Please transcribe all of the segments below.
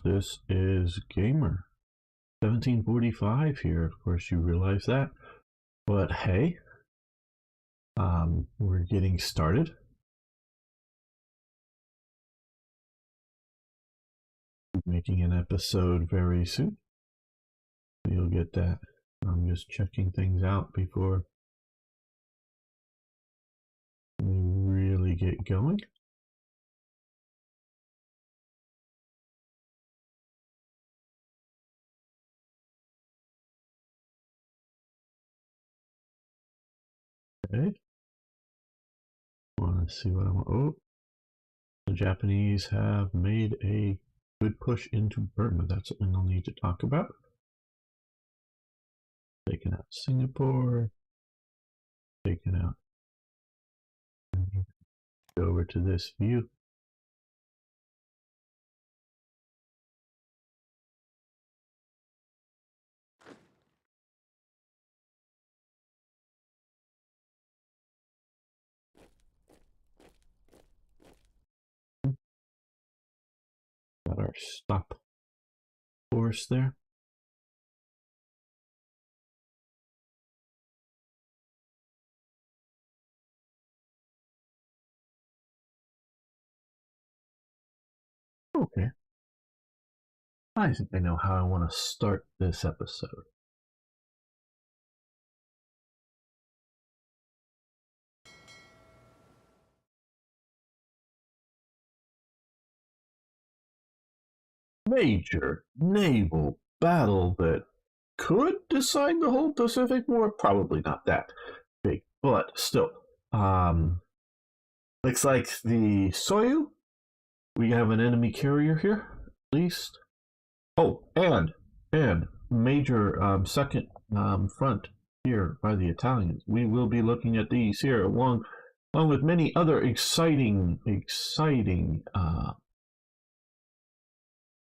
This is Gamer 1745 here. Of course, you realize that. But hey, we're getting started. Making an episode very soon. You'll get that. I'm just checking things out before we really get going. Okay. Want to see what I want. Oh, the Japanese have made a good push into Burma. That's something I'll need to talk about. Taking out Singapore. Taking out. Go over to this view. Got our stop force there. Okay. I think I know how I want to start this episode. Major naval battle that could decide the whole Pacific War. Probably not that big, but still. Looks like the Soyu. We have an enemy carrier here, at least. Oh, and major second front here by the Italians. We will be looking at these here along with many other exciting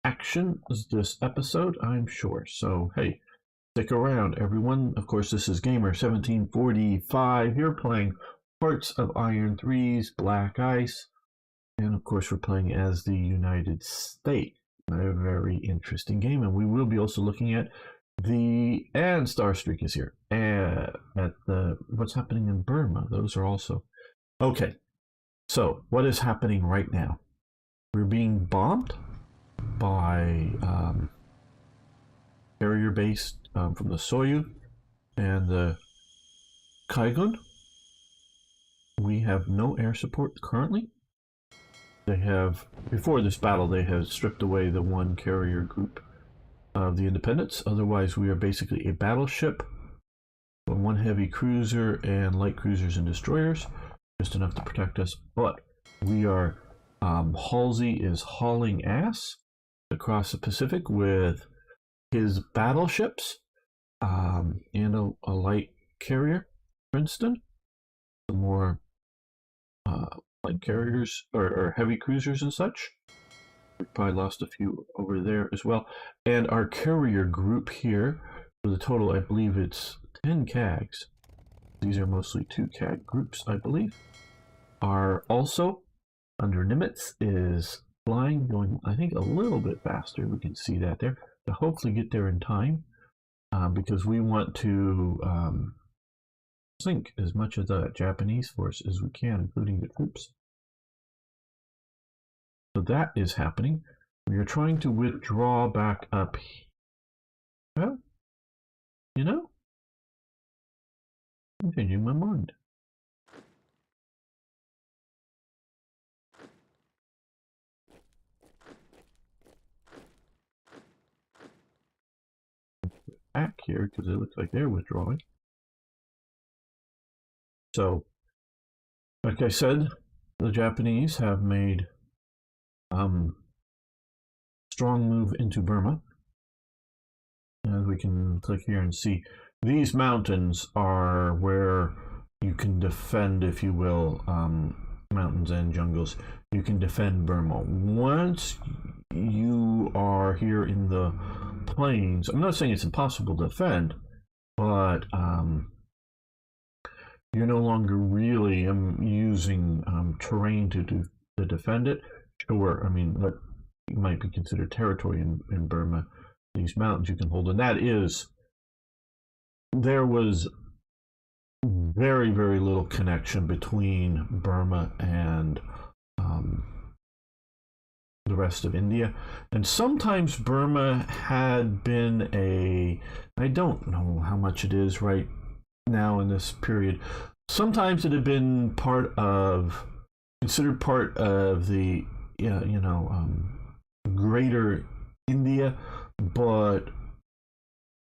action this episode, I'm sure. So hey, stick around, everyone. Of course, this is Gamer 1745 here, playing Hearts of Iron 3's Black Ice, and of course we're playing as the United States. A very interesting game, and we will be also looking at and Starstreak is here, and at the what's happening in Burma. Those are also okay. So what is happening right now? We're being bombed by carrier based from the Soyu and the Kaigun. We have no air support currently. They have, before this battle, they have stripped away the one carrier group of the Independence. Otherwise, we are basically a battleship, one heavy cruiser and light cruisers and destroyers, just enough to protect us. But we are, Halsey is hauling ass across the Pacific with his battleships and a light carrier, Princeton. Some more light carriers or heavy cruisers and such. We probably lost a few over there as well. And our carrier group here, for the total, I believe it's 10 CAGs. These are mostly 2 CAG groups, I believe. Are also under Nimitz is flying, going I think a little bit faster. We can see that there to hopefully get there in time, because we want to sink as much of the Japanese force as we can, including the troops. So that is happening. We are trying to withdraw back up. Well, you know, I'm changing my mind. Back here because it looks like they're withdrawing. So, like I said, the Japanese have made strong move into Burma. As we can click here and see, these mountains are where you can defend, if you will, mountains and jungles. You can defend Burma. Once you are here in the plains, I'm not saying it's impossible to defend, but you're no longer really using terrain to defend it. Sure, I mean, might be considered territory in Burma, these mountains you can hold. And that is, there was very, very little connection between Burma and the rest of India. And sometimes Burma had been I don't know how much it is right now in this period. Sometimes it had been considered part of the, greater India, but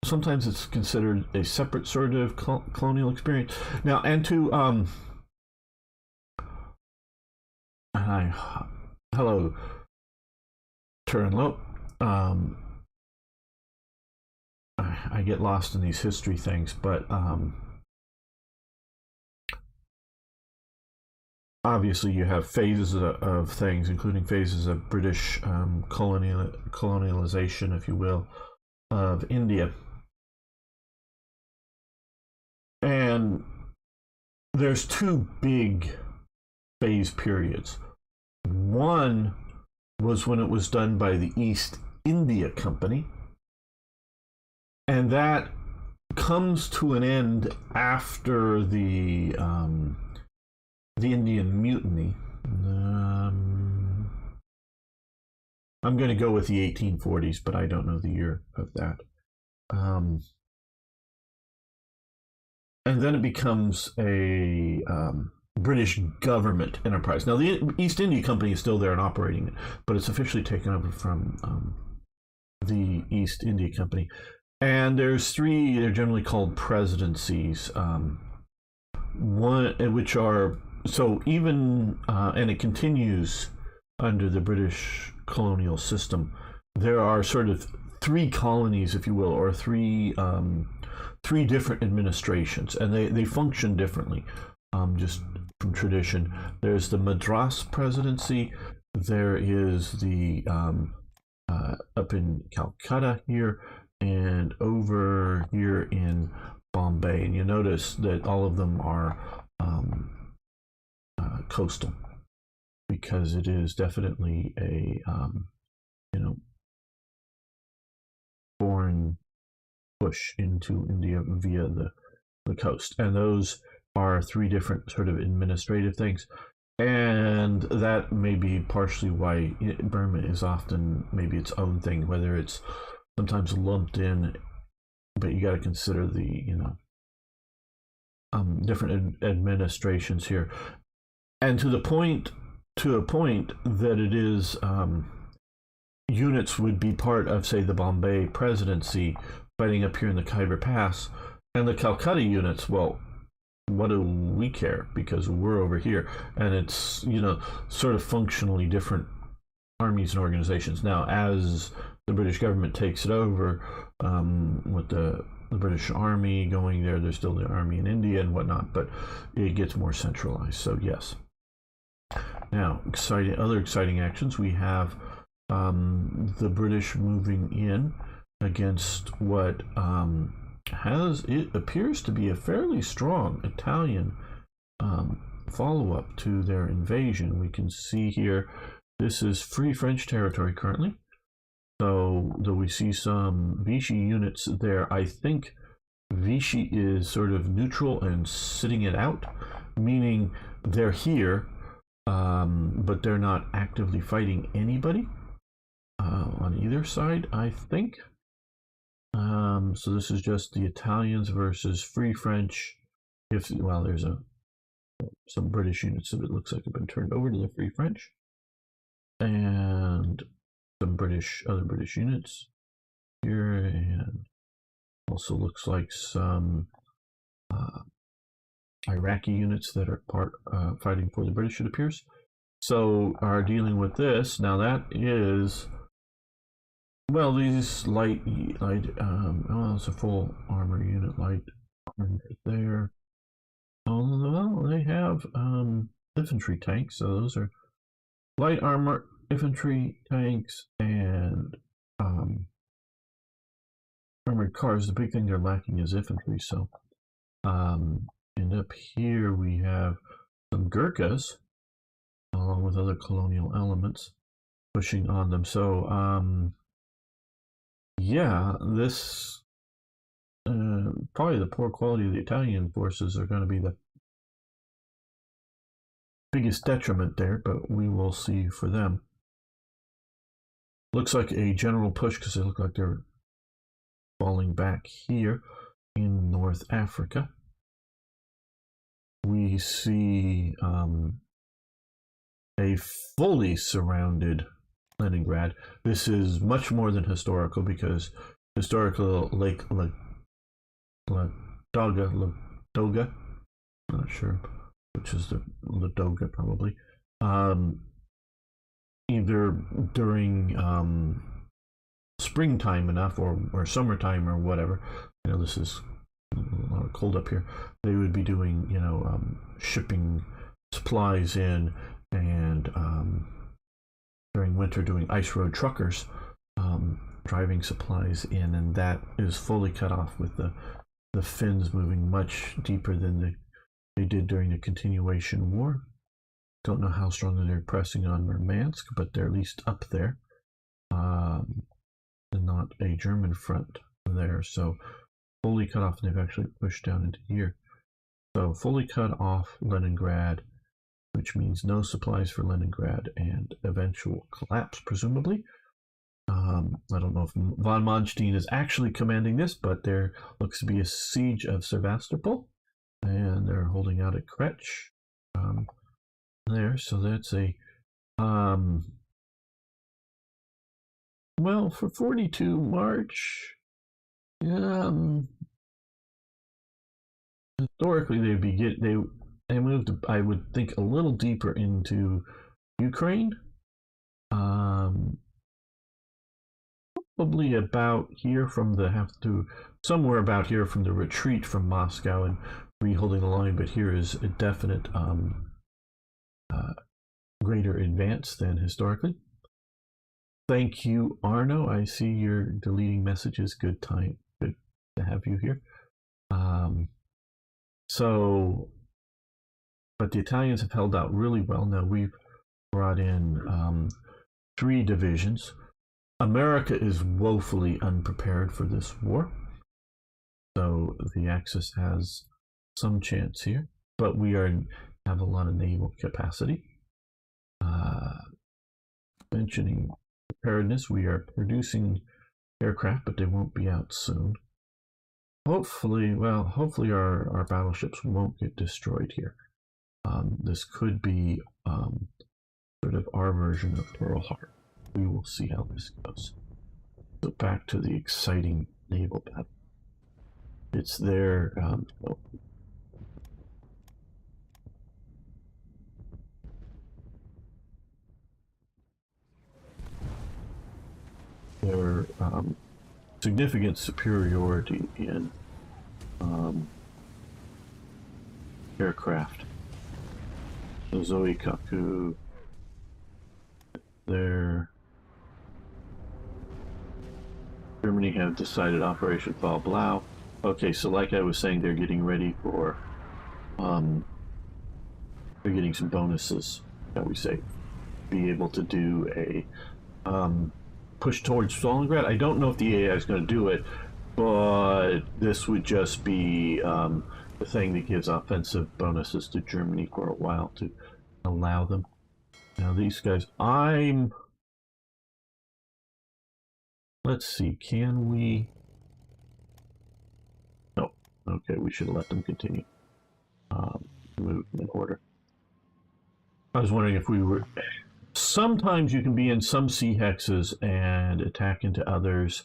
sometimes it's considered a separate sort of colonial experience. Now, and to hello, Turinlo. I get lost in these history things, but obviously you have phases of things, including phases of British colonialization, if you will, of India. And there's two big phase periods. One was when it was done by the East India Company, and that comes to an end after the Indian Mutiny. I'm going to go with the 1840s, but I don't know the year of that. And then it becomes a British government enterprise. Now, the East India Company is still there and operating it, but it's officially taken over from the East India Company. And there's three, they're generally called presidencies, one which are, so even, and it continues under the British colonial system. There are sort of three colonies, if you will, or three different administrations, and they function differently, just from tradition. There's the Madras presidency. There is the up in Calcutta here, and over here in Bombay. And you notice that all of them are coastal, because it is definitely a foreign push into India via the coast. And those are three different sort of administrative things. And that may be partially why Burma is often maybe its own thing, whether it's sometimes lumped in, but you got to consider the different administrations here, and to a point that it is units would be part of, say, the Bombay presidency fighting up here in the Khyber Pass, and the Calcutta units, well, what do we care, because we're over here. And it's sort of functionally different armies and organizations. Now, as the British government takes it over, with the British Army going there, there's still the army in India and whatnot, but it gets more centralized. So yes. Now, other exciting actions. We have the British moving in against what it appears to be a fairly strong Italian follow-up to their invasion. We can see here, this is Free French territory currently. So, though we see some Vichy units there, I think Vichy is sort of neutral and sitting it out, meaning they're here, but they're not actively fighting anybody on either side, I think. So this is just the Italians versus Free French. There's some British units that it looks like have been turned over to the Free French, and some other British units here, and also looks like some Iraqi units that are fighting for the British, it appears. So are dealing with this. Now that is, well, these light, it's a full armor unit, light armor there. Although they have infantry tanks, so those are light armor, infantry tanks, and armored cars. The big thing they're lacking is infantry. So, and up here we have some Gurkhas, along with other colonial elements. pushing on them. So, yeah, this probably the poor quality of the Italian forces are going to be the biggest detriment there, but we will see for them. Looks like a general push because they look like they're falling back here in North Africa. We see a fully surrounded Leningrad. This is much more than historical because historical Lake Ladoga, not sure which is the Ladoga probably, either during springtime enough or summertime or whatever. You know, this is cold up here. They would be doing, you know, shipping supplies in, and during winter doing ice road truckers, driving supplies in, and that is fully cut off with the Finns moving much deeper than they did during the continuation war. Don't know how strongly they're pressing on Murmansk, but they're at least up there. And not a German front there. So fully cut off, and they've actually pushed down into here. So fully cut off Leningrad, which means no supplies for Leningrad and eventual collapse, presumably. I don't know if von Manstein is actually commanding this, but there looks to be a siege of Sevastopol, and they're holding out at Kretch there. So that's a well, for 42 March, historically they moved, I would think, a little deeper into Ukraine. Probably about here from somewhere about here from the retreat from Moscow and reholding the line, but here is a definite greater advance than historically. Thank you, Arno. I see you're deleting messages. Good to have you here. But the Italians have held out really well. Now we've brought in 3 divisions. America is woefully unprepared for this war, so the Axis has some chance here, but we have a lot of naval capacity. Mentioning preparedness, we are producing aircraft, but they won't be out soon. Hopefully our battleships won't get destroyed here. This could be sort of our version of Pearl Harbor. We will see how this goes. So back to the exciting naval battle. It's there. Their significant superiority in aircraft. So Zoe Kaku, there. Germany have decided Operation Fall Blau. Okay, so like I was saying, they're getting ready for, they're getting some bonuses, shall we say, be able to do a push towards Stalingrad. I don't know if the AI is going to do it, but this would just be the thing that gives offensive bonuses to Germany for a while to allow them. Now these guys, let's see, can we? No. Okay, we should let them continue. Move in order. I was wondering if we were... Sometimes you can be in some C hexes and attack into others.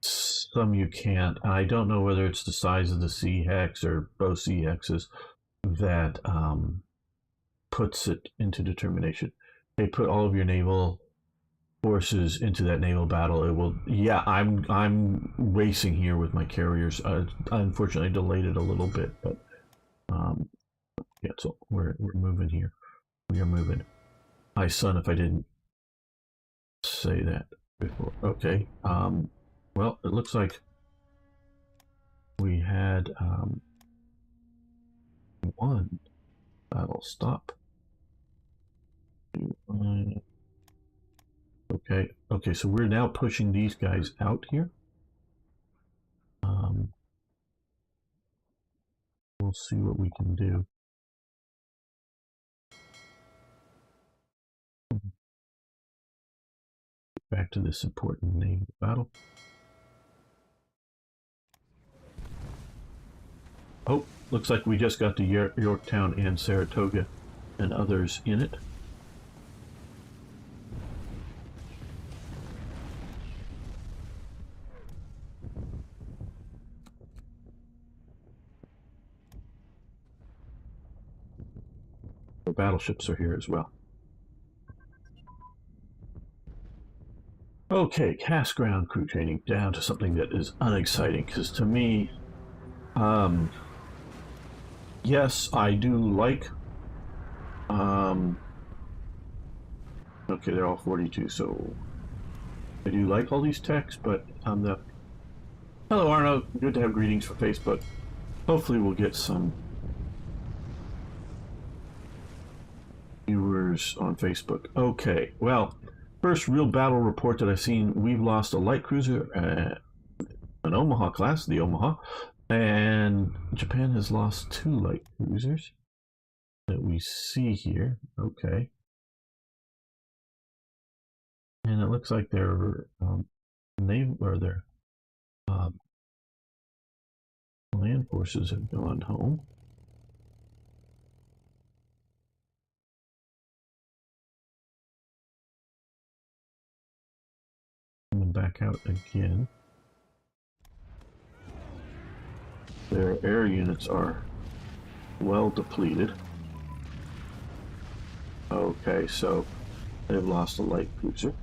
Some you can't. I don't know whether it's the size of the C hex or both C hexes that puts it into determination. They put all of your naval forces into that naval battle. It will. Yeah, I'm racing here with my carriers. Unfortunately, I delayed it a little bit, but yeah. So we're moving here. We are moving. My son, if I didn't say that before. Okay. Well, it looks like we had one battle stop. Okay, so we're now pushing these guys out here. We'll see what we can do. Back to this important naval battle. Oh, looks like we just got to Yorktown and Saratoga and others in it. The battleships are here as well. Okay, cast ground crew training, down to something that is unexciting, because to me, yes, I do like, okay, they're all 42, so I do like all these techs, but hello Arno, good to have greetings for Facebook. Hopefully we'll get some viewers on Facebook. Okay, well, first real battle report that I've seen, we've lost a light cruiser, an Omaha class, the Omaha, and Japan has lost 2 light cruisers that we see here. Okay. And it looks like their naval or their land forces have gone home. Coming back out again. Their air units are well depleted. Okay, so they've lost a light cruiser.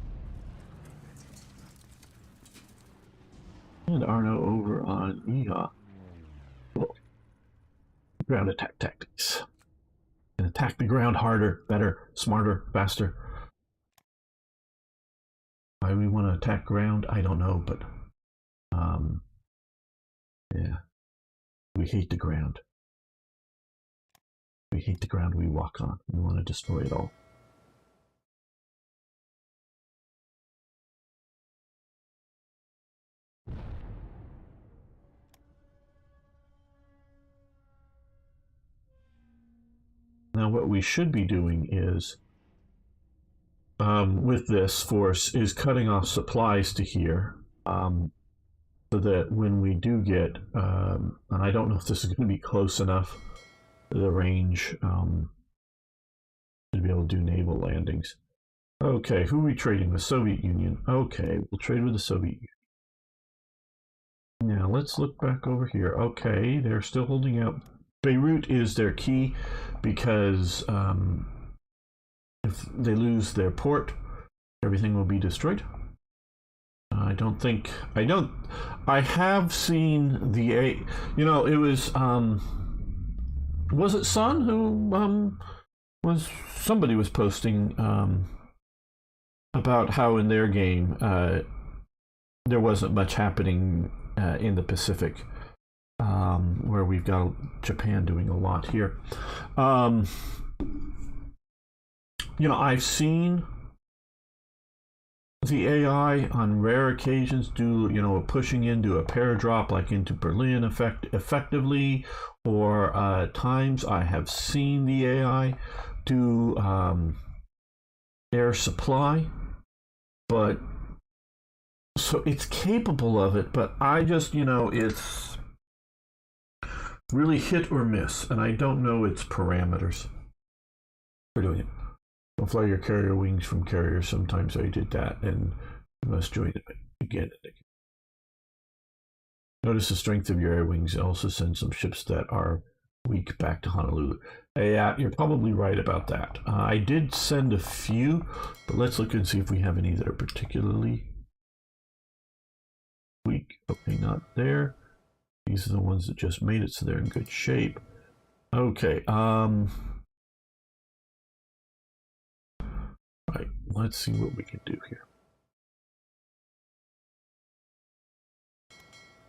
And Arno over on EHA. Well, ground attack tactics. And attack the ground harder, better, smarter, faster. Why we want to attack ground, I don't know, but yeah. We hate the ground. We hate the ground we walk on. We want to destroy it all. Now what we should be doing is, with this force, is cutting off supplies to here, so that when we do get, and I don't know if this is going to be close enough to the range to be able to do naval landings. Okay, who are we trading with? Soviet Union. Okay, we'll trade with the Soviet Union. Now let's look back over here. Okay, they're still holding out. Beirut is their key because if they lose their port, everything will be destroyed. I have seen the it was it Sun who somebody was posting about how in their game there wasn't much happening in the Pacific, where we've got Japan doing a lot here. I've seen the AI on rare occasions do, pushing into a paradrop like into Berlin effectively, or times I have seen the AI do air supply, but so it's capable of it, but I just, it's really hit or miss, and I don't know its parameters for doing it. Don't fly your carrier wings from carriers. Sometimes I did that, and you must join it again and again. Notice the strength of your air wings. Also send some ships that are weak back to Honolulu. Yeah, you're probably right about that. I did send a few, but let's look and see if we have any that are particularly weak. Okay, not there. These are the ones that just made it, so they're in good shape. Okay, right, let's see what we can do here.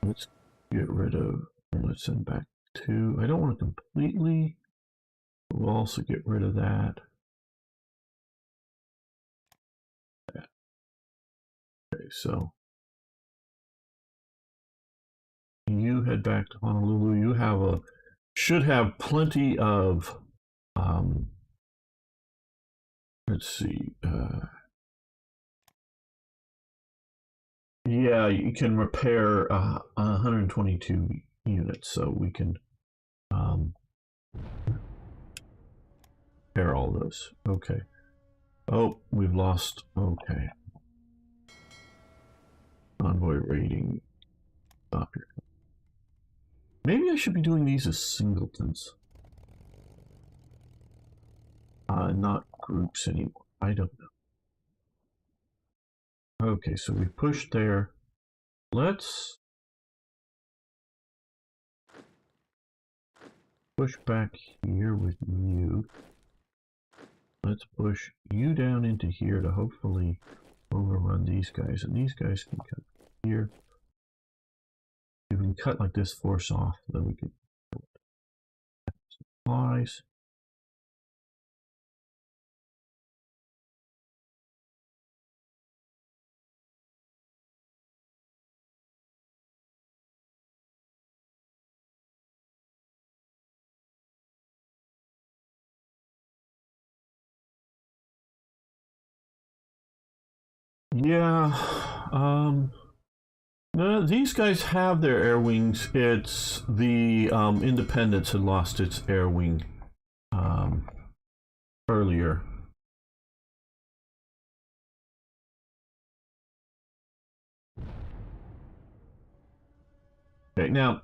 Let's get rid of, let's send back 2. I don't want to completely, but we'll also get rid of that. Okay, so you head back to Honolulu. You have should have plenty of let's see. Yeah, you can repair 122 units, so we can um, repair all those. Okay. Oh, we've lost. Okay. Convoy rating. Stop here. Maybe I should be doing these as singletons. Not groups anymore. I don't know. Okay, so we pushed there. Let's push back here with you. Let's push you down into here to hopefully overrun these guys. And these guys can come here. If we can cut like this force off, then we can supplies. Yeah, no, these guys have their air wings. It's the Independence had lost its air wing earlier. Okay, now,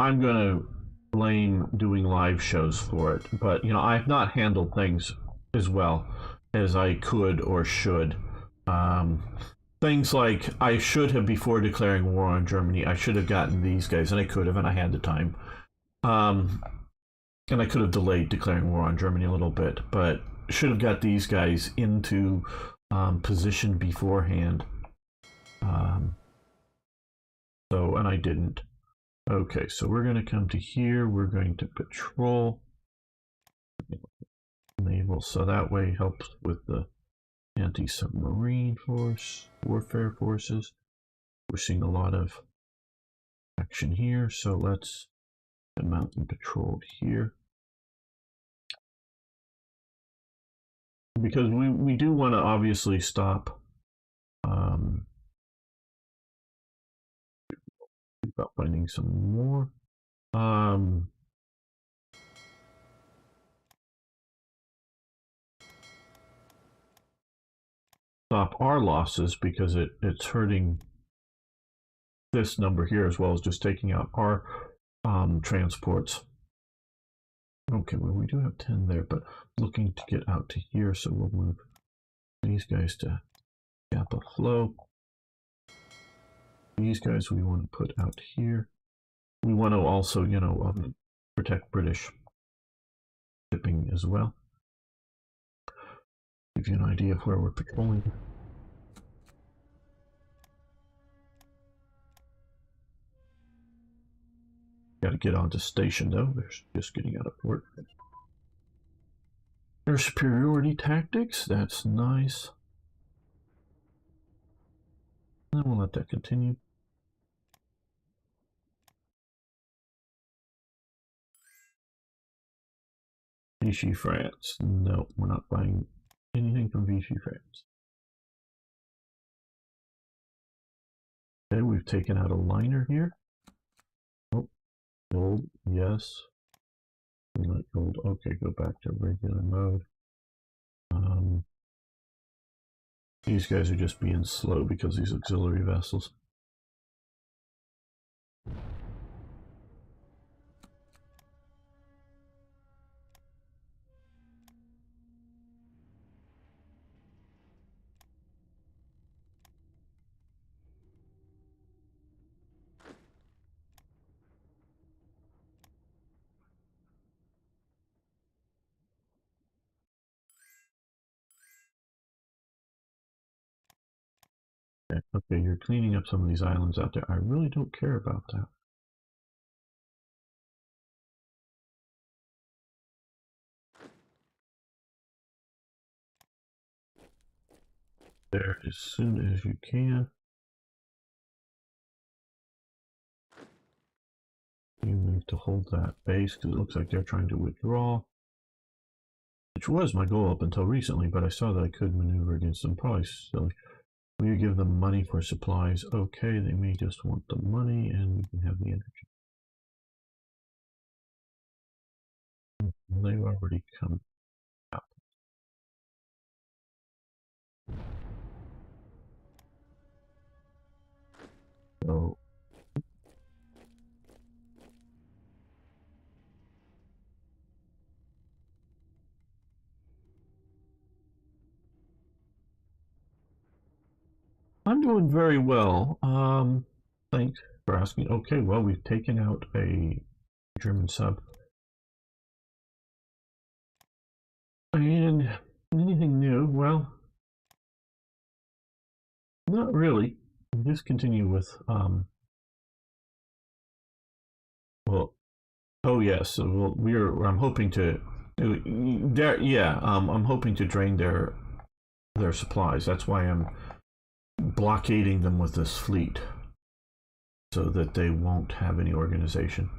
I'm going to blame doing live shows for it, but, I've not handled things as well as I could or should. Um, Things like I should have, before declaring war on Germany, I should have gotten these guys, and I could have, and I had the time. Um, and I could have delayed declaring war on Germany a little bit, but should have got these guys into position beforehand. And I didn't. Okay, so we're going to come to here. We're going to patrol naval, so that way helps with the anti-submarine warfare forces. We're seeing a lot of action here, so let's get mountain patrolled here. Because we do want to obviously stop about finding some more. Stop our losses because it's hurting this number here, as well as just taking out our transports. Okay, well, we do have 10 there, but looking to get out to here, so we'll move these guys to gap of flow. These guys we want to put out here. We want to also, protect British shipping as well. Give you an idea of where we're patrolling. Got to get onto station though. They're just getting out of port. Air superiority tactics. That's nice. And then we'll let that continue. Vichy France. No, we're not buying anything from Vichy France. Okay, we've taken out a liner here. Oh, gold, yes. We like gold. Okay, go back to regular mode. These guys are just being slow because these auxiliary vessels. Okay, you're cleaning up some of these islands out there. I really don't care about that. there as soon as you can. You need to hold that base because it looks like they're trying to withdraw, which was my goal up until recently, but I saw that I could maneuver against them. Probably silly. Will you give them money for supplies? Okay, they may just want the money and we can have the energy. Well, they've already come out. So I'm doing very well. Thanks for asking. Okay, well, we've taken out a German sub. And anything new? Well, not really. Just continue with well, oh yes, so I'm hoping to I'm hoping to drain their supplies. That's why I'm blockading them with this fleet so that they won't have any organization.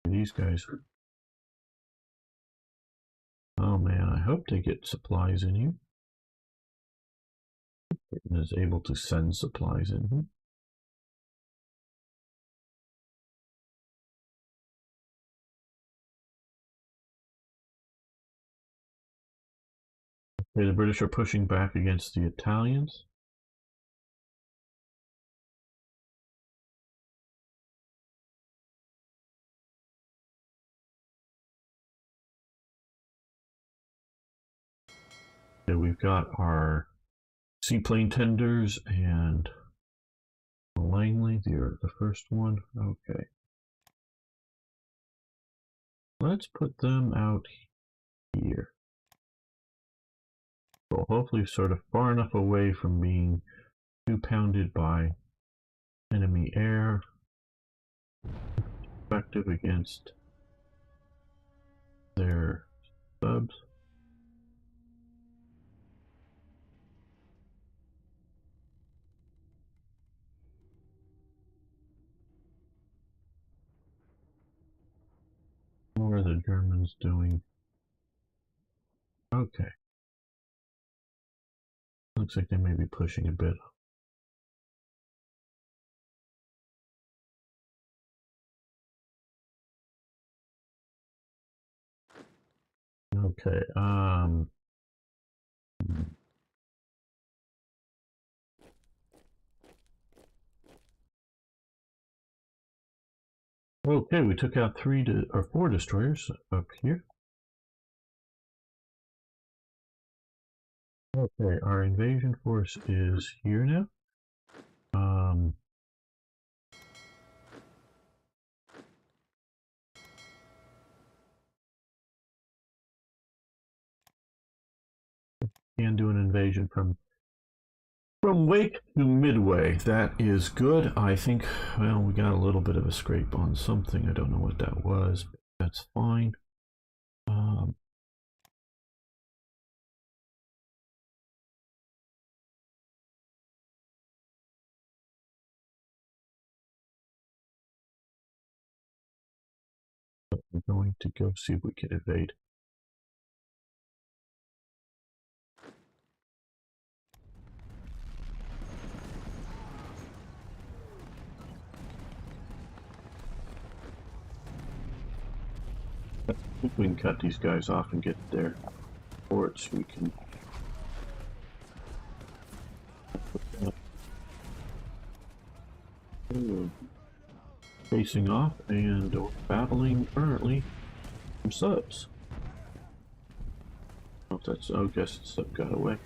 These guys. Oh man, I hope they get supplies in here. Britain is able to send supplies in here. Okay, the British are pushing back against the Italians. Okay, we've got our seaplane tenders and Langley, the first one. Okay. Let's put them out here. Well, hopefully sort of far enough away from being too pounded by enemy air. Effective against their subs. What are the Germans doing? Okay. Looks like they may be pushing a bit. Okay, okay, we took out 4 destroyers up here. Okay, our invasion force is here now. Can do an invasion from Wake to Midway. That is good. I think, well, we got a little bit of a scrape on something. I don't know what that was, but that's fine. I'm going to go see if we can evade. If we can cut these guys off and get their ports, we can. Facing off and battling currently some subs. Oh, that's. Oh, I guess the sub got away.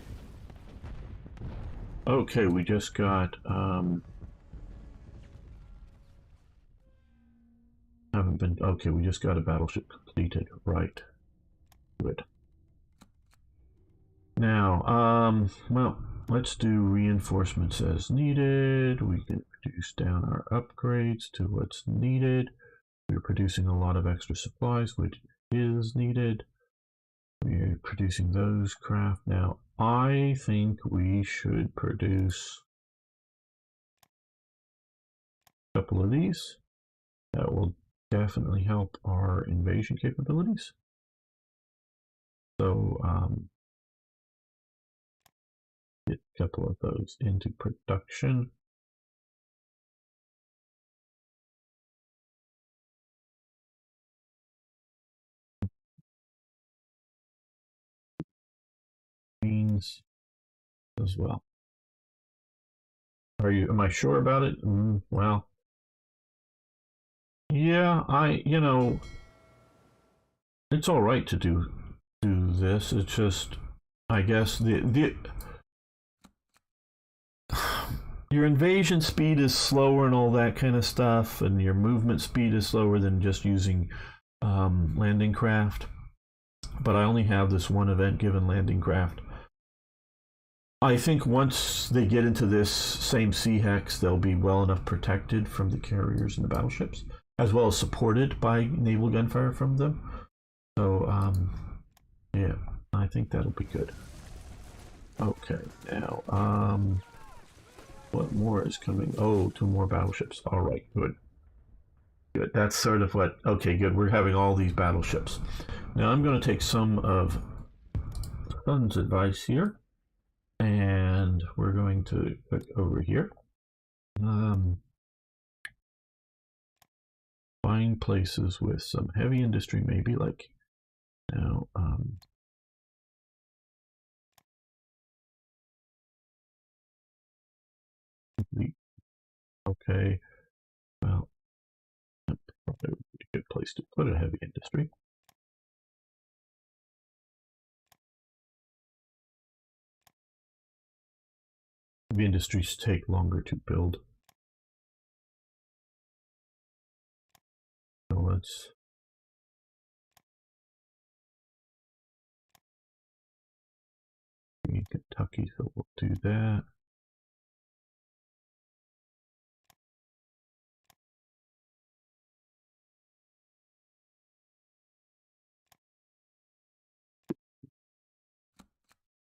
Okay, we just got. Haven't been. Okay, we just got a battleship completed. Right. Good. Now, well, let's do reinforcements as needed. We can reduce down our upgrades to what's needed. We're producing a lot of extra supplies, which is needed. We're producing those craft now. I think we should produce a couple of these. That will definitely help our invasion capabilities. So get a couple of those into production. Means as well. Am I sure about it? Well, yeah, it's all right to do this. It's just, I guess the your invasion speed is slower and all that kind of stuff, and your movement speed is slower than just using landing craft. But I only have this one event given landing craft. I think once they get into this same sea hex, they'll be well enough protected from the carriers and the battleships, as well as supported by naval gunfire from them. So, yeah, I think that'll be good. Okay, now, what more is coming? Oh, 2 more battleships. All right, good. Good. That's sort of what. Okay, good. We're having all these battleships. Now I'm going to take some of Sun's advice here, and we're going to click over here. Find places with some heavy industry, maybe like now. Okay, well, that probably would be a good place to put a heavy industry. Heavy industries take longer to build. So let's in Kentucky, so we'll do that.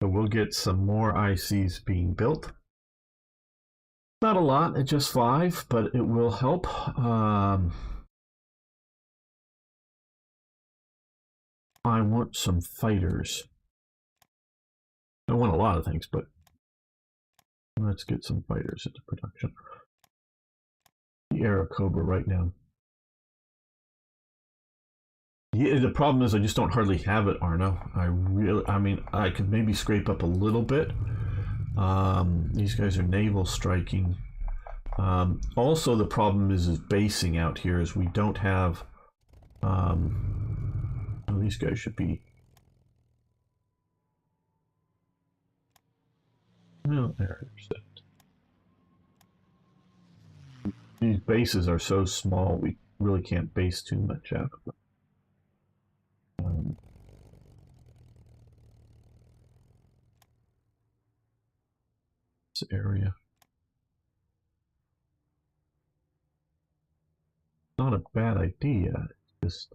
So we'll get some more ICs being built. Not a lot, it's just 5, but it will help. I want some fighters. I want a lot of things, but let's get some fighters into production. The Aero Cobra right now. Yeah, the problem is I just don't hardly have it, Arno. I mean, I could maybe scrape up a little bit. These guys are naval striking. Also, the problem is basing out here is we don't have. Well, these guys should be. No, they're set. These bases are so small, we really can't base too much out of them. This area. Not a bad idea, it's just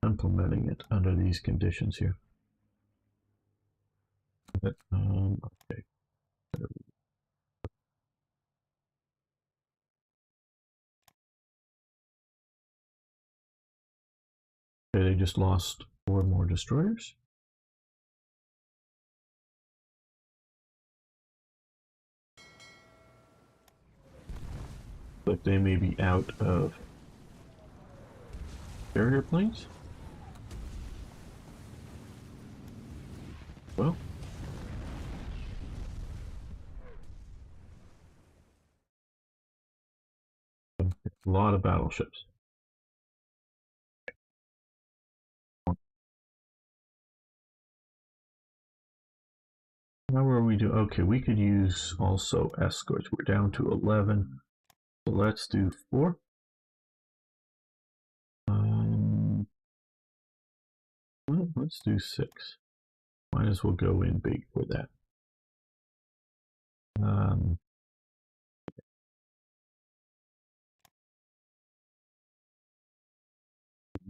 implementing it under these conditions here. Okay. Okay, they just lost 4 more destroyers. But they may be out of carrier planes. Well, a lot of battleships. How are we doing? Okay, we could use also escorts. We're down to 11. So let's do 4. Well, let's do 6. Might as well go in big for that.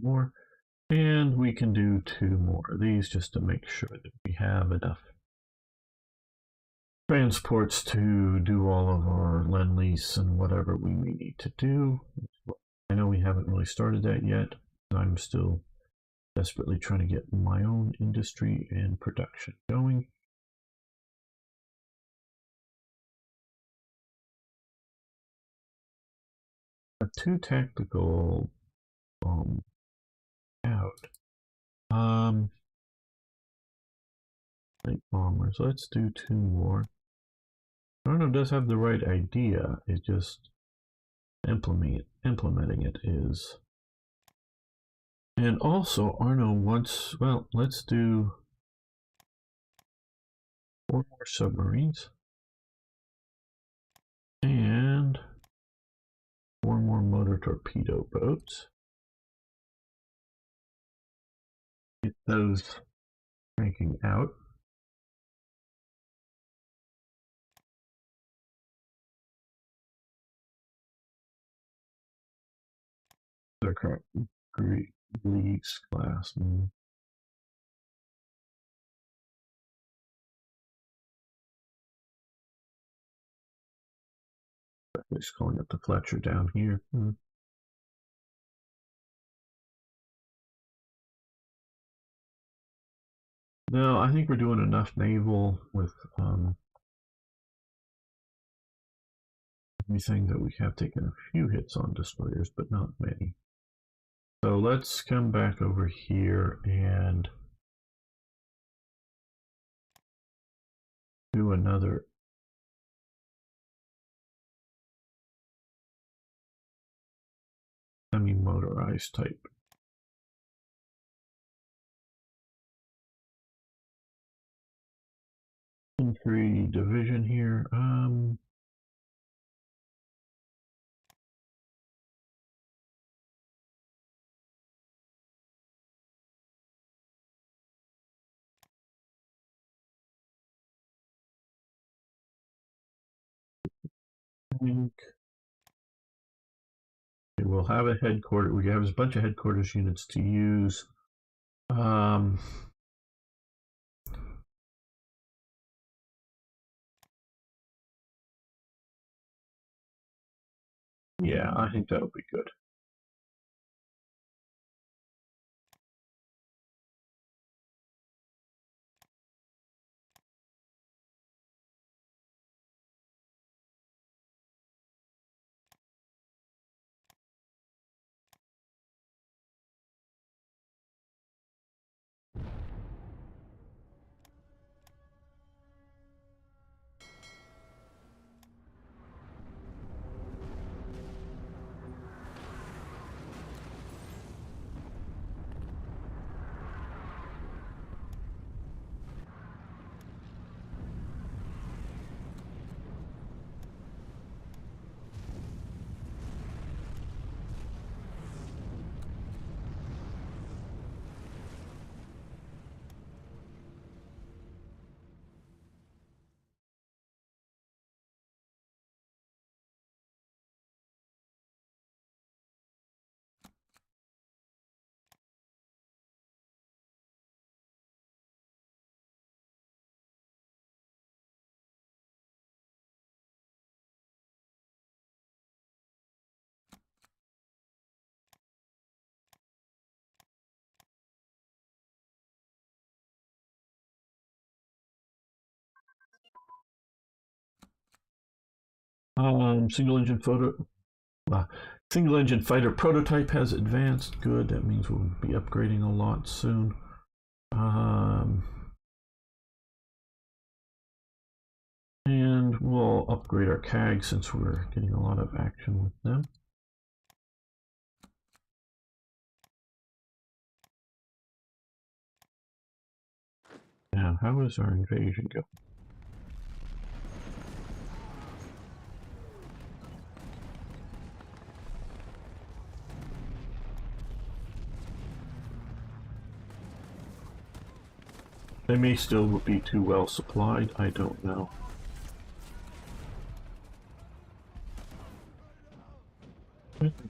More. And we can do 2 more of these just to make sure that we have enough transports to do all of our lend-lease and whatever we may need to do. I know we haven't really started that yet. I'm still desperately trying to get my own industry and production going. A 2 tactical out. Light bombers. Let's do 2 more. Arno does have the right idea. It's just implementing it is. And also, Arno wants, well, let's do 4 more submarines. And 4 more motor torpedo boats. Get those cranking out. They're correct. Greeks class. Just calling up the Fletcher down here. No, I think we're doing enough naval with everything that we have taken a few hits on destroyers, but not many. So let's come back over here and do another semi-motorized type. Infantry division here. We'll have a headquarters. We have a bunch of headquarters units to use. Yeah, I think that'll be good. Single engine single engine fighter prototype has advanced. Good. That means we'll be upgrading a lot soon. And we'll upgrade our CAG since we're getting a lot of action with them. Now, how is our invasion go? They may still be too well supplied, I don't know.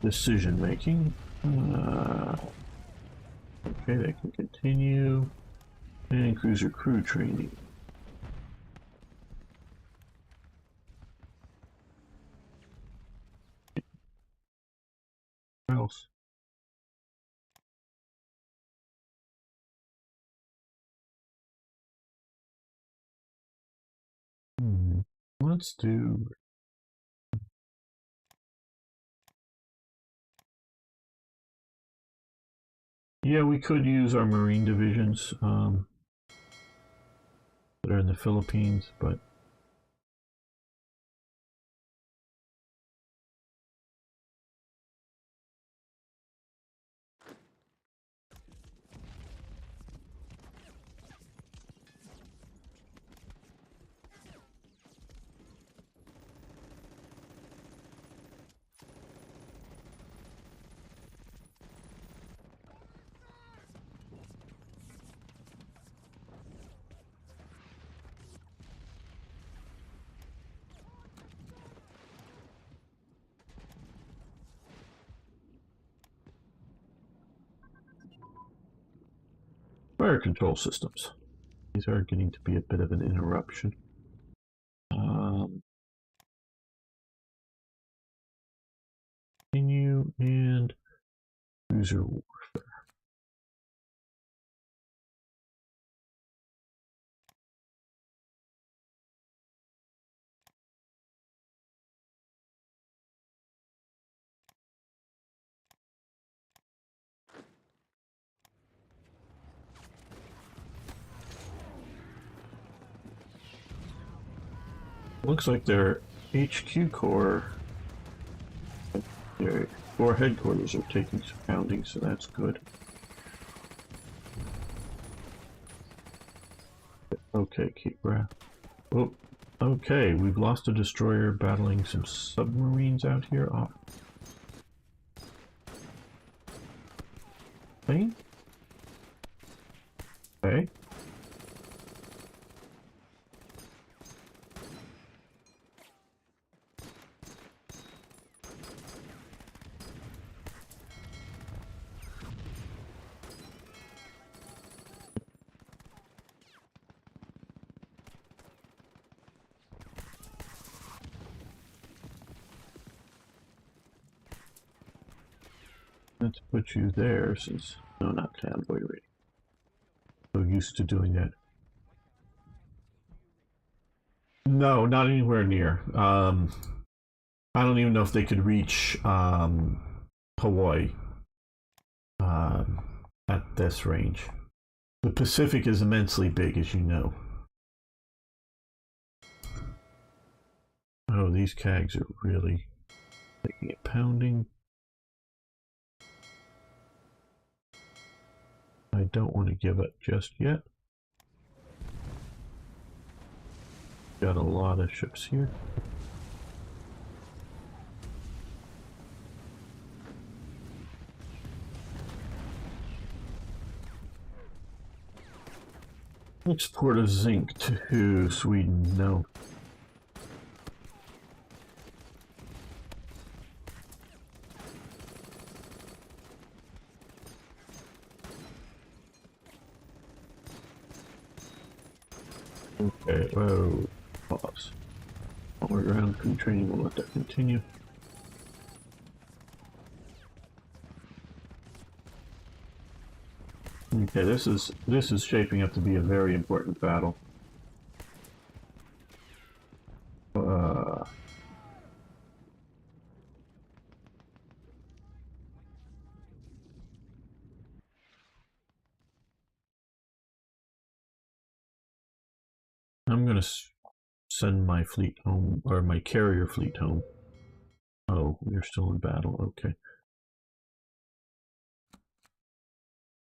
Decision making. Okay, they can continue. And cruiser crew training. What else? Let's do. Yeah, we could use our Marine divisions that are in the Philippines, but fire control systems. These are getting to be a bit of an interruption. Continue and cruiser warfare. Looks like their HQ core, their core headquarters are taking some pounding, so that's good. Okay, keep breath. Oh, okay, we've lost a destroyer battling some submarines out here off. Plane? Okay. Let's put you there since... No, not convoy rating. So used to doing that. No, not anywhere near. I don't even know if they could reach Hawaii at this range. The Pacific is immensely big, as you know. Oh, these CAGs are really taking a pounding. I don't want to give up just yet. Got a lot of ships here. Export of zinc to Sweden, no. Okay, whoa, pause. All ground crew training, we'll let that continue. Okay, this is shaping up to be a very important battle. I'm gonna send my fleet home, or my carrier fleet home. Oh, we're still in battle. Okay.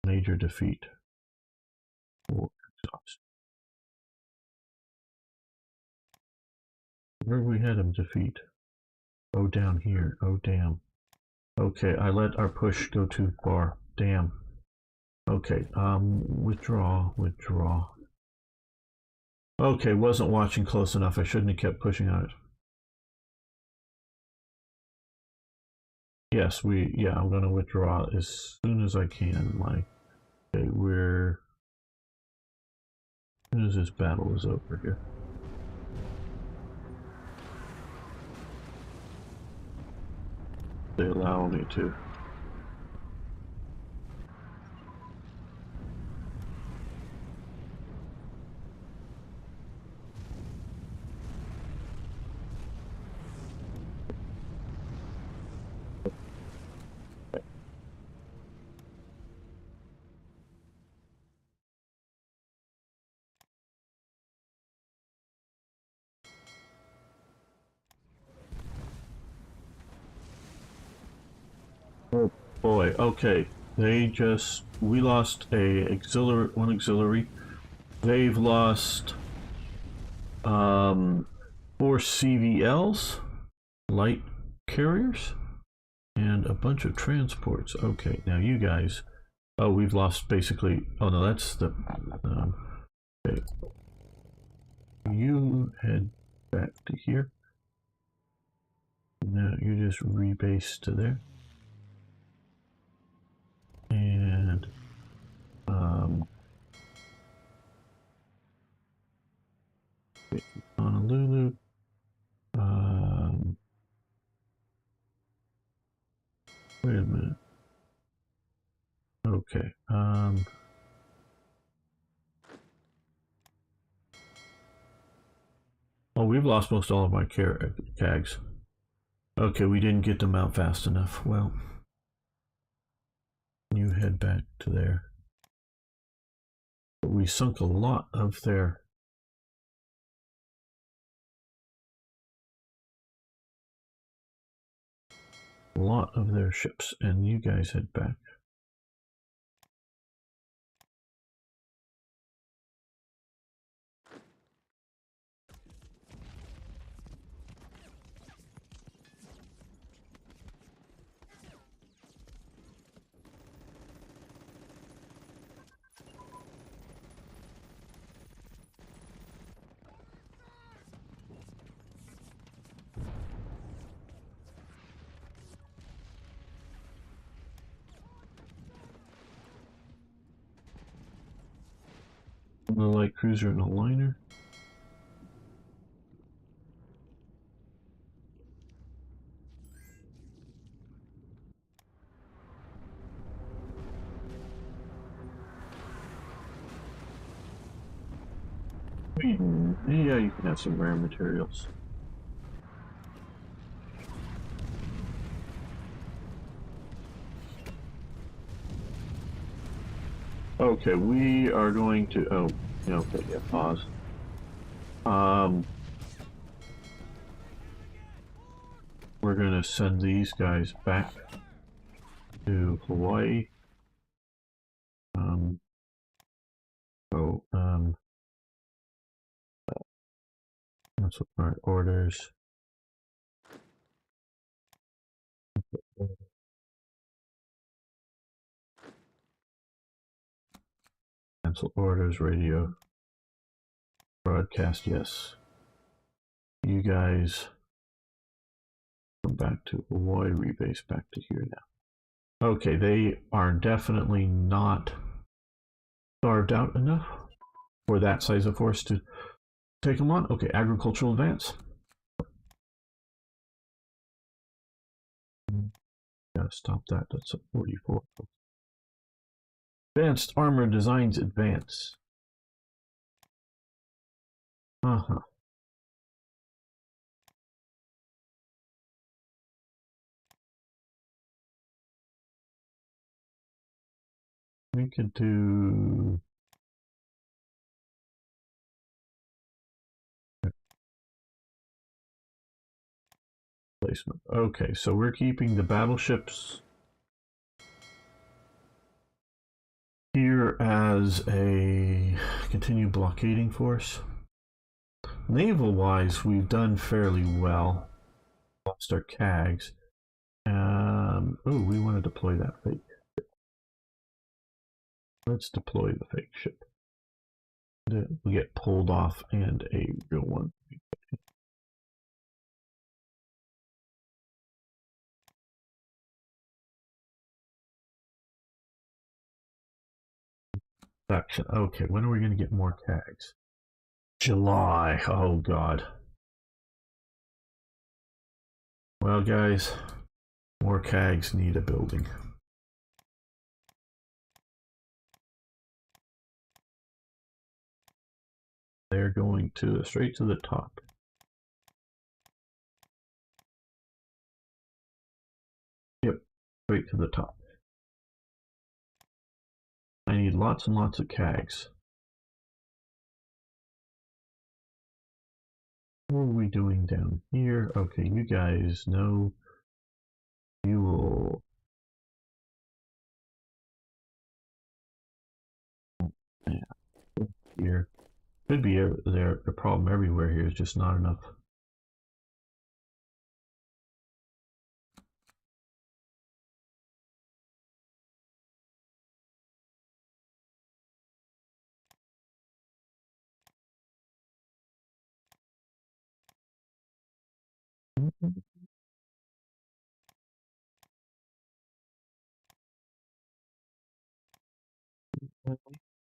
Major defeat. War exhaust. Where we had him defeat? Oh, down here. Oh, damn. Okay, I let our push go too far. Damn. Okay, withdraw, withdraw. Okay, wasn't watching close enough. I shouldn't have kept pushing on it. Yes, I'm gonna withdraw as soon as I can. Okay, we're... As soon as this battle is over here. They allow me to. Oh boy, okay. We lost one auxiliary. They've lost, 4 CVLs, light carriers, and a bunch of transports. Okay, now you guys, oh, we've lost basically, oh no, that's the, okay. You head back to here. Now you just rebase to there. And Honolulu. Wait a minute. Okay. Oh, we've lost most all of our CAGs. Okay, we didn't get them out fast enough. Well, you head back to there. But we sunk a lot of their ships, and you guys head back. A light cruiser and a liner. Yeah, you can have some rare materials. Okay, we are going to. Oh, okay, yeah, pause. We're gonna send these guys back to Hawaii. That's what our orders. Cancel orders, radio. Broadcast, yes. You guys come back to Hawaii, rebase back to here now. Okay, they are definitely not starved out enough for that size of force to take them on. Okay, agricultural advance. Gotta stop that. That's a 44. Advanced armor designs advance. Uh-huh. We could do placement. Okay, so we're keeping the battleships here as a continued blockading force. Naval-wise, we've done fairly well. Lost our CAGs. Oh, we want to deploy that fake. Let's deploy the fake ship. We get pulled off and a real one. Section. Okay, when are we going to get more CAGs? July. Oh, God. Well, guys, more CAGs need a building. They're going to straight to the top. Yep, straight to the top. I need lots and lots of CAGs. What are we doing down here? Okay, you guys know you will. Yeah, here could be there. The problem everywhere here is just not enough.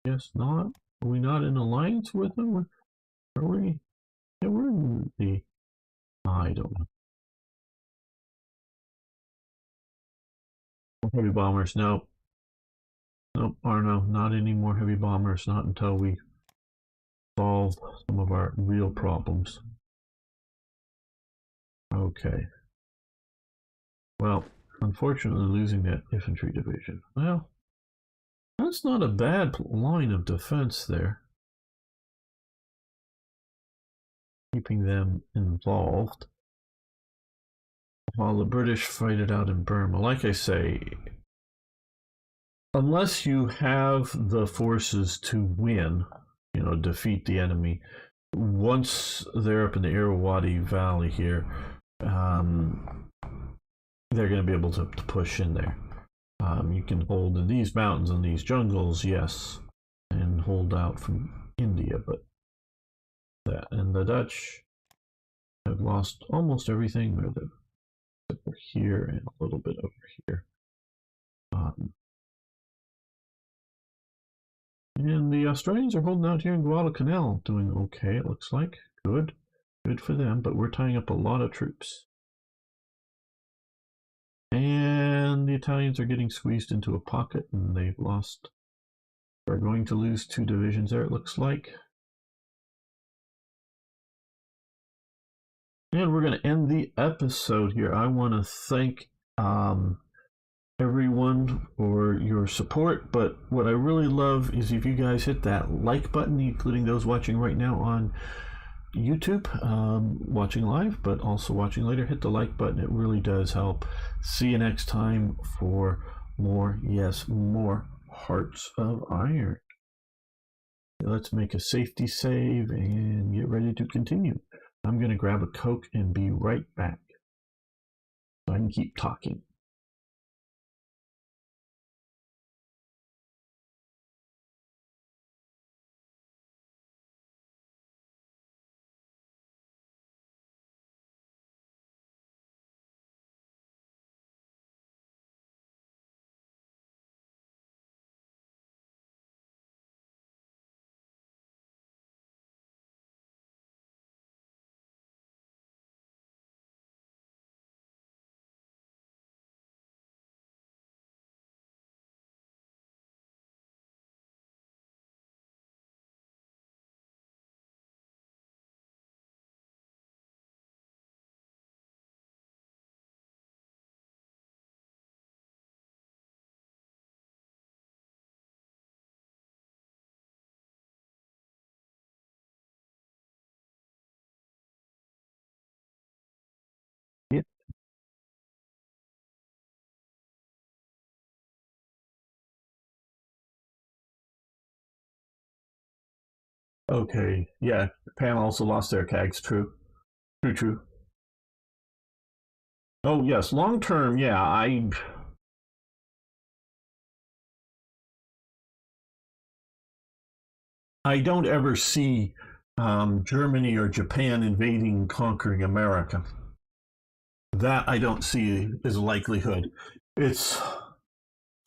Guess not. Are we not in alliance with them? Are we? Yeah, we're in the. I don't know. Heavy bombers. No. Nope. Arno, not any more heavy bombers. Not until we solve some of our real problems. Okay. Well, unfortunately, losing that infantry division. Well, that's not a bad line of defense there. Keeping them involved while the British fight it out in Burma. Like I say, unless you have the forces to win, defeat the enemy, once they're up in the Irrawaddy Valley here, they're going to be able to push in there. You can hold in these mountains and these jungles, yes, and hold out from India, but that and the Dutch have lost almost everything. They're over here and a little bit over here. And the Australians are holding out here in Guadalcanal, doing okay, it looks like. Good for them, but we're tying up a lot of troops. And the Italians are getting squeezed into a pocket, and they've lost. They're going to lose 2 divisions there, it looks like. And we're going to end the episode here. I want to thank everyone for your support, but what I really love is if you guys hit that like button, including those watching right now on YouTube, watching live, but also watching later. Hit the like button, it really does help. See you next time for more, yes, more Hearts of Iron. Let's make a safety save and get ready to continue. I'm going to grab a Coke and be right back so I can keep talking. Yeah. Okay, yeah, Japan also lost their CAGs, true. True. Oh, yes, long term, yeah, I don't ever see Germany or Japan invading, conquering America. That I don't see as a likelihood. It's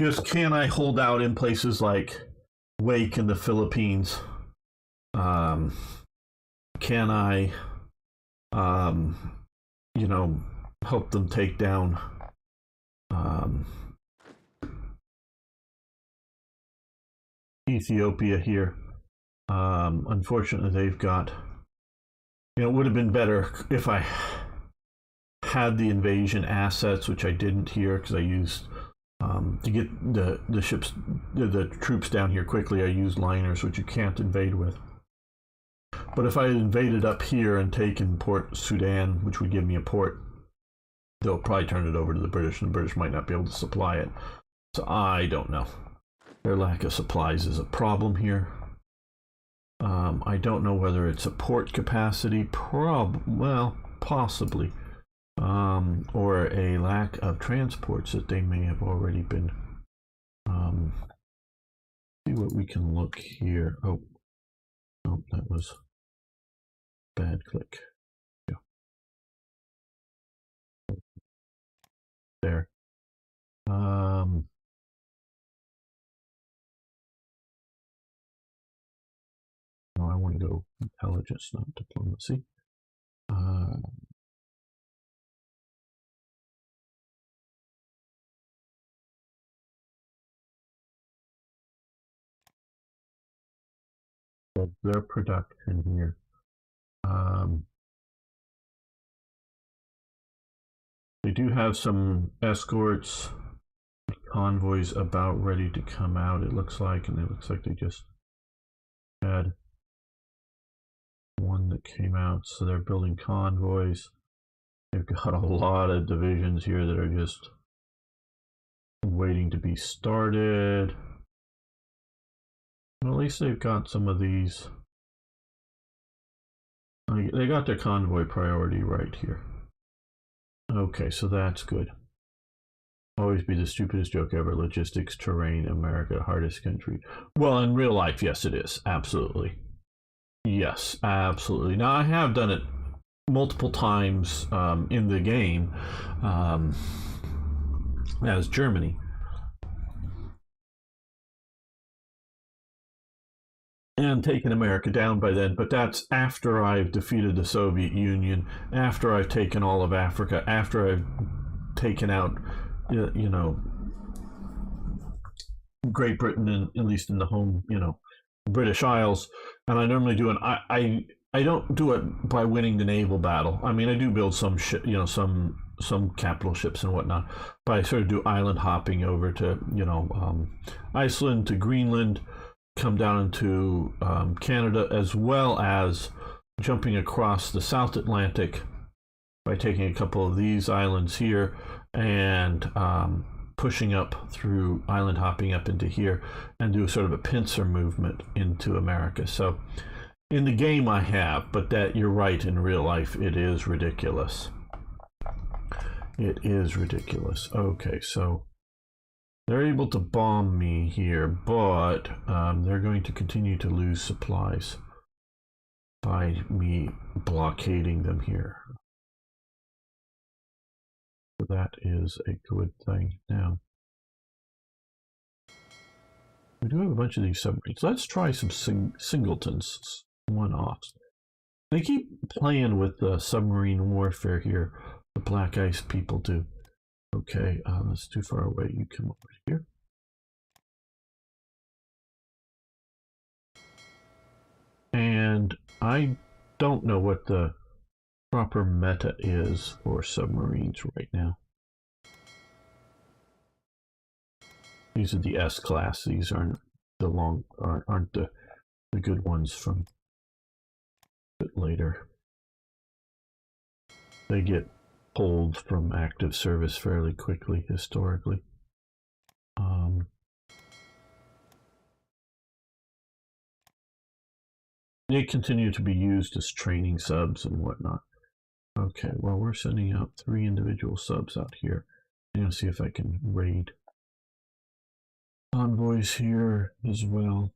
just, can I hold out in places like wake in the Philippines. Can I, you know, help them take down Ethiopia here? Unfortunately, they've got, it would have been better if I had the invasion assets, which I didn't here because I used to get the ships, the troops down here quickly. I used liners, which you can't invade with. But if I had invaded up here and taken Port Sudan, which would give me a port, they'll probably turn it over to the British, and the British might not be able to supply it. So I don't know. Their lack of supplies is a problem here. I don't know whether it's a port capacity, well, possibly, or a lack of transports that they may have already been. See what we can look here. Oh, that was bad click. Yeah. There. No, I want to go intelligence, not diplomacy. Their production here. They do have some escorts, convoys about ready to come out, it looks like, and it looks like they just had one that came out, so they're building convoys. They've got a lot of divisions here that are just waiting to be started. Well, at least they've got some of these. They got their convoy priority right here. Okay, so that's good. Always be the stupidest joke ever. Logistics, terrain, America, hardest country. Well, in real life, yes, it is. Absolutely. Yes, absolutely. Now, I have done it multiple times in the game as Germany. And taken America down by then, but that's after I've defeated the Soviet Union, after I've taken all of Africa, after I've taken out, Great Britain, and at least in the home, British Isles. And I normally do I don't do it by winning the naval battle. I mean, I do build some some capital ships and whatnot, but I sort of do island hopping over to Iceland, to Greenland, come down into Canada, as well as jumping across the South Atlantic by taking a couple of these islands here and pushing up through island hopping up into here and do sort of a pincer movement into America. So in the game I have, but that you're right, in real life it is ridiculous. It is ridiculous. Okay, so they're able to bomb me here, but they're going to continue to lose supplies by me blockading them here. So that is a good thing. Now, we do have a bunch of these submarines. Let's try some singletons, one-offs. They keep playing with the submarine warfare here, the Black Ice people do. Okay, that's too far away. You come over here. And I don't know what the proper meta is for submarines right now. These are the S class. These aren't the good ones from a bit later. They get pulled from active service fairly quickly historically. They continue to be used as training subs and whatnot. Okay, well, we're sending out 3 individual subs out here. I'm going to see if I can raid convoys here as well.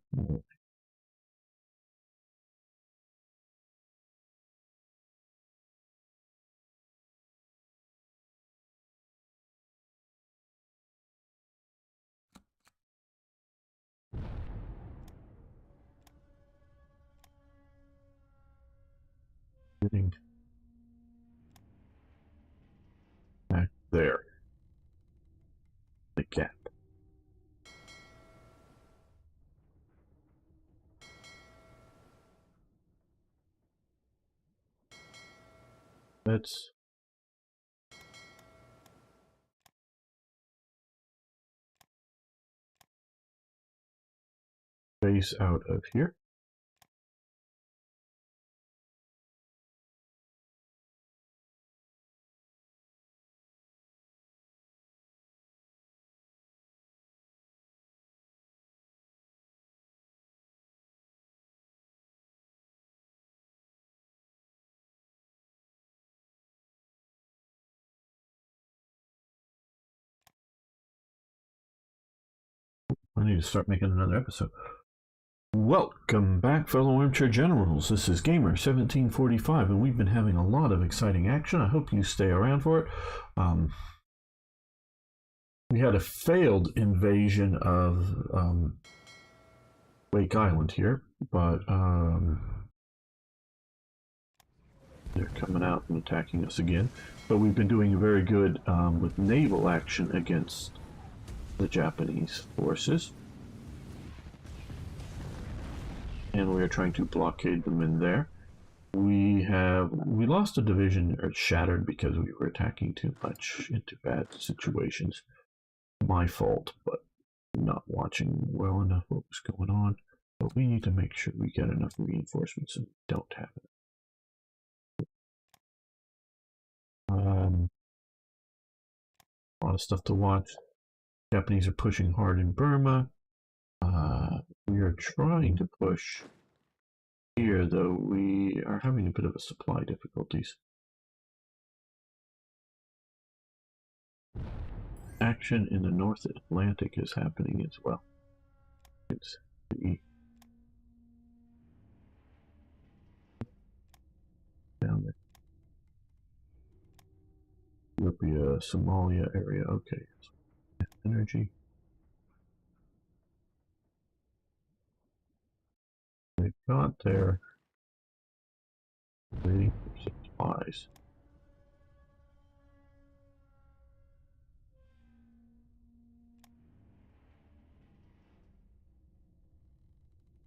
Getting back there. The gap. Let's base out of here. I need to start making another episode. Welcome back, fellow armchair generals. This is Gamer 1745, and we've been having a lot of exciting action. I hope you stay around for it. We had a failed invasion of Wake Island here, but they're coming out and attacking us again. But we've been doing very good with naval action against the Japanese forces. And we are trying to blockade them in there. We lost a division, or shattered, because we were attacking too much into bad situations. My fault, but not watching well enough what was going on. But we need to make sure we get enough reinforcements, and we don't have it. A lot of stuff to watch. Japanese are pushing hard in Burma. We are trying to push here, though we are having a bit of a supply difficulties. Action in the North Atlantic is happening as well. It's the down there. Ethiopia, Somalia area. Okay. Energy. They've got their waiting for supplies.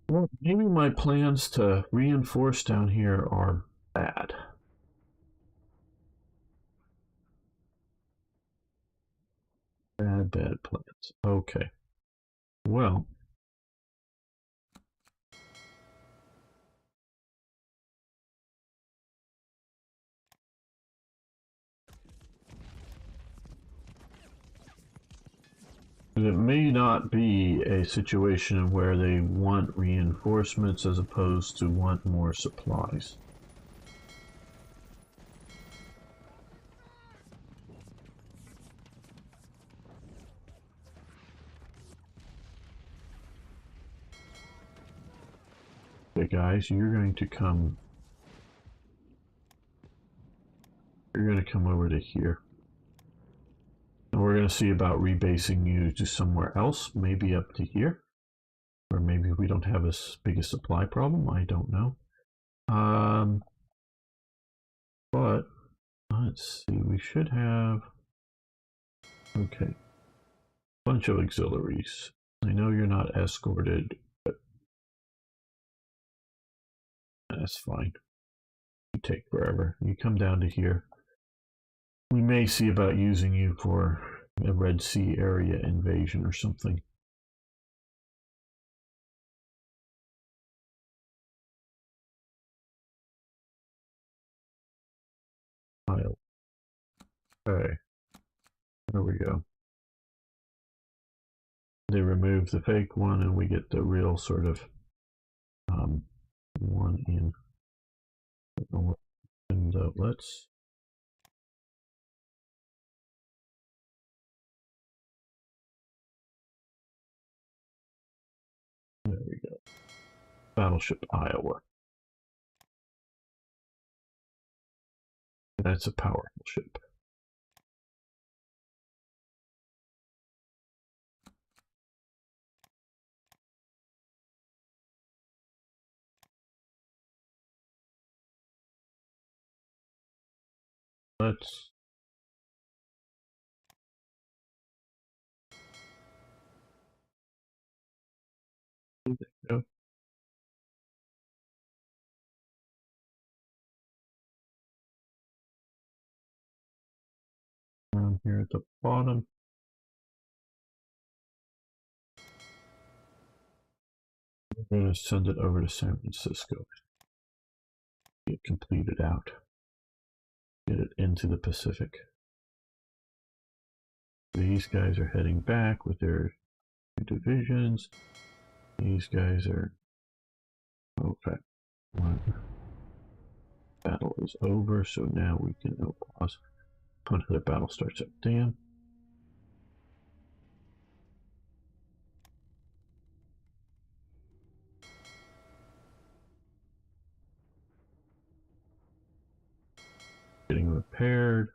Well, maybe my plans to reinforce down here are bad. Bad plans. Okay. Well. It may not be a situation where they want reinforcements as opposed to want more supplies. Okay, guys, you're going to come over to here. And we're going to see about rebasing you to somewhere else, maybe up to here. Or maybe we don't have as big a supply problem, I don't know. But let's see, we should have, okay, bunch of auxiliaries. I know you're not escorted, but that's fine. You take forever. You come down to here. We may see about using you for a Red Sea area invasion or something. Okay, there we go. They remove the fake one and we get the real sort of one in. And let's there we go. Battleship Iowa. That's a powerful ship. Let's go down here at the bottom. We're going to send it over to San Francisco. Get completed out. Get it into the Pacific. These guys are heading back with their divisions. These guys are. Okay. Battle is over, so now we can pause until the battle starts up. Damn. Getting repaired.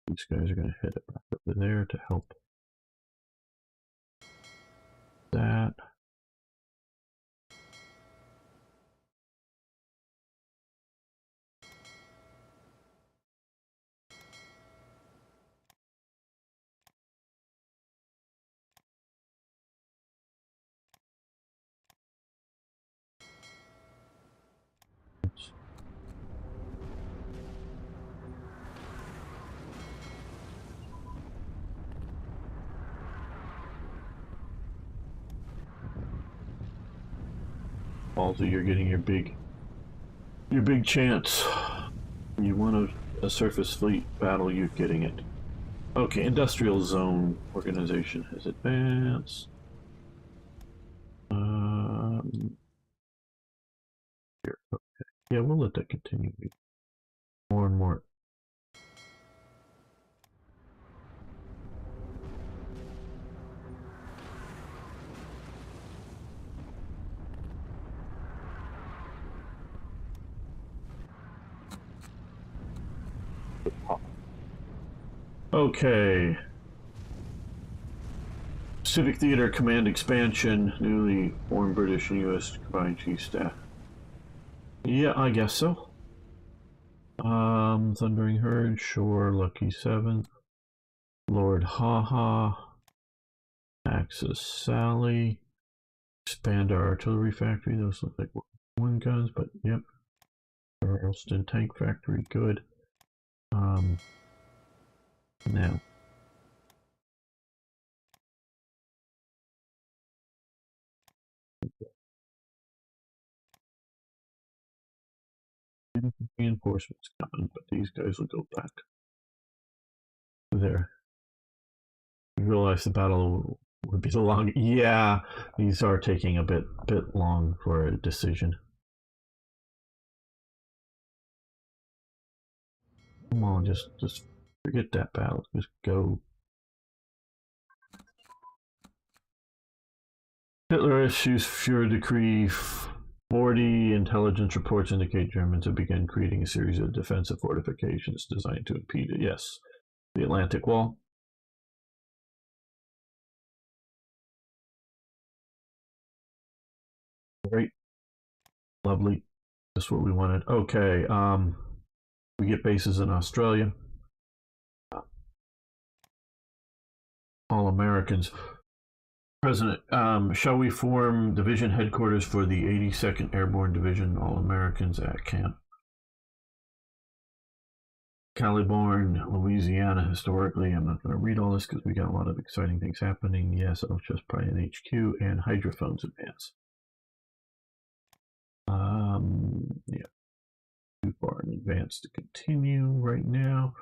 These guys are going to head back over there to help that. Also, you're getting your big chance. You want a surface fleet battle, you're getting it. Okay, industrial zone organization has advanced. Here, okay. Yeah, we'll let that continue. More and more. Okay. Civic Theater Command expansion, newly formed British and U.S. Combined Chief Staff. Yeah, I guess so. Thundering Herd, Shore, Lucky 7th, Lord Haha, Axis Sally, expand our artillery factory. Those look like one guns, but yep. Charleston Tank Factory, good. Now. Reinforcements coming, but these guys will go back there. We realize the battle would be so long. Yeah, these are taking a bit long for a decision. Come on, just forget that battle. Just go. Hitler issues Fuhrer Decree 40. Intelligence reports indicate Germans have begun creating a series of defensive fortifications designed to impede it. Yes, the Atlantic Wall. Great. Lovely. That's what we wanted. Okay. We get bases in Australia. All Americans. President, shall we form division headquarters for the 82nd Airborne Division, All Americans at Camp Caliborn, Louisiana? Historically, I'm not going to read all this because we got a lot of exciting things happening. Yes, just probably an HQ and hydrophones advance. Yeah, too far in advance to continue right now.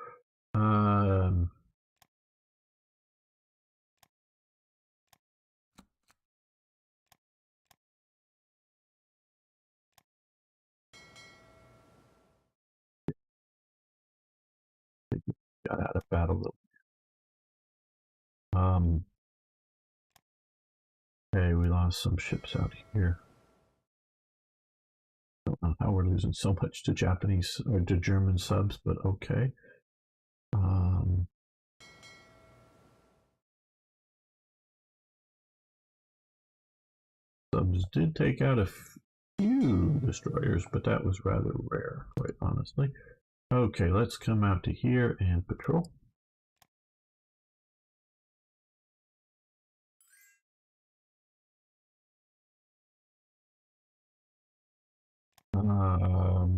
Got out of battle. Okay, we lost some ships out here. I don't know how we're losing so much to Japanese or to German subs, but okay. Subs did take out few destroyers, but that was rather rare, quite honestly. Okay, let's come out to here and patrol.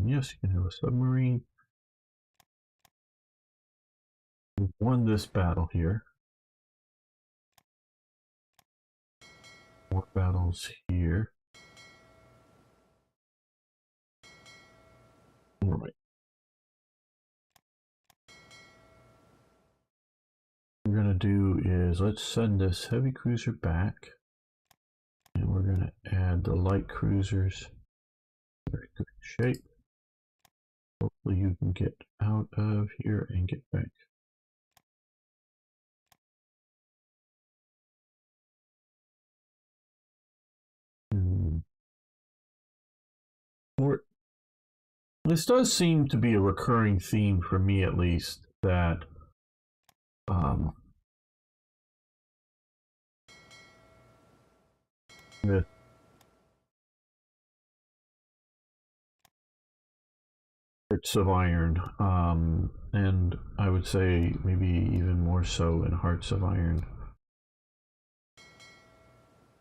Yes, you can have a submarine. We've won this battle here. More battles here. All right. What we're going to do is let's send this heavy cruiser back. And we're going to add the light cruisers. Very good shape. Hopefully you can get out of here and get back. Or this does seem to be a recurring theme for me, at least, that with hearts of iron, and I would say maybe even more so in Hearts of Iron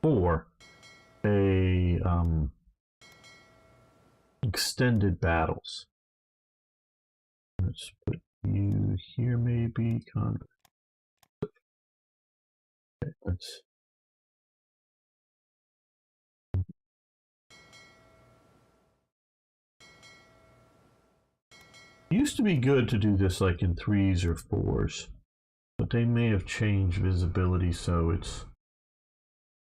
4, a extended battles. Let's put you here, maybe. Okay, let's. It used to be good to do this like in 3s or 4s, but they may have changed visibility so it's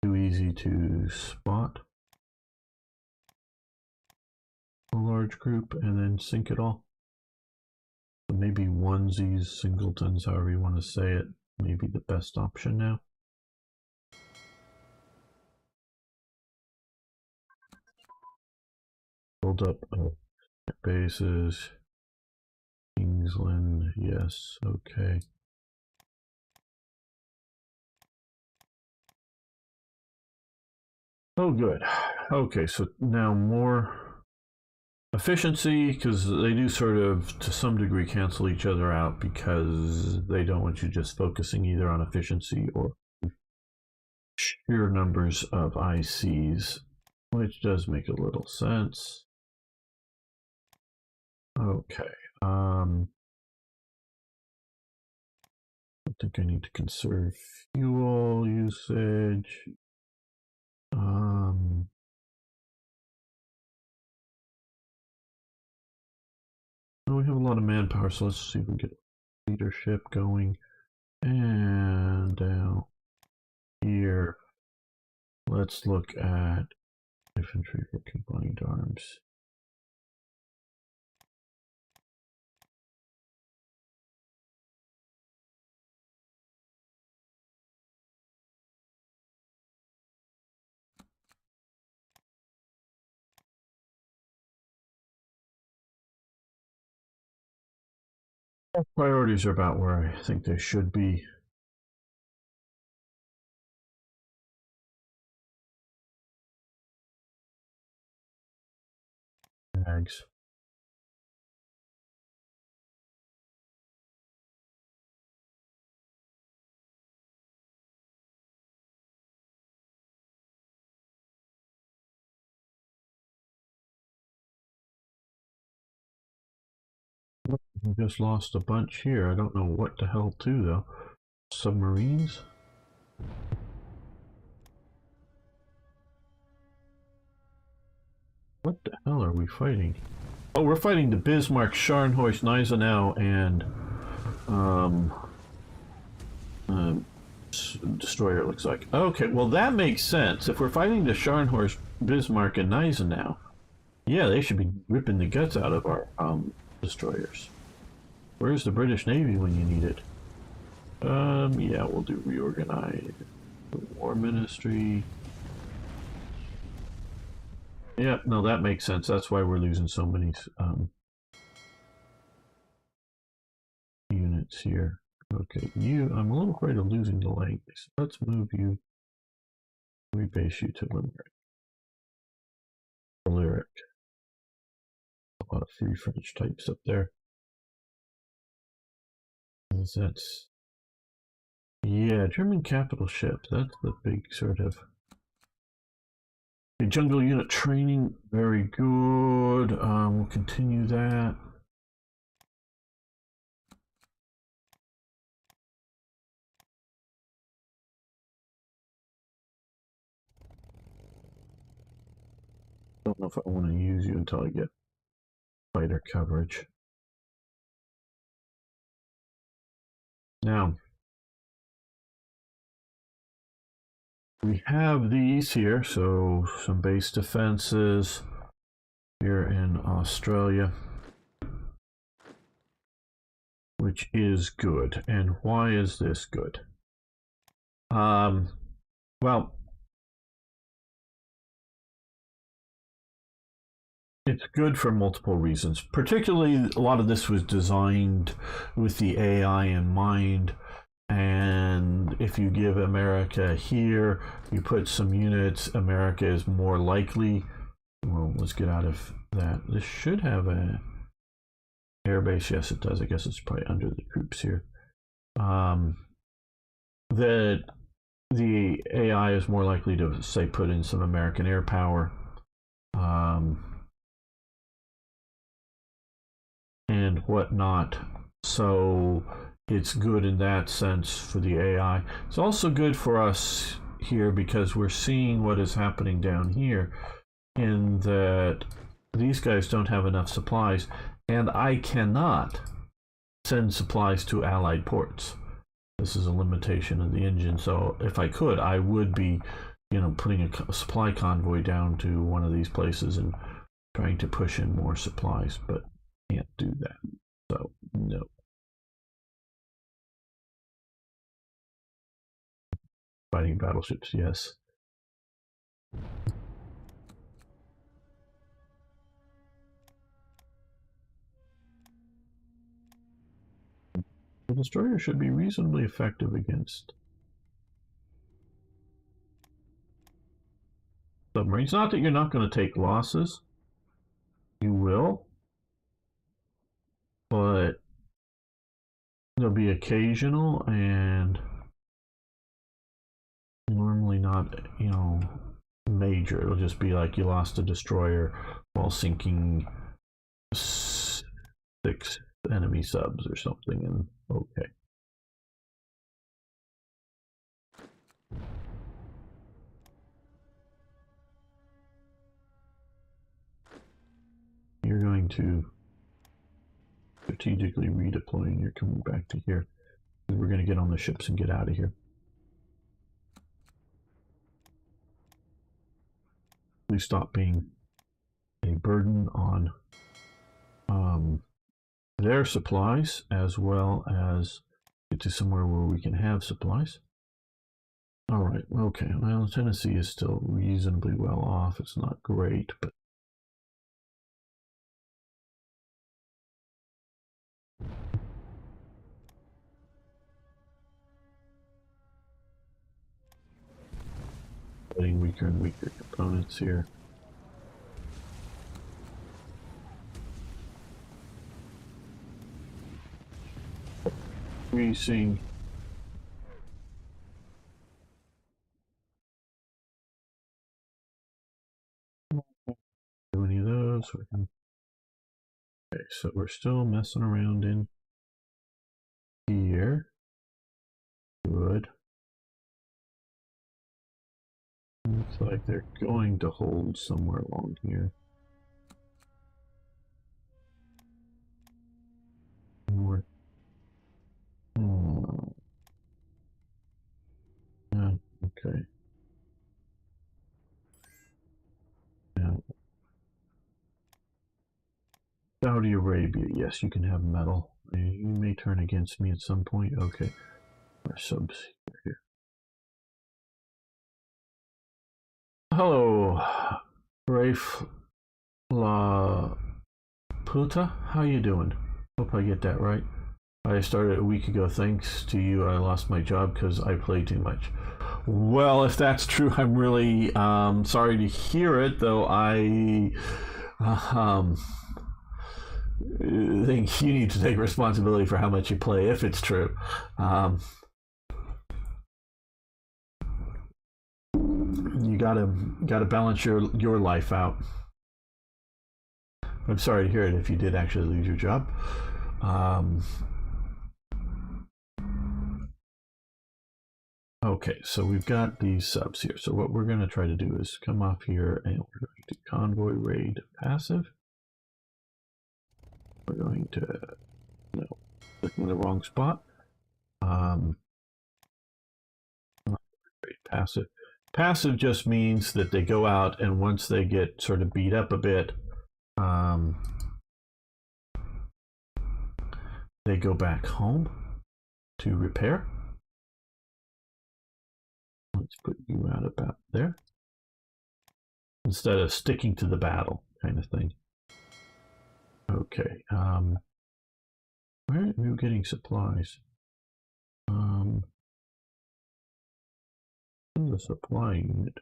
too easy to spot a large group and then sink it all. So maybe onesies, singletons, however you want to say it, may be the best option now. Build up bases. Kingsland, yes, okay. Oh, good. Okay, so now more efficiency, because they do sort of, to some degree, cancel each other out because they don't want you just focusing either on efficiency or sheer numbers of ICs, which does make a little sense. Okay. I think I need to conserve fuel usage. We have a lot of manpower, so let's see if we get leadership going. And down here, let's look at infantry for combined arms. Priorities are about where I think they should be. Bags. We just lost a bunch here. I don't know what the hell to though. Submarines? What the hell are we fighting? Oh, we're fighting the Bismarck, Scharnhorst, Gneisenau, and destroyer, it looks like. Okay, well that makes sense. If we're fighting the Scharnhorst, Bismarck, and Gneisenau, yeah, they should be ripping the guts out of our destroyers. Where's the British Navy when you need it? Yeah, we'll do reorganize. War Ministry. Yeah, no, that makes sense. That's why we're losing so many units here. Okay, I'm a little afraid of losing the length. So let's move you. We base you to Limerick. Lyric. A lot of free French types up there. That's, yeah, German capital ship. That's the big sort of. The jungle unit training, very good. We'll continue that. Don't know if I want to use you until I get fighter coverage. Now, we have these here, so some base defenses here in Australia, which is good. And why is this good? Well, it's good for multiple reasons. Particularly, a lot of this was designed with the AI in mind. And if you give America here, you put some units, America is more likely. Well, let's get out of that. This should have a airbase. Yes, it does. I guess it's probably under the troops here. That the AI is more likely to, say, put in some American air power. And whatnot. So it's good in that sense for the AI. It's also good for us here because we're seeing what is happening down here in that these guys don't have enough supplies, and I cannot send supplies to allied ports. This is a limitation of the engine. So if I could, I would be, putting a supply convoy down to one of these places and trying to push in more supplies, but can't do that. So no. Fighting battleships, yes. The destroyer should be reasonably effective against submarines. Not that you're not going to take losses. You will. But they'll be occasional and normally not, major. It'll just be like you lost a destroyer while sinking 6 enemy subs or something, and okay. You're going to strategically redeploy and you're coming back to here. We're going to get on the ships and get out of here. Please stop being a burden on their supplies, as well as get to somewhere where we can have supplies. All right, okay. Well, Tennessee is still reasonably well off. It's not great, but getting weaker and weaker components here. Increasing. Do any of those? Okay, so we're still messing around in here. Good. Looks like they're going to hold somewhere along here. More. Yeah, okay. Now, Saudi Arabia, yes, you can have metal. You may turn against me at some point. Okay, our subs here. Hello, Rafe La Puta. How you doing? Hope I get that right. I started a week ago. Thanks to you, I lost my job because I played too much. Well, if that's true, I'm really sorry to hear it, though um, think you need to take responsibility for how much you play, if it's true. You gotta balance your life out. I'm sorry to hear it if you did actually lose your job. Okay, so we've got these subs here. So what we're going to try to do is come off here and we're going to convoy raid passive. We're going to click in the wrong spot. Raid passive. Passive just means that they go out and once they get sort of beat up a bit, they go back home to repair. Let's put you out about there. Instead of sticking to the battle kind of thing. Okay. Where are you getting supplies? In the supply unit.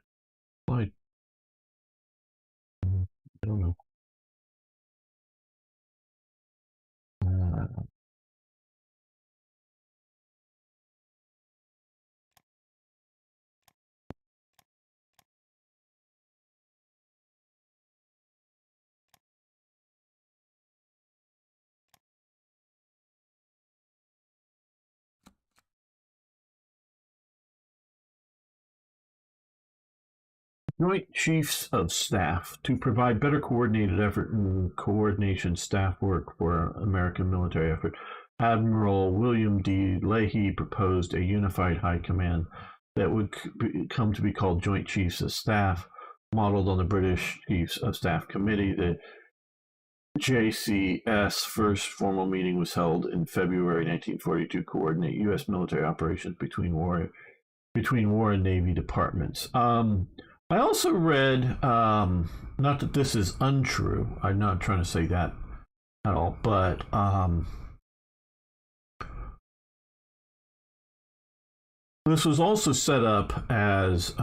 Supply. I don't know. Joint Chiefs of Staff to provide better coordinated effort and coordination staff work for American military effort. Admiral William D. Leahy proposed a unified high command that would come to be called Joint Chiefs of Staff, modeled on the British Chiefs of Staff Committee. The JCS first formal meeting was held in February 1942 to coordinate U.S. military operations between War and Navy departments. I also read, not that this is untrue, I'm not trying to say that at all, but this was also set up as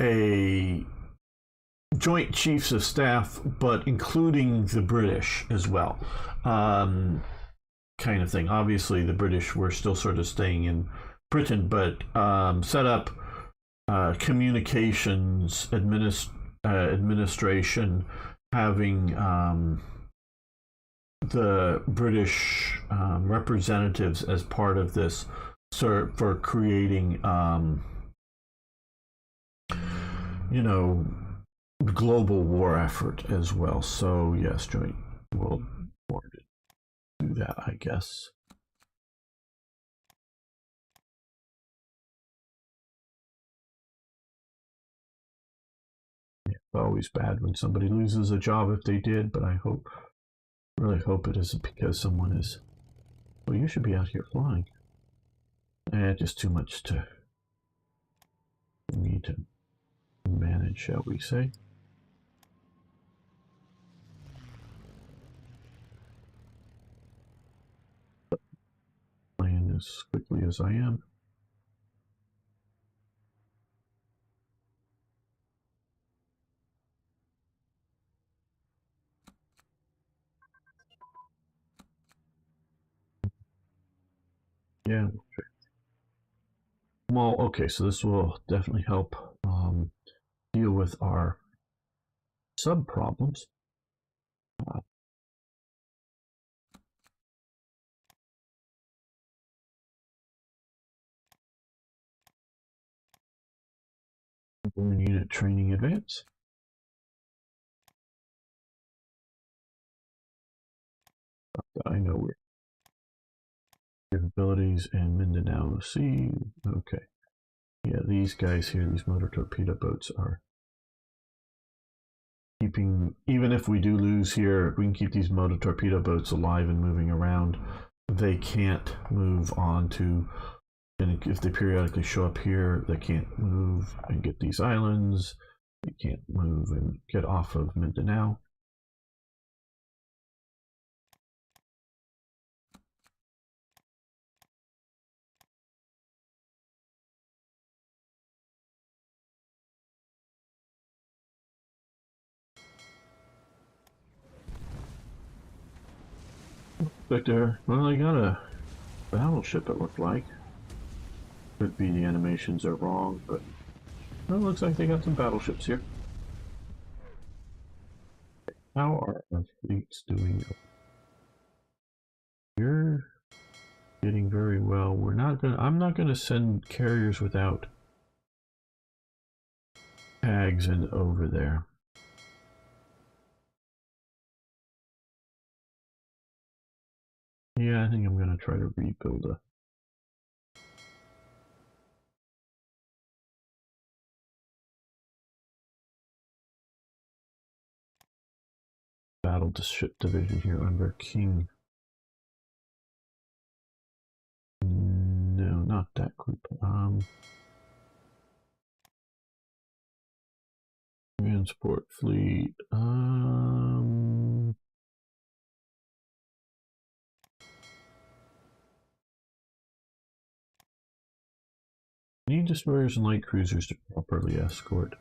a Joint Chiefs of Staff, but including the British as well, kind of thing. Obviously, the British were still sort of staying in Britain, but set up communications administration, having the British representatives as part of this for creating, global war effort as well. So yes, Joint World War to do that, I guess. It's always bad when somebody loses a job if they did, but I really hope it isn't because someone is. Well, you should be out here flying. Just too much for me to manage, shall we say. Playing as quickly as I am. Yeah. Well, okay, so this will definitely help deal with our sub problems. Unit training advance. I know we're capabilities and Mindanao Sea. Okay. Yeah, these guys here, these motor torpedo boats are keeping, even if we do lose here, we can keep these motor torpedo boats alive and moving around. They can't move on to, and if they periodically show up here, they can't move and get these islands. They can't move and get off of Mindanao. Victor, well, I got a battleship, it looked like. Could be the animations are wrong, but well, it looks like they got some battleships here. How are our fleets doing? You're getting very well. I'm not gonna send carriers without tags and over there. Yeah, I think I'm gonna try to rebuild a battleship division here under King. No, not that group. Transport fleet. Need destroyers and light cruisers to properly escort.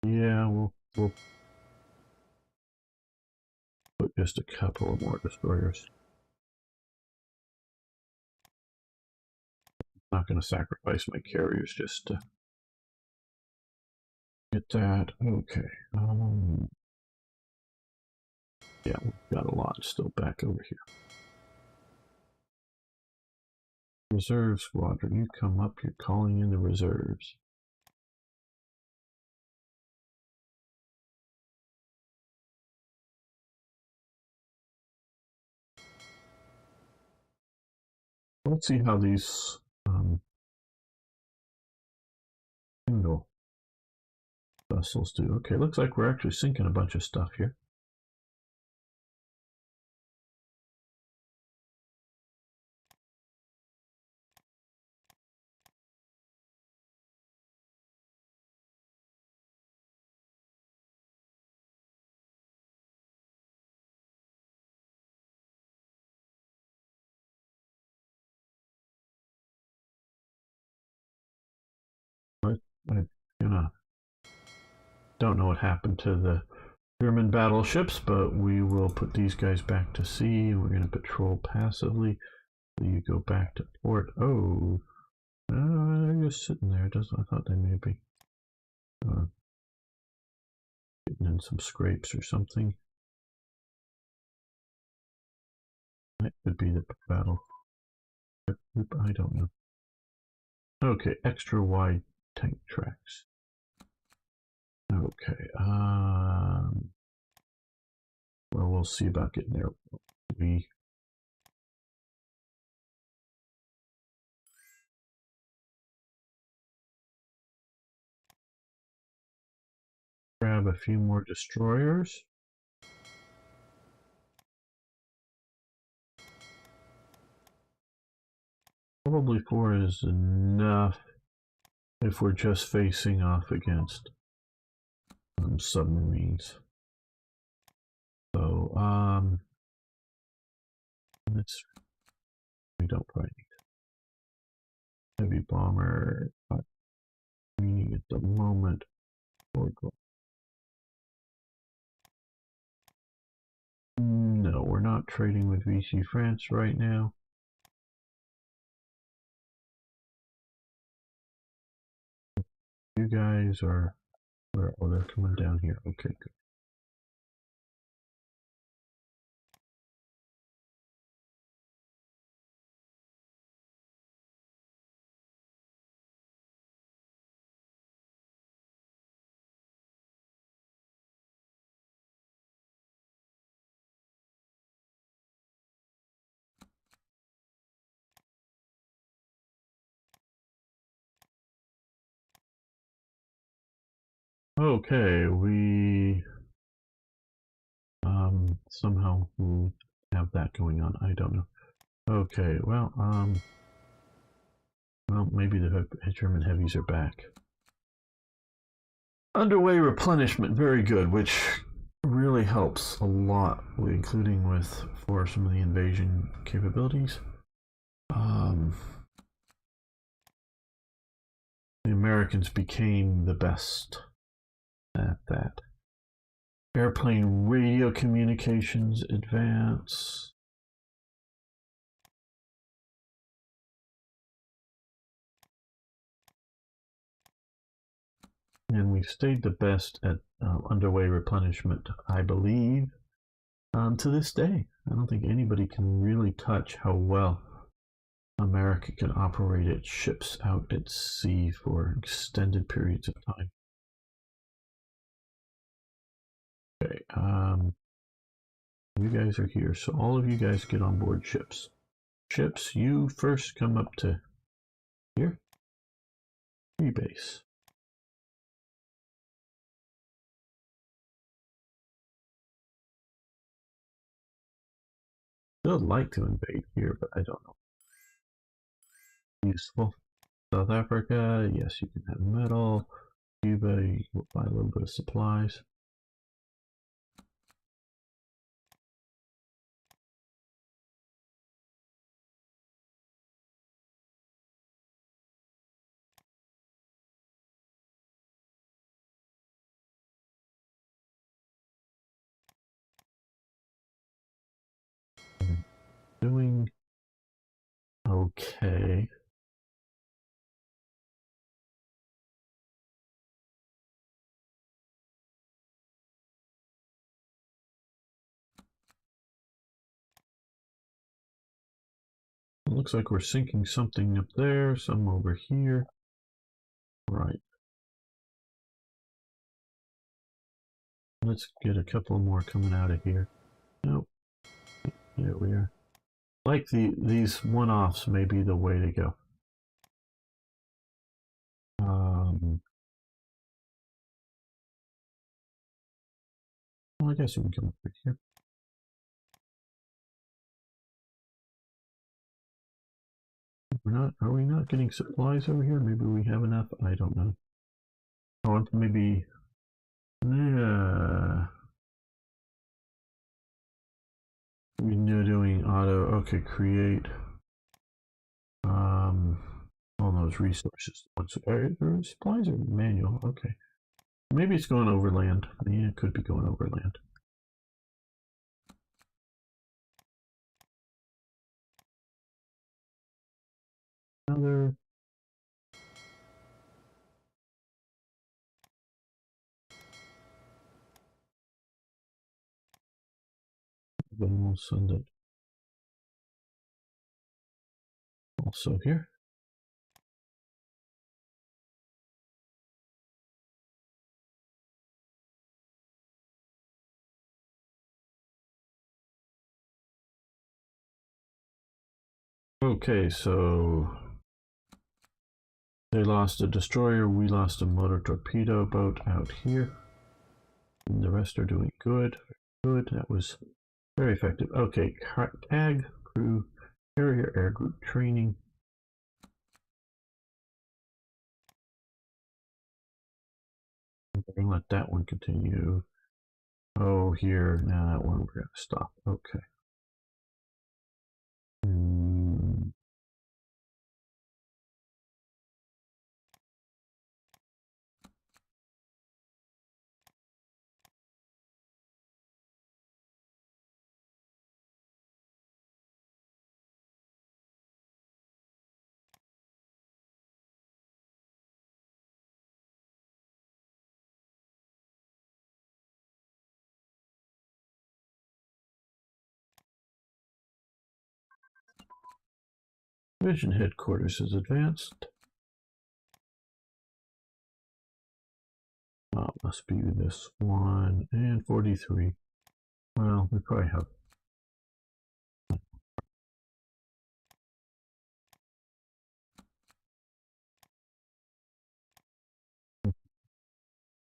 Yeah, we'll put just a couple of more destroyers. Not going to sacrifice my carriers just to get that. Okay. Yeah, we've got a lot still back over here. Reserve squadron, you come up, you're calling in the reserves. Let's see how these single vessels do. Okay, looks like we're actually sinking a bunch of stuff here. I don't know what happened to the German battleships, but we will put these guys back to sea. We're going to patrol passively. You go back to port. Oh, they're just sitting there. I thought they may be getting in some scrapes or something. That could be the battle. I don't know. Okay, extra wide tank tracks. Okay, well, we'll see about getting there. We grab a few more destroyers. Probably 4 is enough if we're just facing off against submarines. So, we don't probably need heavy bomber. We need at the moment. No, we're not trading with Vichy France right now. You guys are where? Oh, they're coming down here. Okay, good. Okay, we somehow have that going on. I don't know. Okay, well, maybe the German heavies are back. Underway replenishment, very good, which really helps a lot, including for some of the invasion capabilities. The Americans became the best at that. Airplane radio communications advance. And we've stayed the best at underway replenishment, I believe, to this day. I don't think anybody can really touch how well America can operate its ships out at sea for extended periods of time. Okay, you guys are here, so all of you guys get on board ships. Ships, you first come up to here. Rebase. I'd like to invade here, but I don't know. Useful. South Africa, yes, you can have metal. Cuba, you can buy a little bit of supplies. Doing okay. It looks like we're sinking something up there, some over here. Right. Let's get a couple more coming out of here. Nope. There we are. Like these one-offs may be the way to go. Well, I guess we can come over here. Are we not getting supplies over here? Maybe we have enough? I don't know. Oh, maybe, yeah. We're doing auto, okay, create, all those resources. The supplies are manual, okay. Maybe it's going overland. Yeah, it could be going overland. Another. Then we'll send it also here. Okay, so they lost a destroyer, we lost a motor torpedo boat out here. And the rest are doing good. Good, that was very effective. Okay, tag, crew, carrier, air group training. I'm going to let that one continue. Oh, here, now that one we're going to stop. Okay. Division headquarters is advanced. Oh, must be this one and 43. Well, we probably have.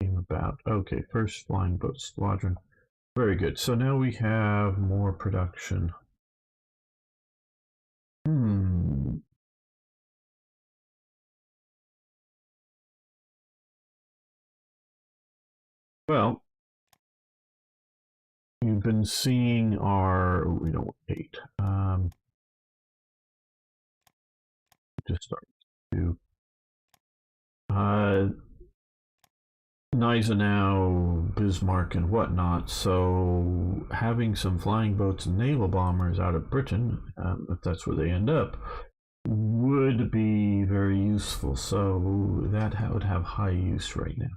About. Okay, first flying boat squadron. Very good. So now we have more production. Well, you've been seeing our, we don't wait. Just start to Gneisenau, Bismarck, and whatnot. So having some flying boats and naval bombers out of Britain, if that's where they end up, would be very useful. So that would have high use right now.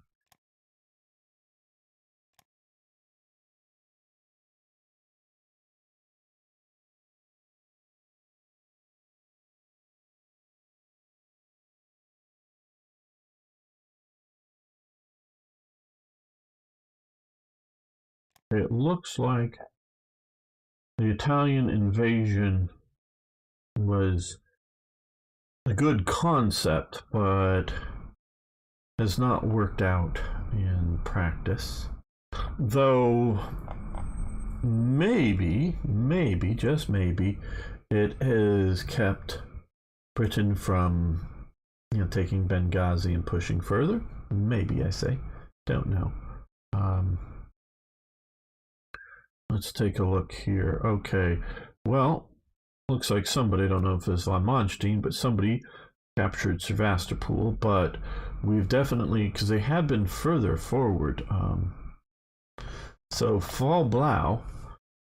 It looks like the Italian invasion was a good concept, but has not worked out in practice. Though maybe, just maybe, it has kept Britain from, taking Benghazi and pushing further. Maybe, I say. Don't know. Um, let's take a look here. Okay. Well, looks like somebody, I don't know if it's von Manstein, but somebody captured Sevastopol, but we've definitely, because they had been further forward. So Fall Blau,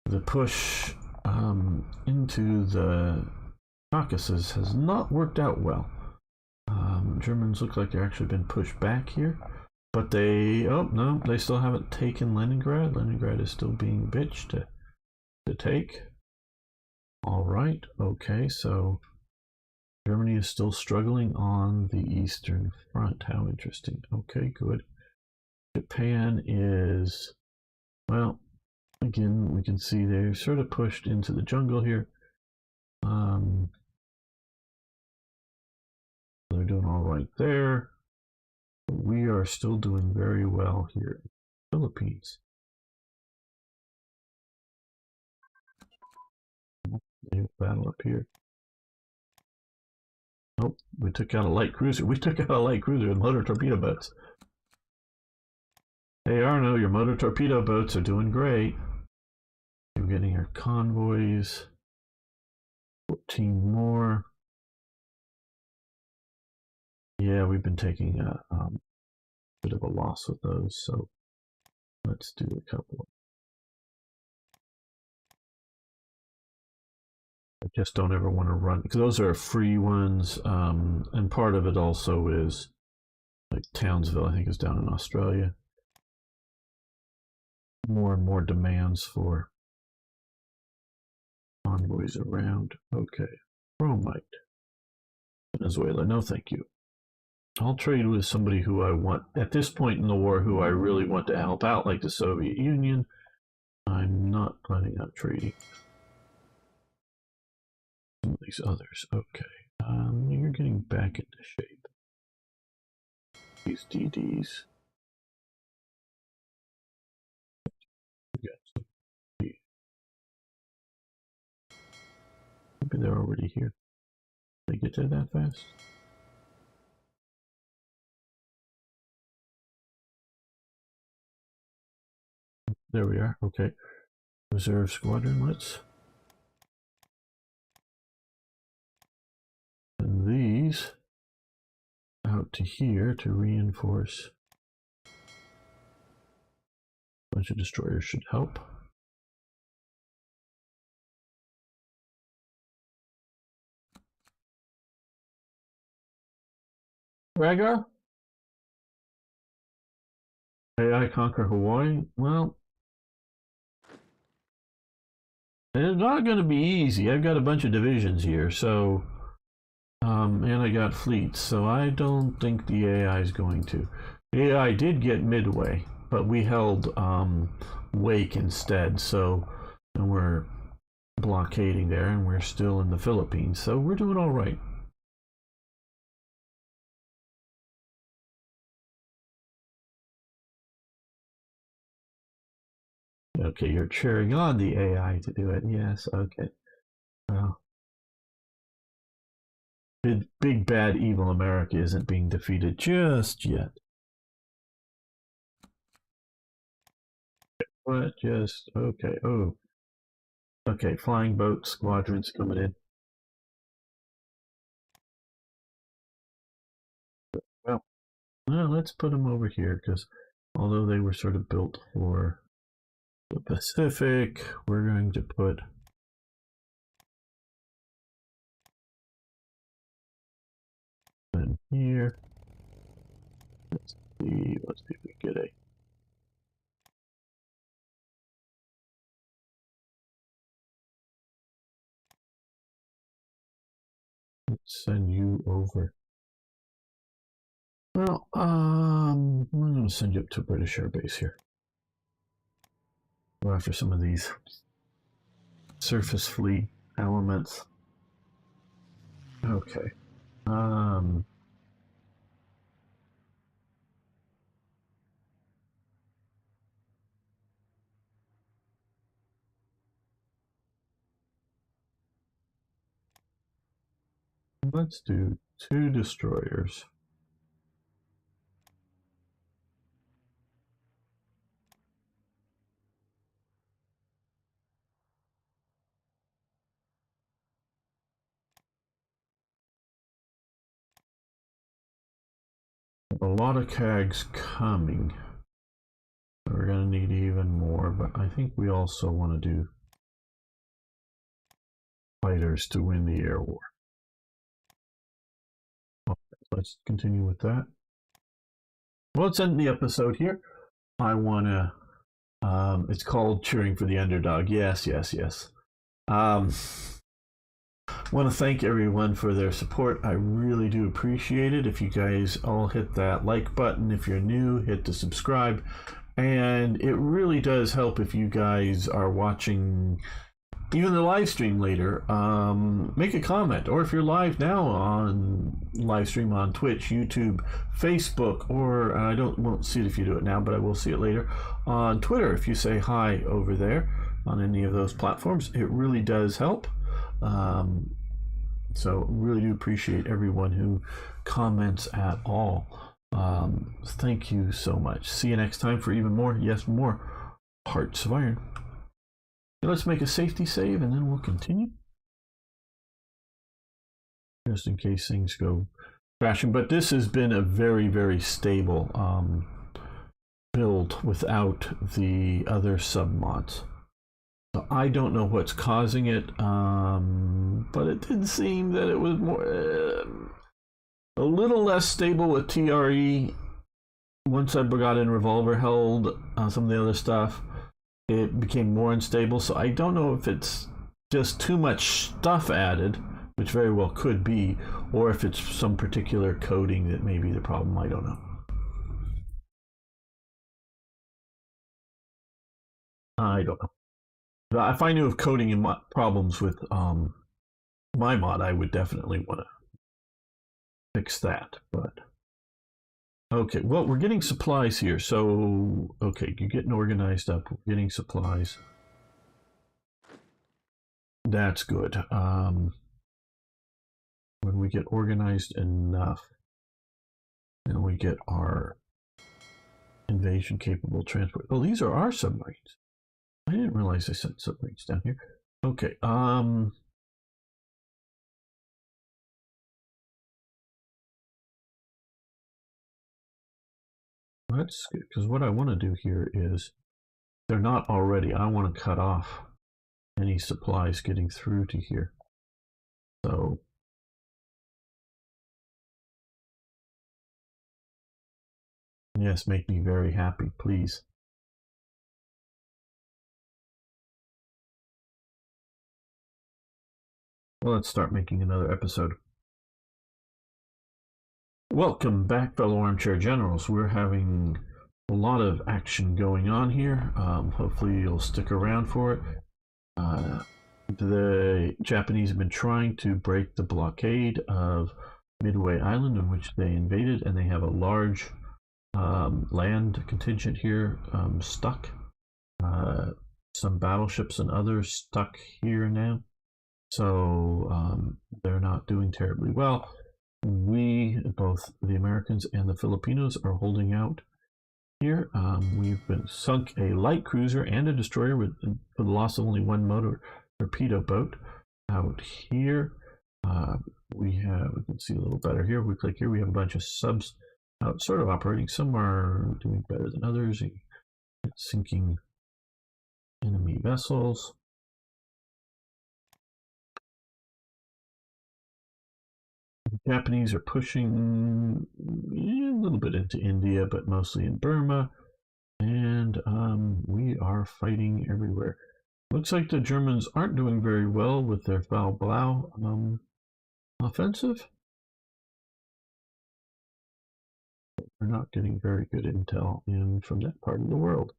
the push into the Caucasus has not worked out well. Germans look like they've actually been pushed back here, but they still haven't taken Leningrad. Leningrad is still being bitched to take. All right, okay, so Germany is still struggling on the Eastern Front. How interesting. Okay, good. Japan is, well, again, we can see they're sort of pushed into the jungle here. They're doing all right there. We are still doing very well here in the Philippines. Battle up here. Nope, we took out a light cruiser. We took out a light cruiser and motor torpedo boats. Hey Arno, your motor torpedo boats are doing great. We're getting our convoys. 14 more. Yeah, we've been taking a bit of a loss with those, so let's do a couple. I just don't ever want to run, because those are free ones, and part of it also is like Townsville, I think, is down in Australia. More and more demands for convoys around. Okay, chromite. Venezuela, no thank you. I'll trade with somebody who I want, at this point in the war, who I really want to help out, like the Soviet Union. I'm not planning on trading some of these others. Okay, you're getting back into shape. These DDs. Maybe they're already here. Did they get there that fast? There we are. Okay. Reserve squadron, let's. And these out to here to reinforce. A bunch of destroyers should help. Rhaegar? AI conquer Hawaii? Well, it's not going to be easy. I've got a bunch of divisions here, so and I got fleets, so I don't think the AI is going to. The AI did get Midway, but we held Wake instead, so and we're blockading there, and we're still in the Philippines, so we're doing all right. Okay, you're cheering on the AI to do it. Yes, okay. Well, big bad evil America isn't being defeated just yet. What? Just okay. Oh, okay. Flying boat squadrons coming in. Well, let's put them over here because although they were sort of built for the Pacific. We're going to put in here. Let's see if we get a send you over. Well, I'm going to send you up to a British Air Base here. Go after some of these surface fleet elements. Okay. Let's do 2 destroyers. A lot of CAGs coming. We're going to need even more, but I think we also want to do fighters to win the air war. Okay, let's continue with that. Well, let's end the episode here. I want to, it's called Cheering for the Underdog. Yes. Want to thank everyone for their support. I really do appreciate it. If you guys all hit that like button, if you're new, hit the subscribe. And it really does help if you guys are watching even the live stream later. Make a comment, or if you're live now on live stream on Twitch, YouTube, Facebook, or I won't see it if you do it now, but I will see it later on Twitter. If you say hi over there on any of those platforms, it really does help. So really do appreciate everyone who comments at all. Thank you so much. See you next time for even more, yes, more Hearts of Iron. Let's make a safety save and then we'll continue. Just in case things go crashing. But this has been a very, very stable build without the other submods. So I don't know what's causing it, but it did seem that it was more a little less stable with TRE. Once I got in Revolver Held, some of the other stuff, it became more unstable. So I don't know if it's just too much stuff added, which very well could be, or if it's some particular coding that may be the problem. I don't know. I don't know. If I knew of coding and problems with my mod, I would definitely want to fix that. But okay, well, we're getting supplies here. So okay, you're getting organized up. We're getting supplies. That's good. When we get organized enough, and we get our invasion capable transport. Oh, these are our submarines. I didn't realize they sent submarines down here. Okay, that's good, because what I want to do here is, they're not already, I want to cut off any supplies getting through to here. So yes, make me very happy, please. Well, let's start making another episode. Welcome back, fellow armchair generals. We're having a lot of action going on here. Hopefully you'll stick around for it. The Japanese have been trying to break the blockade of Midway Island, in which they invaded, and they have a large land contingent here stuck. Some battleships and others stuck here now. So they're not doing terribly well. We, both the Americans and the Filipinos, are holding out here. We've been sunk a light cruiser and a destroyer for the loss of only one motor torpedo boat out here. We can see a little better here. We click here. We have a bunch of subs sort of operating. Some are doing better than others, sinking enemy vessels. The Japanese are pushing a little bit into India, but mostly in Burma. And we are fighting everywhere. Looks like the Germans aren't doing very well with their Foul Blau offensive. We're not getting very good intel in from that part of the world.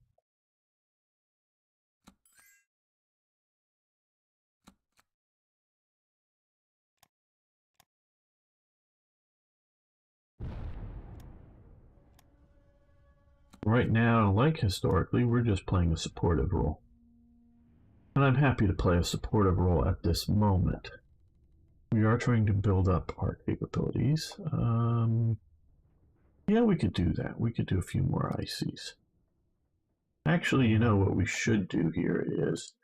Right now, like historically, we're just playing a supportive role. And I'm happy to play a supportive role at this moment. We are trying to build up our capabilities. Yeah, we could do that. We could do a few more ICs. Actually, you know what we should do here is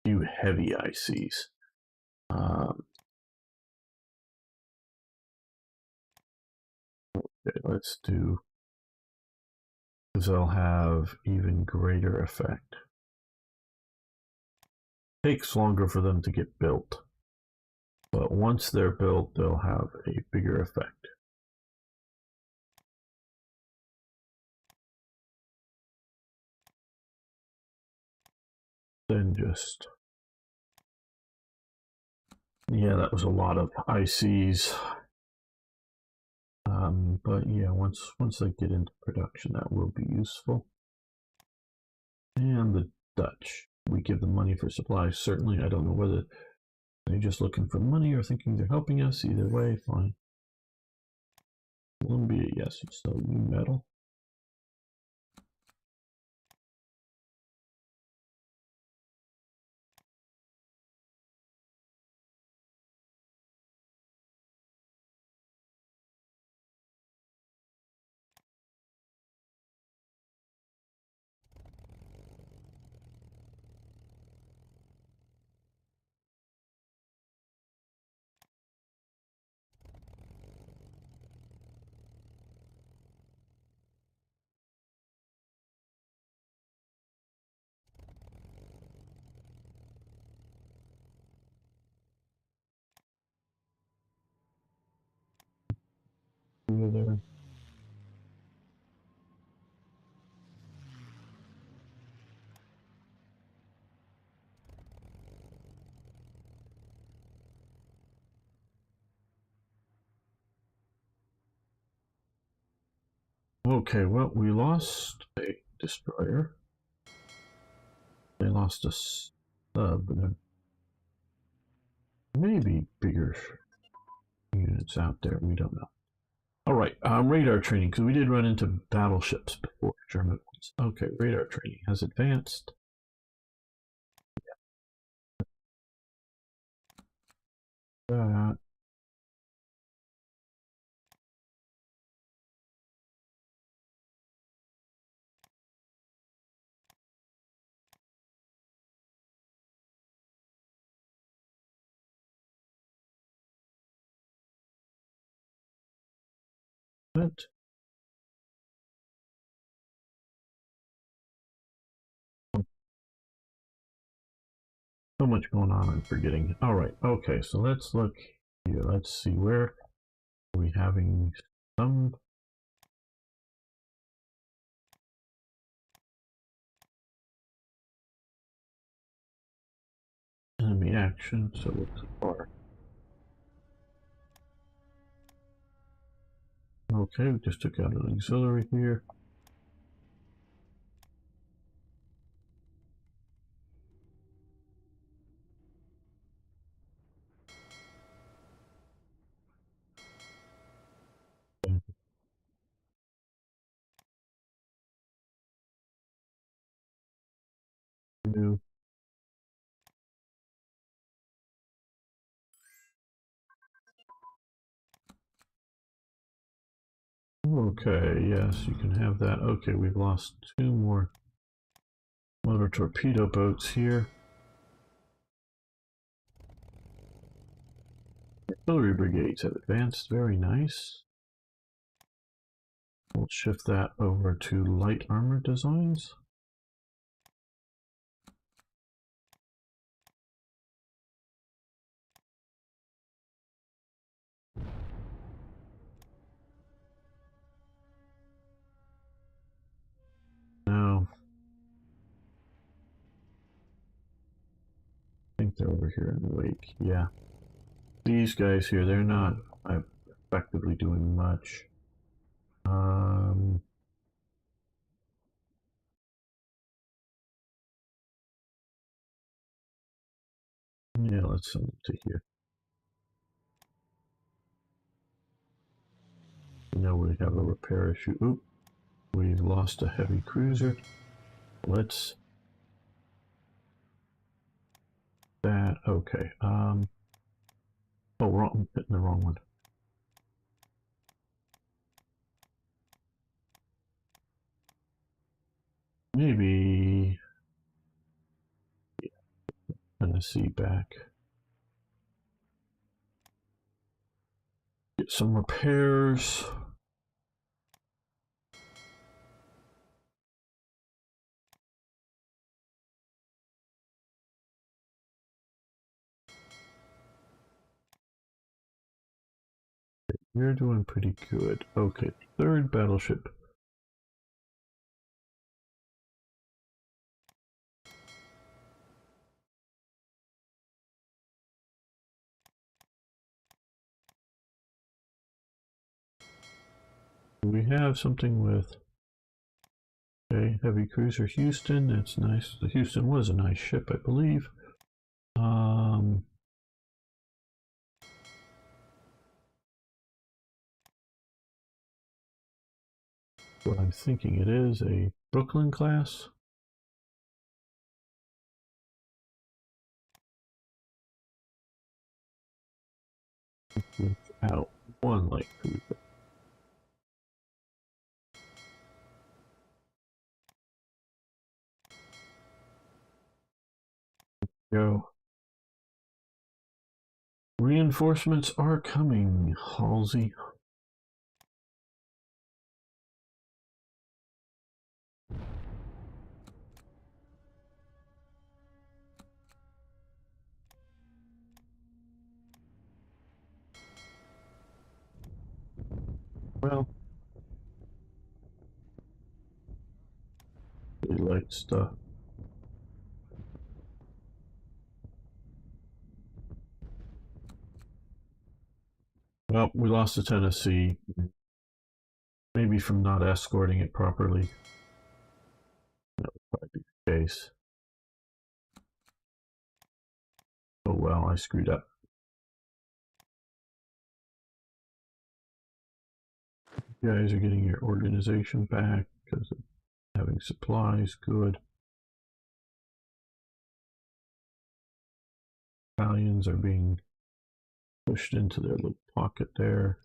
do heavy ICs. Okay, let's do, because they'll have even greater effect. Takes longer for them to get built, but once they're built, they'll have a bigger effect. Then just, yeah, that was a lot of ICs. But yeah, once they get into production, that will be useful. And the Dutch, we give them money for supplies. Certainly, I don't know whether they're just looking for money or thinking they're helping us. Either way, fine. Colombia, yes, so new metal. Over there. Okay, well, we lost a destroyer. They lost a sub, and maybe bigger units out there. We don't know. All right, radar training, because we did run into battleships before, German ones. Okay, radar training has advanced. That. That. So much going on, I'm forgetting. All right, okay, so let's look here. Let's see, where are we having some enemy action, so it's far. Okay, we just took out an auxiliary here. New. Okay, yes, you can have that. Okay, we've lost 2 more motor torpedo boats here. Artillery brigades have advanced, very nice. We'll shift that over to light armor designs. Now, I think they're over here in the wake. Yeah. These guys here, they're not effectively doing much. Yeah, let's send them to here. Now we have a repair issue. Oop, we've lost a heavy cruiser. Let's that. Okay. Oh, wrong. Hitting the wrong one. Maybe. Tennessee back. Get some repairs. You're doing pretty good. Okay, third battleship. We have something with okay, heavy cruiser Houston. That's nice. The Houston was a nice ship, I believe. What I'm thinking it is a Brooklyn class. Without one light cruiser. Go. Reinforcements are coming, Halsey. Well, really light stuff. Well, we lost to Tennessee. Maybe from not escorting it properly. That would probably be the case. Oh well, I screwed up. You guys are getting your organization back because of having supplies. Good. Battalions are being pushed into their little pocket there.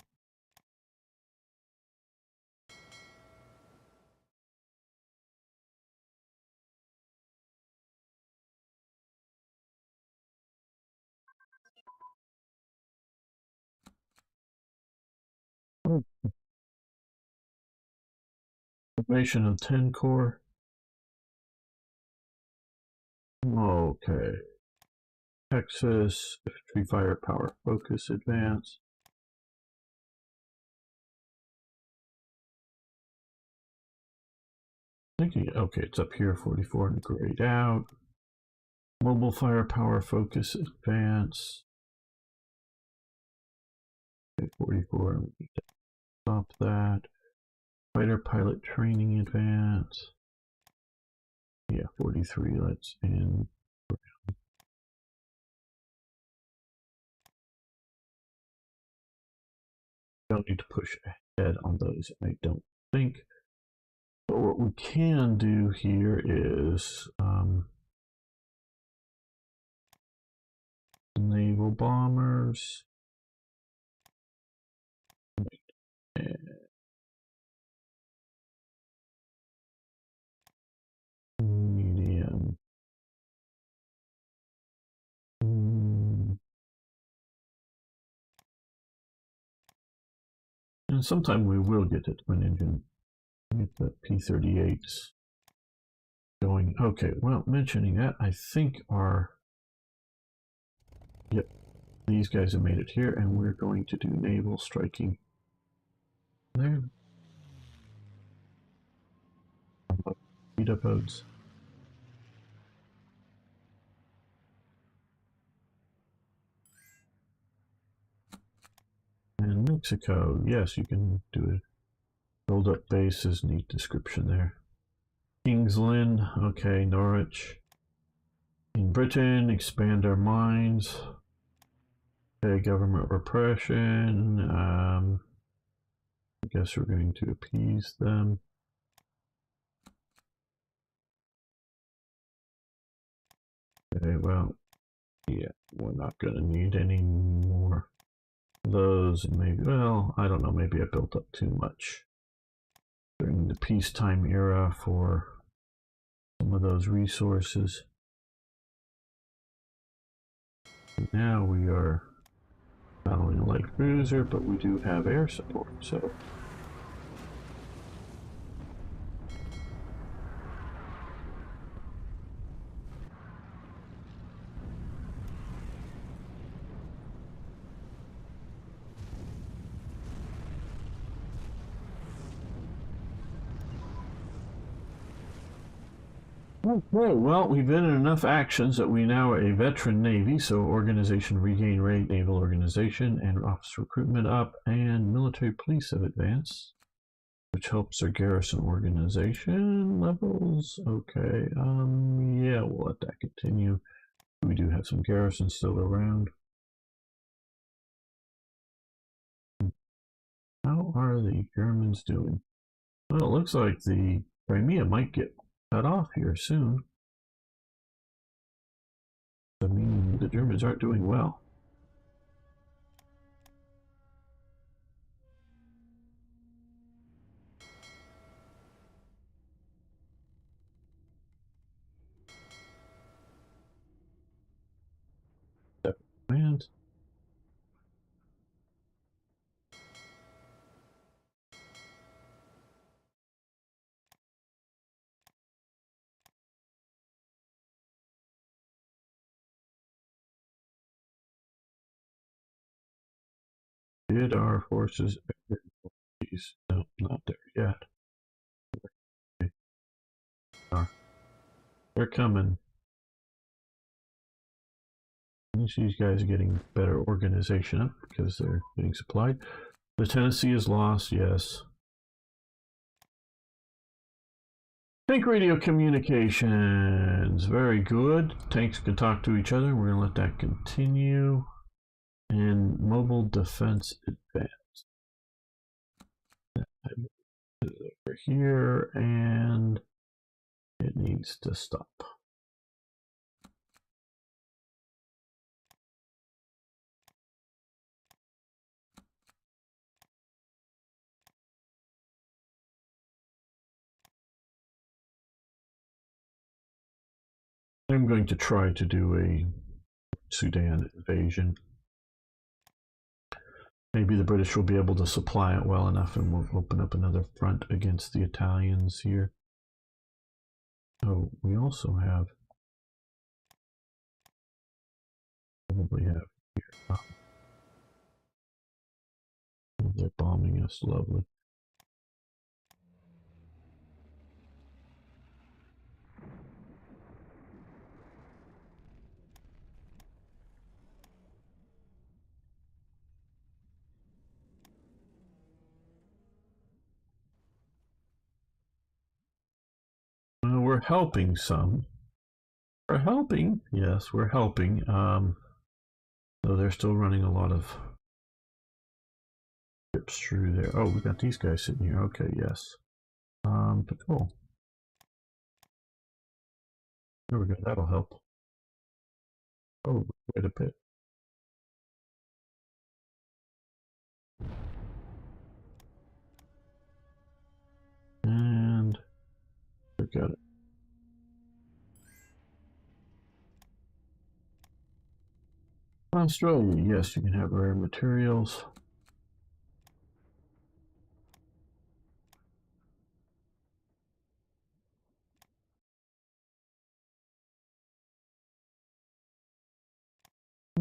Oh, formation of 10 core. Okay. Texas, infantry firepower, focus, advance. Thinking, okay, it's up here, 44 and grayed out. Mobile firepower, focus, advance. Okay, 44, we need to stop that. Fighter pilot training advance. Yeah, 43, let's in. Don't need to push ahead on those, I don't think. But what we can do here is naval bombers. Medium. And sometime we will get to twin engine Get the P-38s going. Okay, well, mentioning that, I think yep, these guys have made it here, and we're going to do naval striking there. Beta boats. And Mexico, yes, you can do it. Build up bases, neat description there. King's Lynn, okay, Norwich. In Britain, expand our mines. Okay, government repression. I guess we're going to appease them. Okay, well, yeah, we're not going to need any more of those. Maybe, well, I don't know, maybe I built up too much during the peacetime era for some of those resources. Now we are battling a light cruiser, but we do have air support, so. Okay, well, we've been in enough actions that we now are a veteran Navy, so organization regain rate, naval organization, and officer recruitment up, and military police have advanced, which helps our garrison organization levels. Okay, yeah, we'll let that continue. We do have some garrisons still around. How are the Germans doing? Well, it looks like the Crimea might get cut off here soon. I mean, the Germans aren't doing well. And did our forces? No, not there yet. They're coming. These guys are getting better organization up because they're getting supplied. The Tennessee is lost, yes. Tank radio communications, very good. Tanks can talk to each other. We're going to let that continue. And mobile defense advanced. Over here, and it needs to stop. I'm going to try to do a Sudan invasion. Maybe the British will be able to supply it well enough and we'll open up another front against the Italians here. Oh, we also have, probably have here. Oh, they're bombing us, lovely. Well, we're helping some. We're helping, yes, we're helping. Though they're still running a lot of ships through there. Oh, we got these guys sitting here. Okay, yes. Patrol. There we go. That'll help. Oh, quite a bit. And we got it. Australia, yes, you can have rare materials.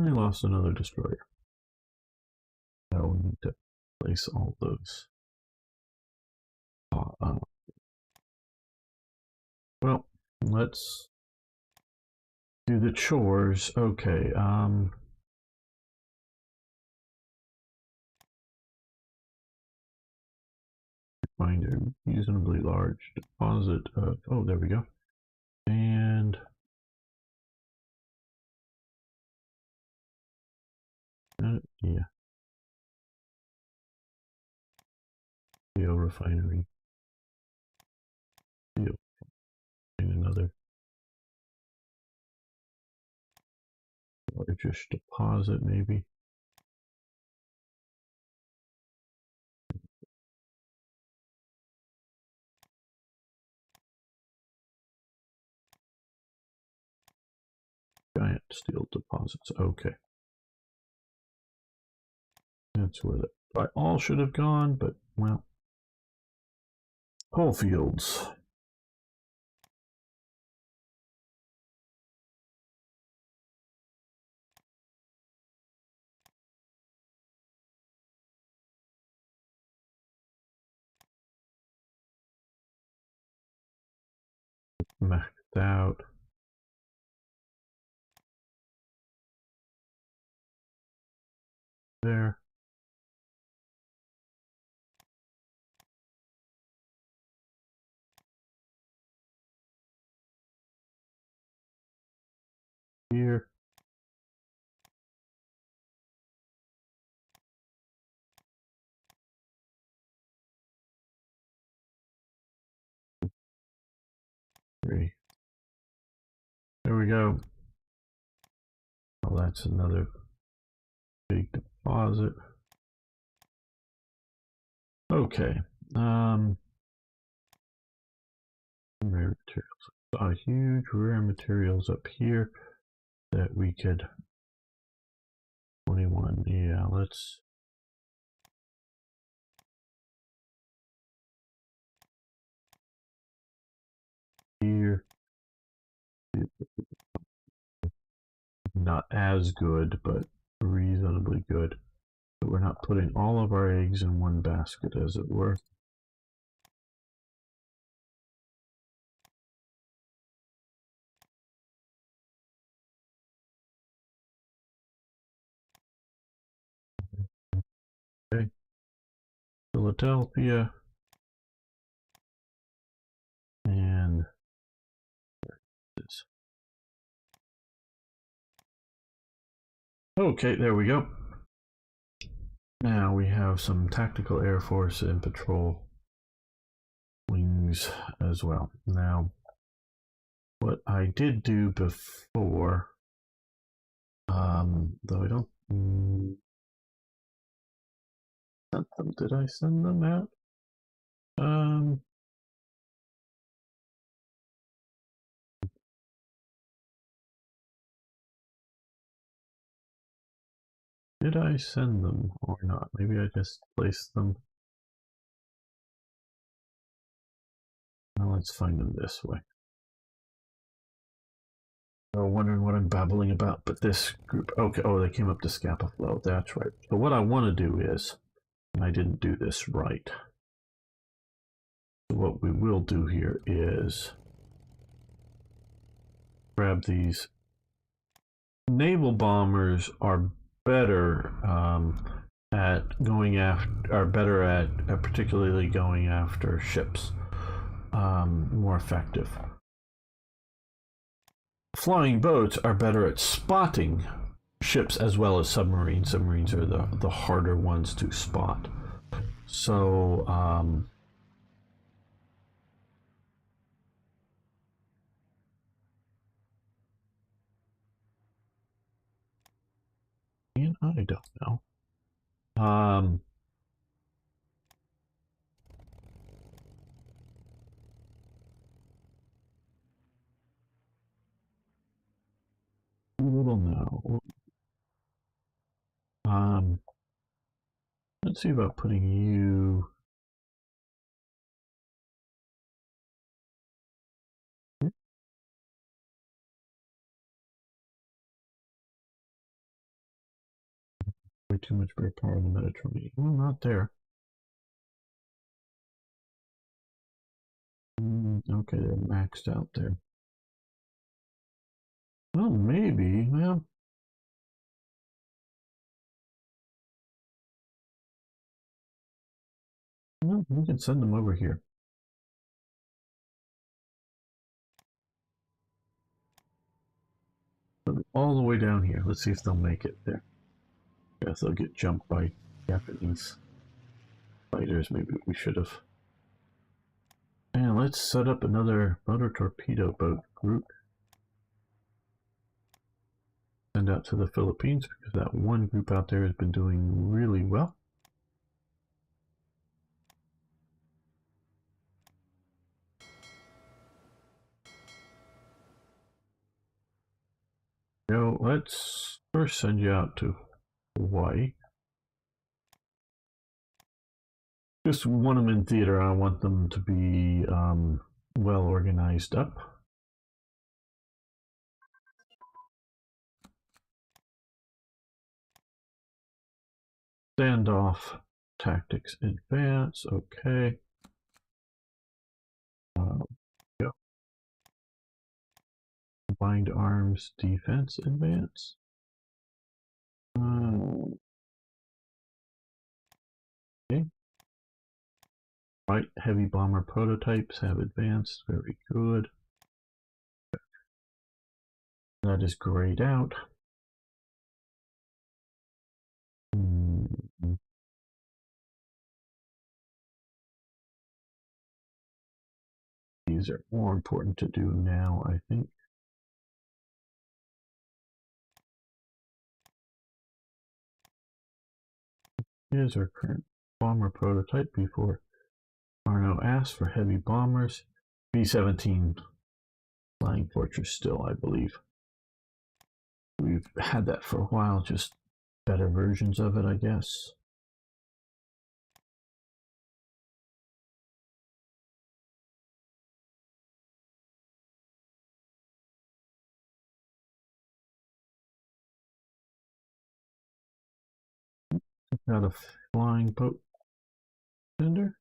I lost another destroyer. Now we need to place all those. Well, let's do the chores. Okay. Find a reasonably large deposit of. Oh, there we go. And yeah, steel refinery. Steel. And another largish deposit, maybe. Giant steel deposits. Okay. That's where I all should have gone, but well. Coal fields. Maxed out. There. Here. Three. There we go. Well, that's another big deposit. Okay. Rare materials. Huge rare materials up here that we could. 21. Yeah, let's. Here. Not as good, but reasonably good. But we're not putting all of our eggs in one basket, as it were. Okay. Philadelphia. And this. Okay, there we go. Now we have some tactical Air Force and patrol wings as well. Now, what I did do before, though I don't. Did I send them out? Did I send them or not? Maybe I just placed them. Well, let's find them this way. Oh, wondering what I'm babbling about, but this group. Okay, oh, they came up to Scapa Flow. That's right. So what I want to do is, and I didn't do this right. So what we will do here is grab these. Naval bombers are better at going after, are better at particularly going after ships. More effective. Flying boats are better at spotting ships as well as submarines. Submarines are the harder ones to spot. So, I don't know. Little no. Let's see about putting you. too much air power in the Mediterranean. Well, not there. Okay, they're maxed out there. Well, maybe. Well, we can send them over here. All the way down here. Let's see if they'll make it there. Guess they'll get jumped by Japanese fighters. Maybe we should have. And let's set up another motor torpedo boat group. Send out to the Philippines because that one group out there has been doing really well. So let's first send you out to Hawaii. Just want them in theater. I want them to be well organized up. Standoff tactics advance. Okay. Go. Combined arms defense advance. Okay. Right, heavy bomber prototypes have advanced. Very good. That is grayed out. These are more important to do now, I think. Here's our current bomber prototype before Arno asked for heavy bombers. B-17 Flying Fortress still, I believe. We've had that for a while, just better versions of it, I guess. Got a flying boat tender.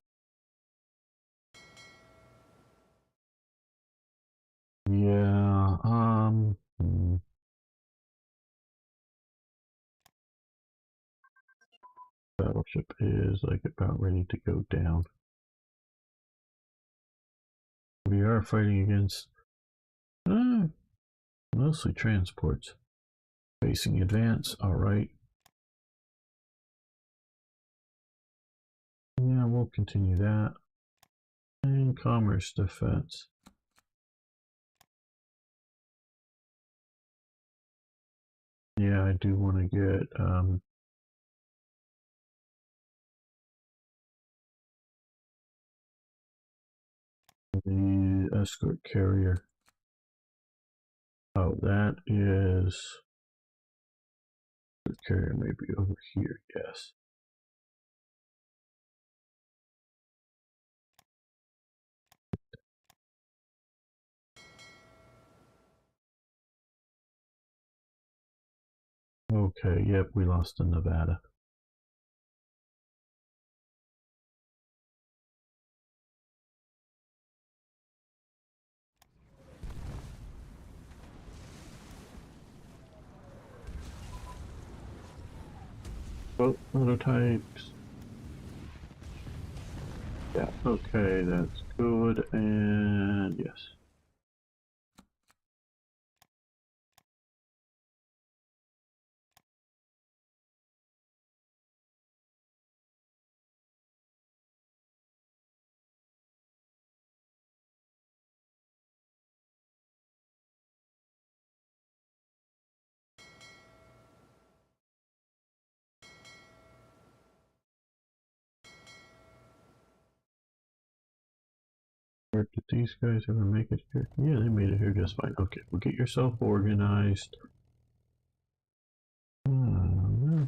Yeah, battleship is like about ready to go down. We are fighting against mostly transports. Facing advance, alright. Yeah, we'll continue that. And commerce defense. Yeah, I do want to get the escort carrier. Oh, that is the carrier maybe over here, yes. Okay, yep, we lost to Nevada. Boat prototypes. Yeah, okay, that's good, and yes. Or did these guys ever make it here? Yeah, they made it here just fine. Okay, well, get yourself organized. We're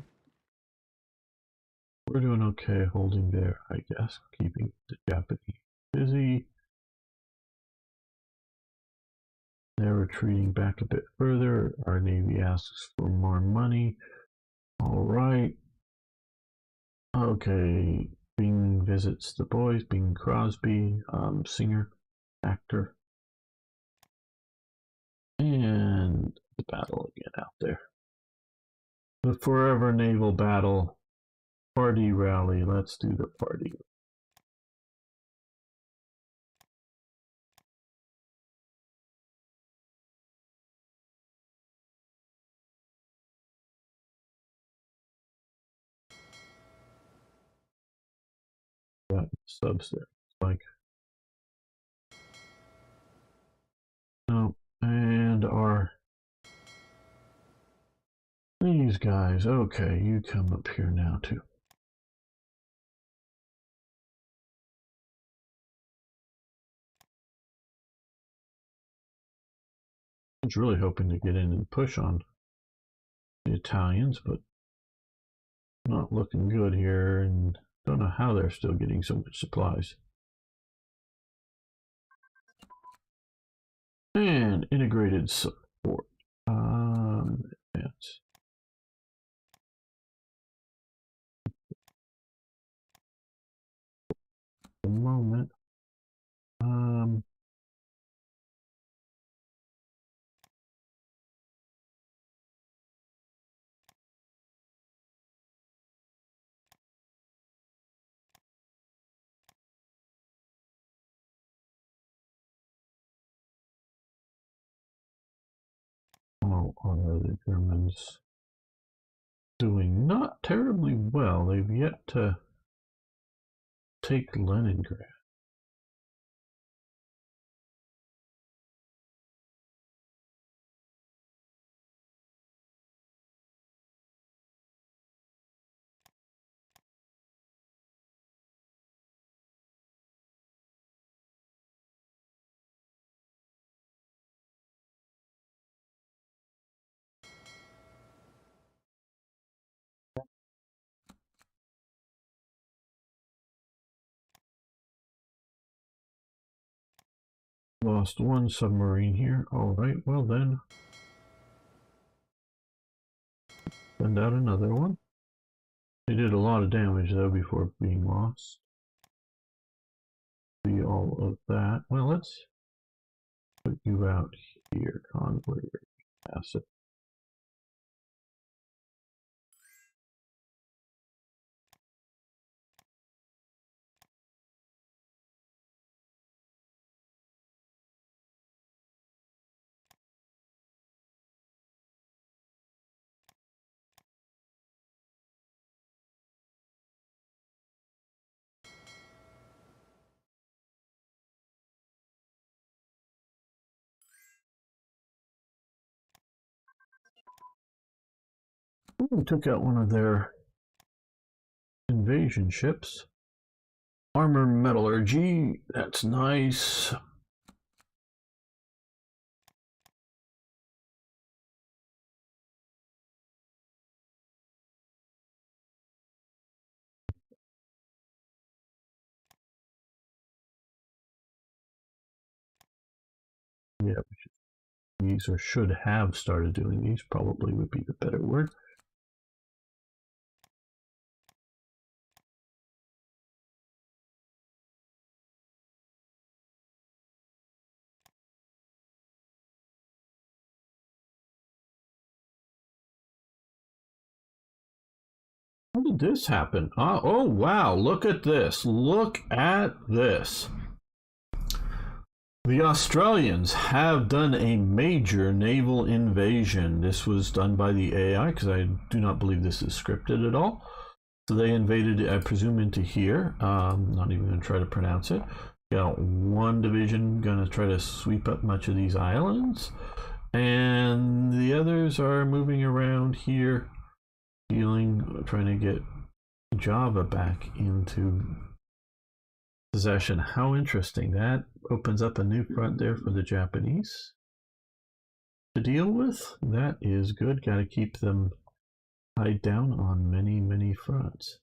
doing okay holding there, I guess. Keeping the Japanese busy. They're retreating back a bit further. Our Navy asks for more money. All right. Okay, Bing visits the boys. Bing Crosby, singer, actor, and the battle again out there. The forever naval battle. Party rally. Let's do the party. Got subs there. Like, no, and these guys. Okay, you come up here now too. I was really hoping to get in and push on the Italians, but not looking good here, and don't know how they're still getting so much supplies. And integrated support. Advance. The moment. How are the Germans doing? Not terribly well. They've yet to take Leningrad. Lost one submarine here. All right, well then, send out another one. They did a lot of damage though before being lost. See all of that. Well, let's put you out here, convoy asset. Ooh, took out one of their invasion ships. Armor metallurgy, that's nice. Yeah, these or should have started doing these, probably would be the better word. How did this happen? Oh, wow, look at this. Look at this. The Australians have done a major naval invasion. This was done by the AI because I do not believe this is scripted at all. So they invaded, I presume, into here. Not even going to try to pronounce it. Got one division going to try to sweep up much of these islands. And the others are moving around here, trying to get Java back into possession. How interesting. That opens up a new front there for the Japanese to deal with. That is good. Got to keep them tied down on many, many fronts.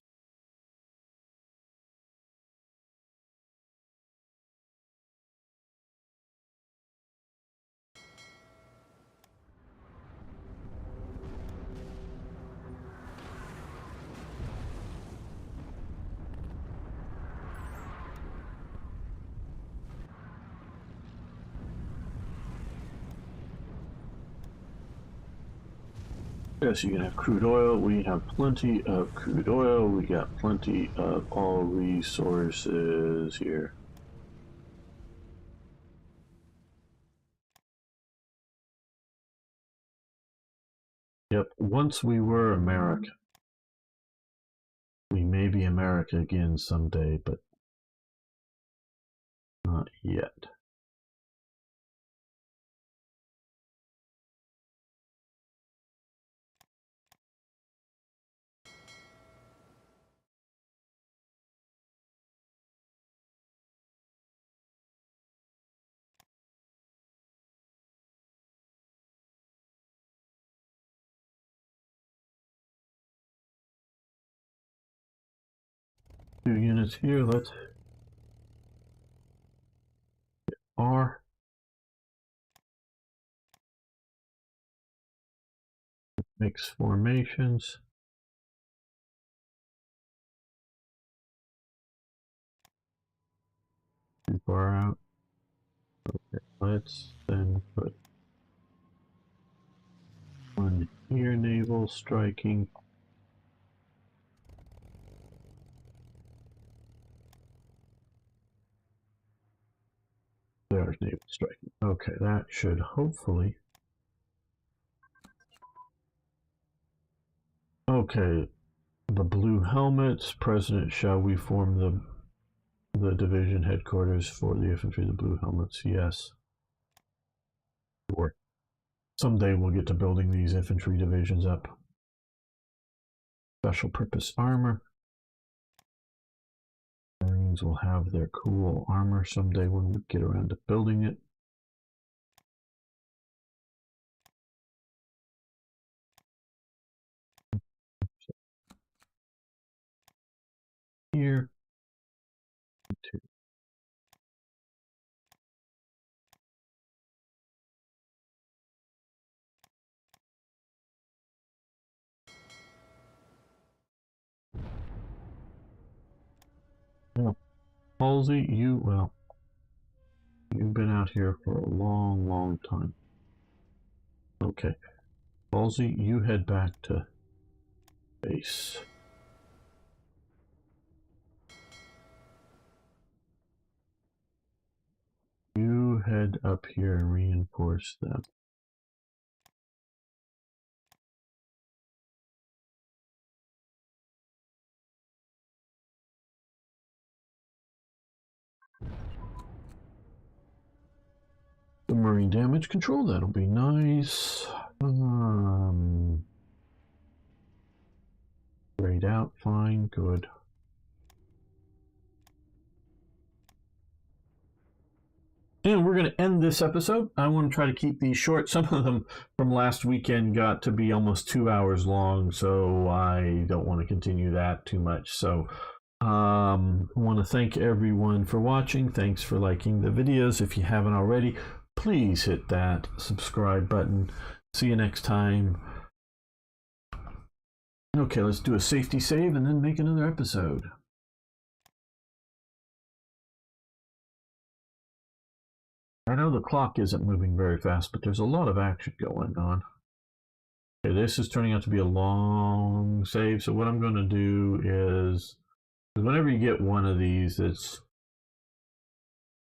Yes, you can have crude oil. We have plenty of crude oil. We got plenty of all resources here. Yep, once we were America. We may be America again someday, but not yet. Two units here. Let's R. Mix formations. Too far out. Okay, let's then put one here, naval striking. There's naval striking. Okay, that should hopefully. Okay, the blue helmets. President, shall we form the division headquarters for the infantry? The blue helmets, yes. Sure. Someday we'll get to building these infantry divisions up. Special purpose armor. Marines will have their cool armor someday when we get around to building it. Here. Two. Yeah. Halsey, well, you've been out here for a long, long time. Okay. Halsey, you head back to base. You head up here and reinforce them. Submarine damage control, that'll be nice. Grayed out, fine, good. And we're going to end this episode. I want to try to keep these short. Some of them from last weekend got to be almost 2 hours long, so I don't want to continue that too much. So I want to thank everyone for watching. Thanks for liking the videos. If you haven't already, please hit that subscribe button. See you next time. Okay, let's do a safety save and then make another episode. I know the clock isn't moving very fast, but there's a lot of action going on. Okay, this is turning out to be a long save, so what I'm going to do is, whenever you get one of these, and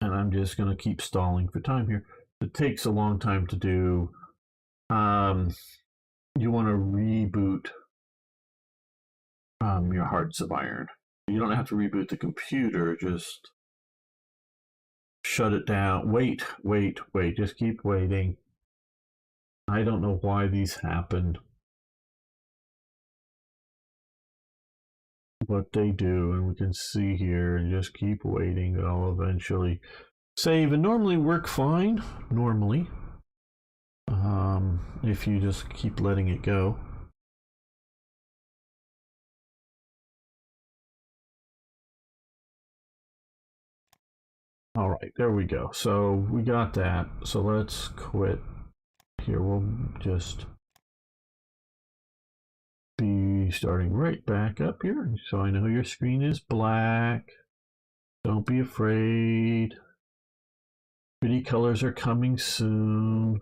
I'm just going to keep stalling for time here. It takes a long time to do. You want to reboot your Hearts of Iron. You don't have to reboot the computer, just shut it down. Wait. Just keep waiting. I don't know why these happen. But they do, and we can see here, and just keep waiting. They'll eventually save and normally work fine. Normally. If you just keep letting it go. All right, there we go. So we got that. So let's quit. Here, we'll just be starting right back up here. So I know your screen is black. Don't be afraid. Pretty colors are coming soon.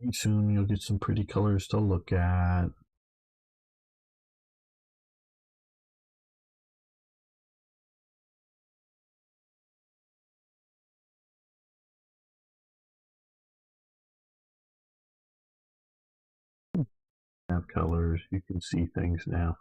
Soon you'll get some pretty colors to look at. Have colors, you can see things now.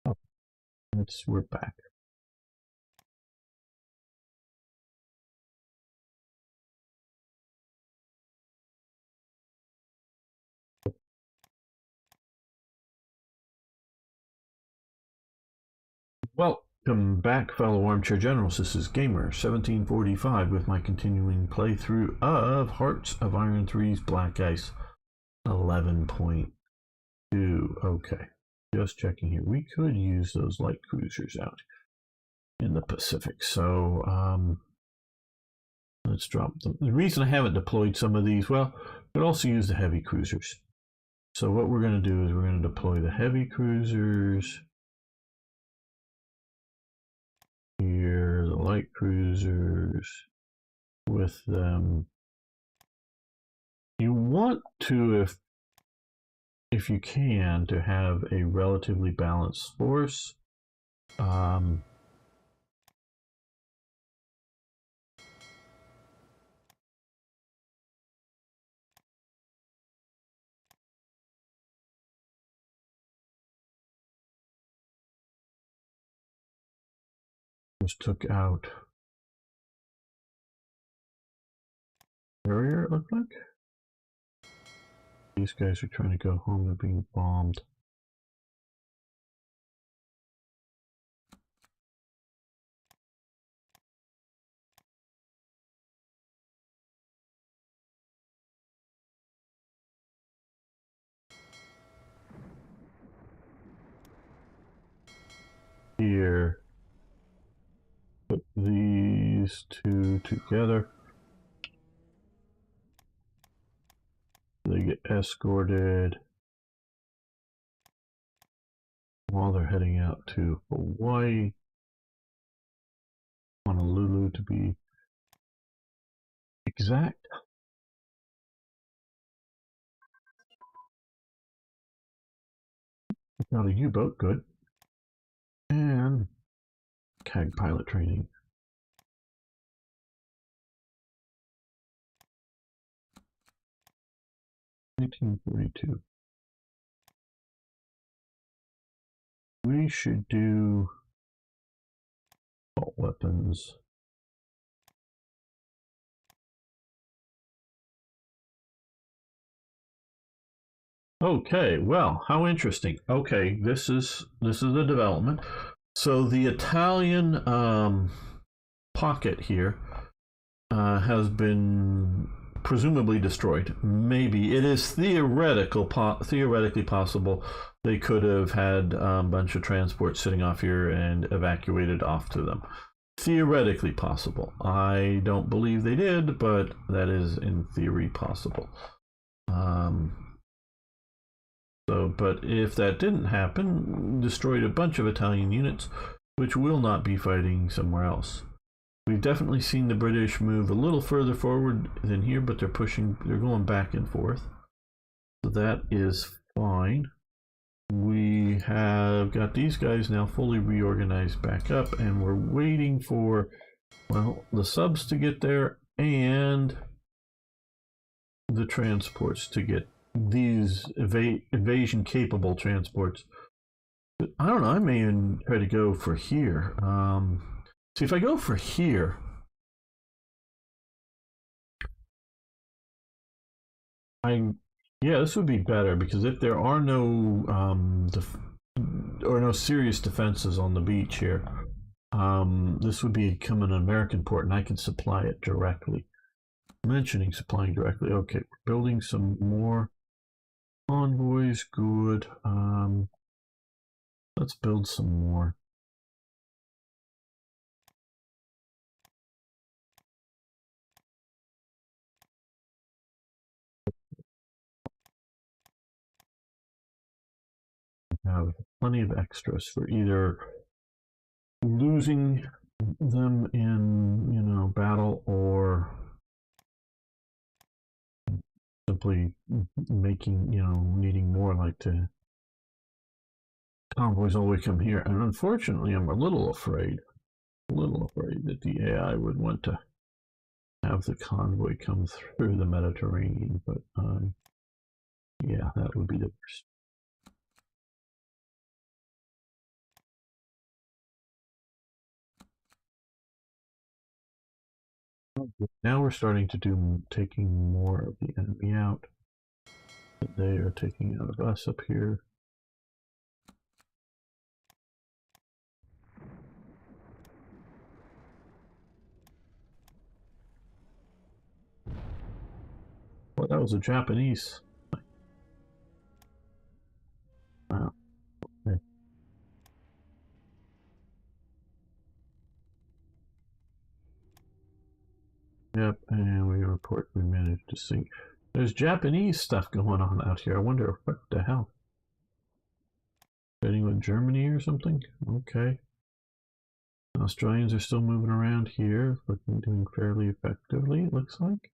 Oh, we're back. Welcome back, fellow armchair generals. This is Gamer 1745 with my continuing playthrough of Hearts of Iron 3's Black Ice 11.2. Okay, just checking here. We could use those light cruisers out in the Pacific, so let's drop them. The reason I haven't deployed some of these, well, we could also use the heavy cruisers. So what we're going to do is we're going to deploy the heavy cruisers here, the light cruisers with them. You want to, if you can, to have a relatively balanced force. Just took out Barrier, it looked like. These guys are trying to go home. They're being bombed. Here. Put these two together. They get escorted while they're heading out to Hawaii. Honolulu to be exact. Got a U-boat, good. And CAG pilot training. $1942. We should do assault weapons. Okay, well, how interesting. Okay, this is a development. So the Italian pocket here has been presumably destroyed. Maybe it is theoretically possible they could have had a bunch of transports sitting off here and evacuated off to them. Theoretically possible. I don't believe they did, but that is in theory possible. But if that didn't happen, destroyed a bunch of Italian units, which will not be fighting somewhere else. We've definitely seen the British move a little further forward than here, but they're going back and forth. So that is fine. We have got these guys now fully reorganized back up, and we're waiting for, well, the subs to get there and the transports to get these invasion capable transports. But I don't know, I may even try to go for here. See, if I go for here, this would be better, because if there are no serious defenses on the beach here, this would become an American port, and I can supply it directly. mentioning supplying directly. Okay, we're building some more convoys. Good. Let's build some more. Have plenty of extras for either losing them in, you know, battle, or simply making, you know, needing more, like to convoys always come here. And unfortunately, I'm a little afraid that the AI would want to have the convoy come through the Mediterranean, but yeah, that would be the worst. Now we're starting to do taking more of the enemy out. They are taking out of us up here. Well, that was a Japanese. Wow. Okay. Yep, and we report we managed to sink. There's Japanese stuff going on out here. I wonder what the hell. Fighting with Germany or something? Okay. Australians are still moving around here, looking doing fairly effectively, it looks like.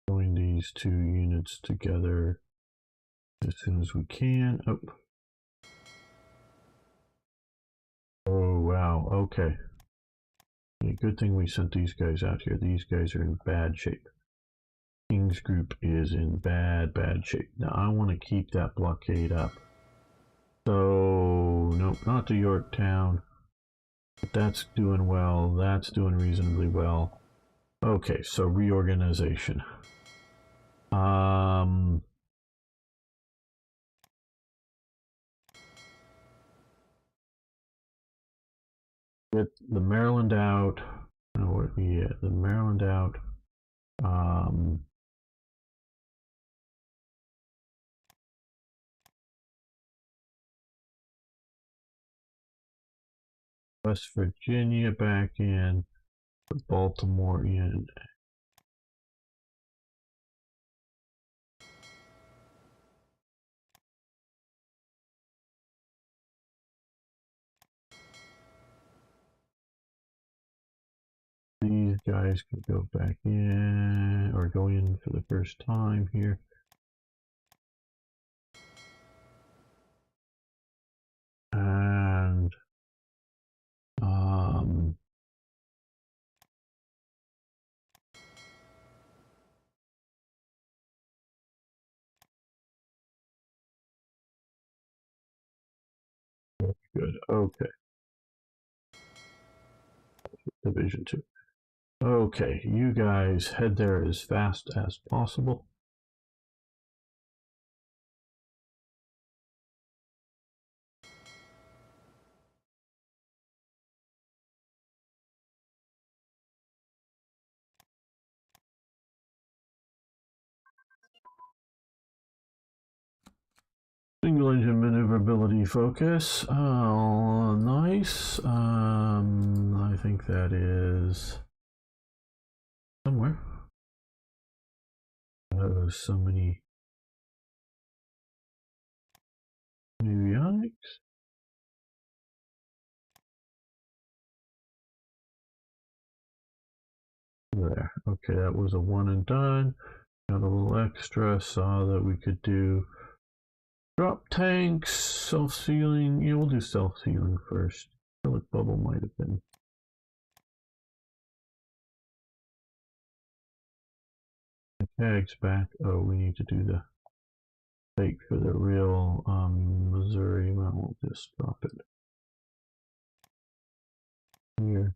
Join these two units together as soon as we can. Oh. Oh, wow. Okay. Good thing we sent these guys out here. These guys are in bad shape. King's group is in bad shape. Now I want to keep that blockade up. So, nope, not to Yorktown. But that's doing well. That's doing reasonably well. Okay, so reorganization. Get the Maryland out. No, yeah, the Maryland out. West Virginia back in. Baltimore in. These guys could go back in, or go in for the first time here. And good. Okay. Division 2. Okay, you guys head there as fast as possible. Single engine maneuverability focus. Oh, nice. I think that is somewhere. There's so many avionics. There. Okay, that was a one and done. Got a little extra. Saw that we could do drop tanks, self-sealing. Yeah, we'll do self-sealing first. Acrylic bubble might have been. tags back. Oh, we need to do the fake for the real Missouri. Well, we'll just drop it here.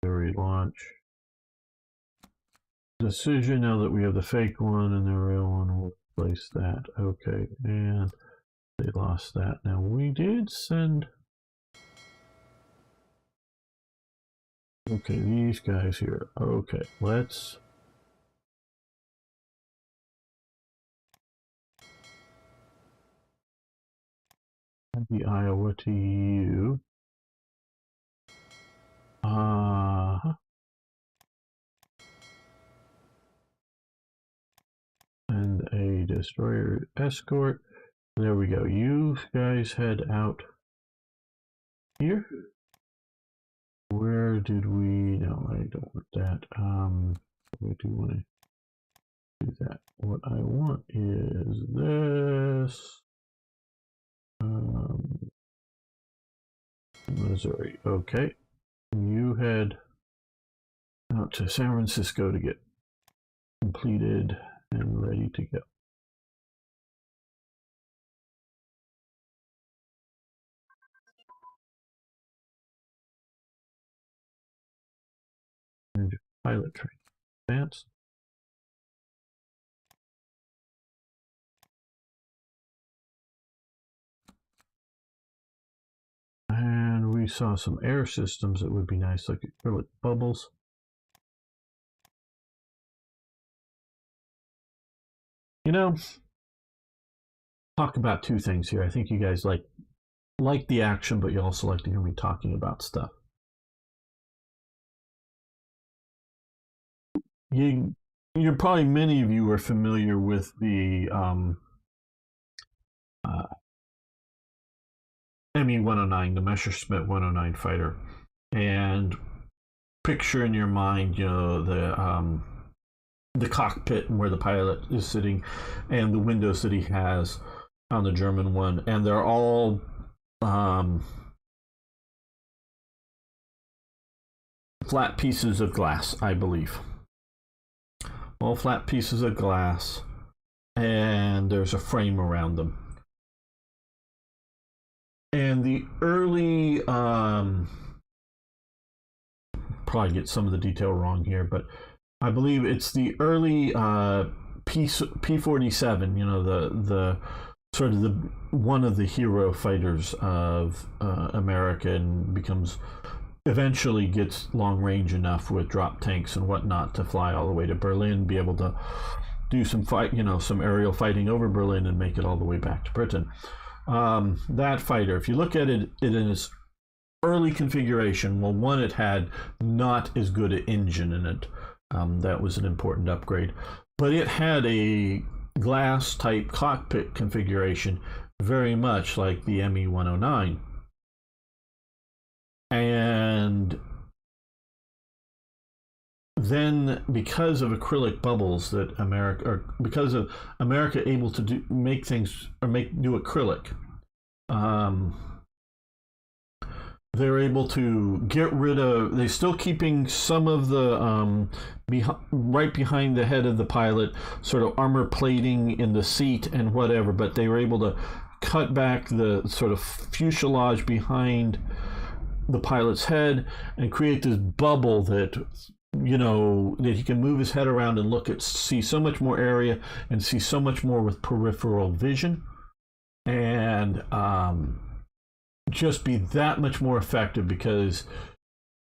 Missouri launch. Decision, now that we have the fake one and the real one, we'll replace that. Okay, and they lost that. Now we did send... Okay, these guys here. Okay, let's... add the Iowa to you. And a destroyer escort. There we go. You guys head out here. Where did we... No, I don't want that. We do want to do that. What I want is this. Missouri. Okay. You head out to San Francisco to get completed and ready to go. And pilot training. Advanced. And we saw some air systems that would be nice, like acrylic bubbles. You know, talk about two things here. I think you guys like the action, but you also like to hear me talking about stuff. You're probably, many of you are familiar with the ME-109, the Messerschmitt 109 fighter, and picture in your mind, you know, the cockpit and where the pilot is sitting, and the windows that he has on the German one, and they're all flat pieces of glass, I believe. All flat pieces of glass, and there's a frame around them. And the early, probably get some of the detail wrong here, but I believe it's the early P-47, you know, the sort of the one of the hero fighters of America, and eventually gets long range enough with drop tanks and whatnot to fly all the way to Berlin, be able to do some some aerial fighting over Berlin and make it all the way back to Britain. That fighter, if you look at it in its early configuration, well, one, it had not as good an engine in it. That was an important upgrade. But it had a glass type cockpit configuration, very much like the ME-109. And then, because of acrylic bubbles that because of America able to do acrylic, they're able to get rid of. They're still keeping some of the right behind the head of the pilot, sort of armor plating in the seat and whatever. But they were able to cut back the sort of fuselage behind the pilot's head and create this bubble that, you know, that he can move his head around and see so much more area and see so much more with peripheral vision, and just be that much more effective, because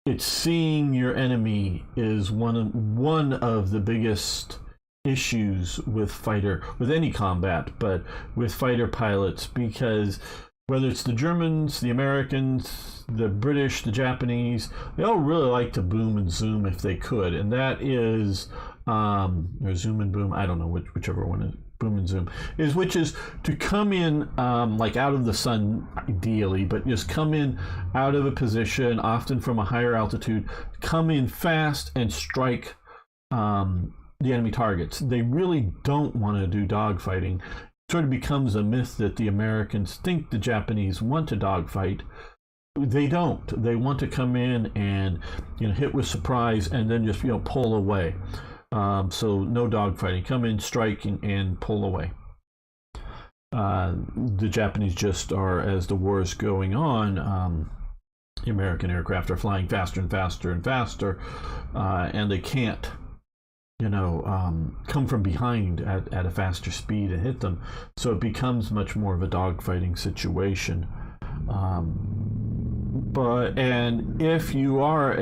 it's seeing your enemy is one of the biggest issues with any combat, but with fighter pilots, because whether it's the Germans, the Americans, the British, the Japanese, they all really like to boom and zoom if they could. And that is, or zoom and boom, I don't know whichever one is, boom and zoom, which is to come in like out of the sun ideally, but just come in out of a position, often from a higher altitude, come in fast and strike the enemy targets. They really don't want to do dogfighting. Sort of becomes a myth that the Americans think the Japanese want to dogfight, They don't. They want to come in and hit with surprise and then just pull away. So no dogfighting. Come in, strike, and pull away. The Japanese just are, as the war is going on, the American aircraft are flying faster and faster and faster, and they can't, come from behind at a faster speed and hit them. So it becomes much more of a dogfighting situation. And if you are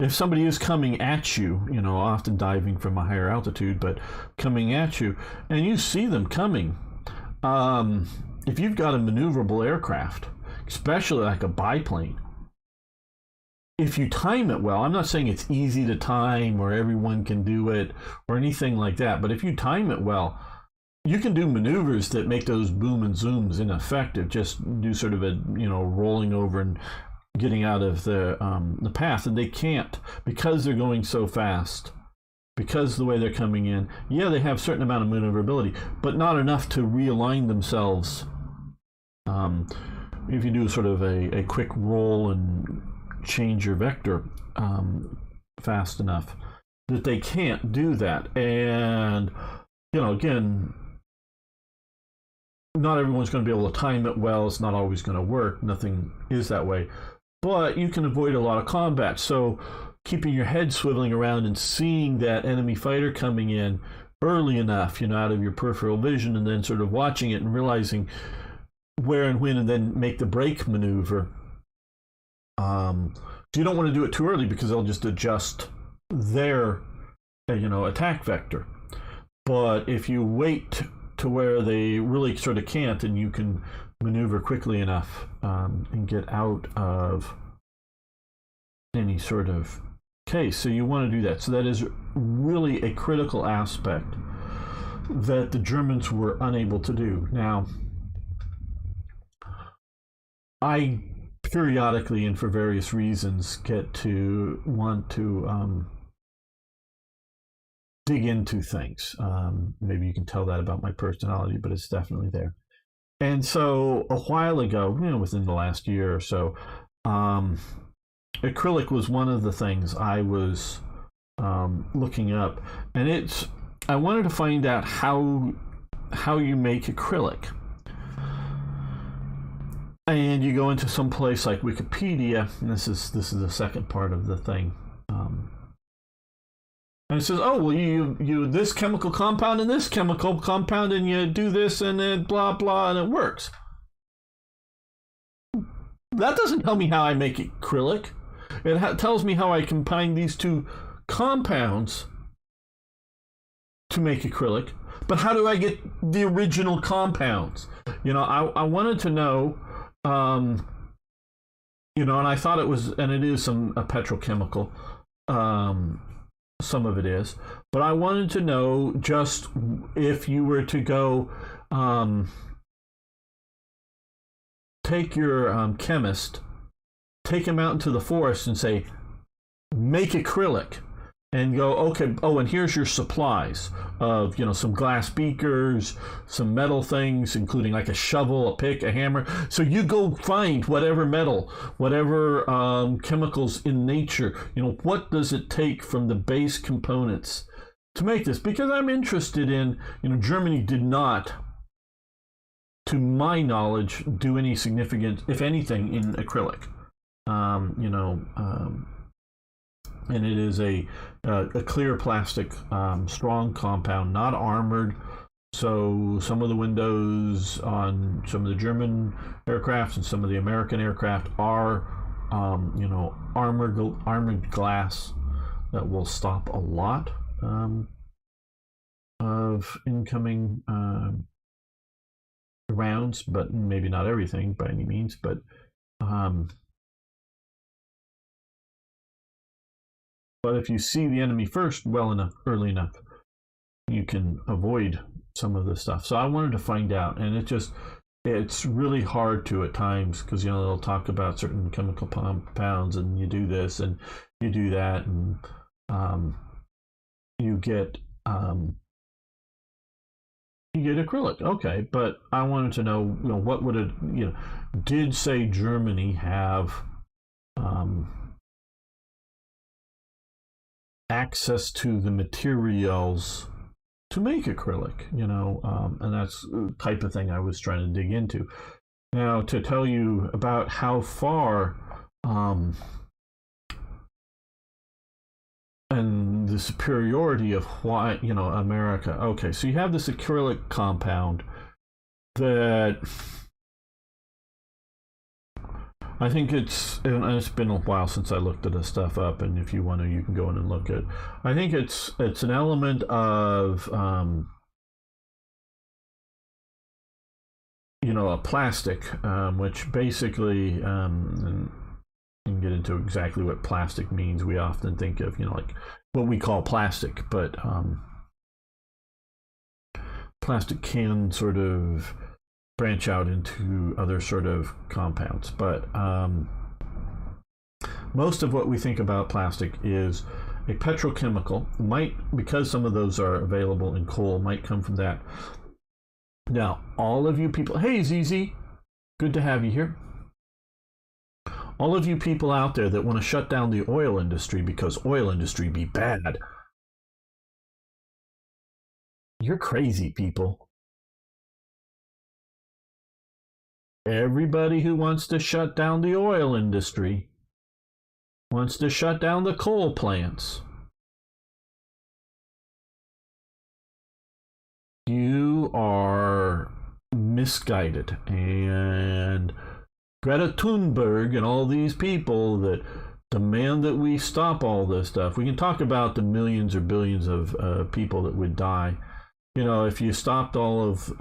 if somebody is coming at you, often diving from a higher altitude, but coming at you, and you see them coming, if you've got a maneuverable aircraft, especially like a biplane, if you time it well, I'm not saying it's easy to time or everyone can do it or anything like that, but if you time it well, you can do maneuvers that make those boom and zooms ineffective. Just do sort of a rolling over and getting out of the path, and they can't because they're going so fast, because the way they're coming in. Yeah, they have a certain amount of maneuverability, but not enough to realign themselves. If you do sort of a quick roll and change your vector fast enough, that they can't do that. And again, not everyone's going to be able to time it well. It's not always going to work. Nothing is that way. But you can avoid a lot of combat. So keeping your head swiveling around and seeing that enemy fighter coming in early enough, out of your peripheral vision, and then sort of watching it and realizing where and when, and then make the brake maneuver. You don't want to do it too early because they'll just adjust their, attack vector. But if you wait to where they really sort of can't, and you can maneuver quickly enough and get out of any sort of case. So you want to do that. So that is really a critical aspect that the Germans were unable to do. Now, I periodically, and for various reasons, get to want to dig into things. Maybe you can tell that about my personality, but it's definitely there. And so a while ago, within the last year or so, acrylic was one of the things I was looking up, and I wanted to find out how you make acrylic. And you go into some place like Wikipedia, and this is the second part of the thing. And it says, oh, well, you this chemical compound and this chemical compound, and you do this, and then blah, blah, and it works. That doesn't tell me how I make acrylic. It tells me how I combine these two compounds to make acrylic. But how do I get the original compounds? I wanted to know, and I thought it was, and it is a petrochemical. Some of it is, but I wanted to know just if you were to go take your chemist, take him out into the forest and say, make acrylic, and go, okay, and here's your supplies of, some glass beakers, some metal things, including like a shovel, a pick, a hammer. So you go find whatever metal, whatever chemicals in nature, what does it take from the base components to make this? Because I'm interested in, Germany did not, to my knowledge, do any significant, if anything, in acrylic. And it is a clear plastic, strong compound, not armored. So some of the windows on some of the German aircraft and some of the American aircraft are, armored glass that will stop a lot of incoming rounds, but maybe not everything by any means. But if you see the enemy first, well enough, early enough, you can avoid some of the stuff. So I wanted to find out, and it's really hard to at times, because they'll talk about certain chemical compounds, and you do this and you do that, and you get You get acrylic, okay, but I wanted to know, what would it, did say Germany have access to the materials to make acrylic, and that's the type of thing I was trying to dig into. Now, to tell you about how far and the superiority of why, America. Okay, so you have this acrylic compound that I think and it's been a while since I looked at this stuff up, and if you want to, you can go in and look at it. I think it's an element of a plastic, which basically, and you can get into exactly what plastic means. We often think of, like what we call plastic, but plastic can sort of branch out into other sort of compounds. But most of what we think about plastic is a petrochemical. Because some of those are available in coal, might come from that. Now, all of you people, hey ZZ, good to have you here. All of you people out there that want to shut down the oil industry because oil industry be bad, you're crazy, people. Everybody who wants to shut down the oil industry wants to shut down the coal plants. You are misguided. And Greta Thunberg and all these people that demand that we stop all this stuff. We can talk about the millions or billions of people that would die. If you stopped all of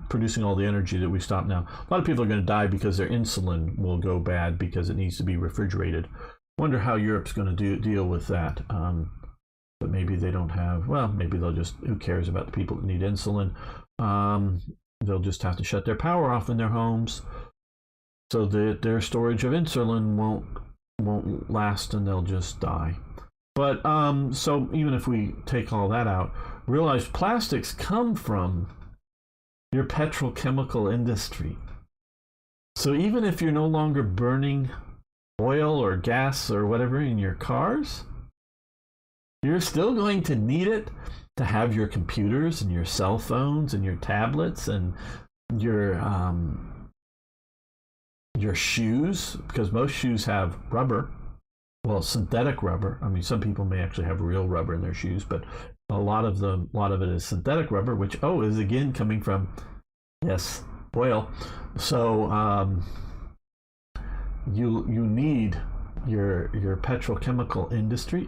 producing all the energy that we stop now, a lot of people are going to die because their insulin will go bad because it needs to be refrigerated. Wonder how Europe's going to deal with that. But maybe they don't have, maybe they'll just, who cares about the people that need insulin? They'll just have to shut their power off in their homes so that their storage of insulin won't last and they'll just die. But so even if we take all that out, realize plastics come from your petrochemical industry. So even if you're no longer burning oil or gas or whatever in your cars, you're still going to need it to have your computers and your cell phones and your tablets and your shoes, because most shoes have rubber. Well, synthetic rubber. I mean, some people may actually have real rubber in their shoes, but a lot of it is synthetic rubber, which is again coming from, yes, oil. So you need your petrochemical industry.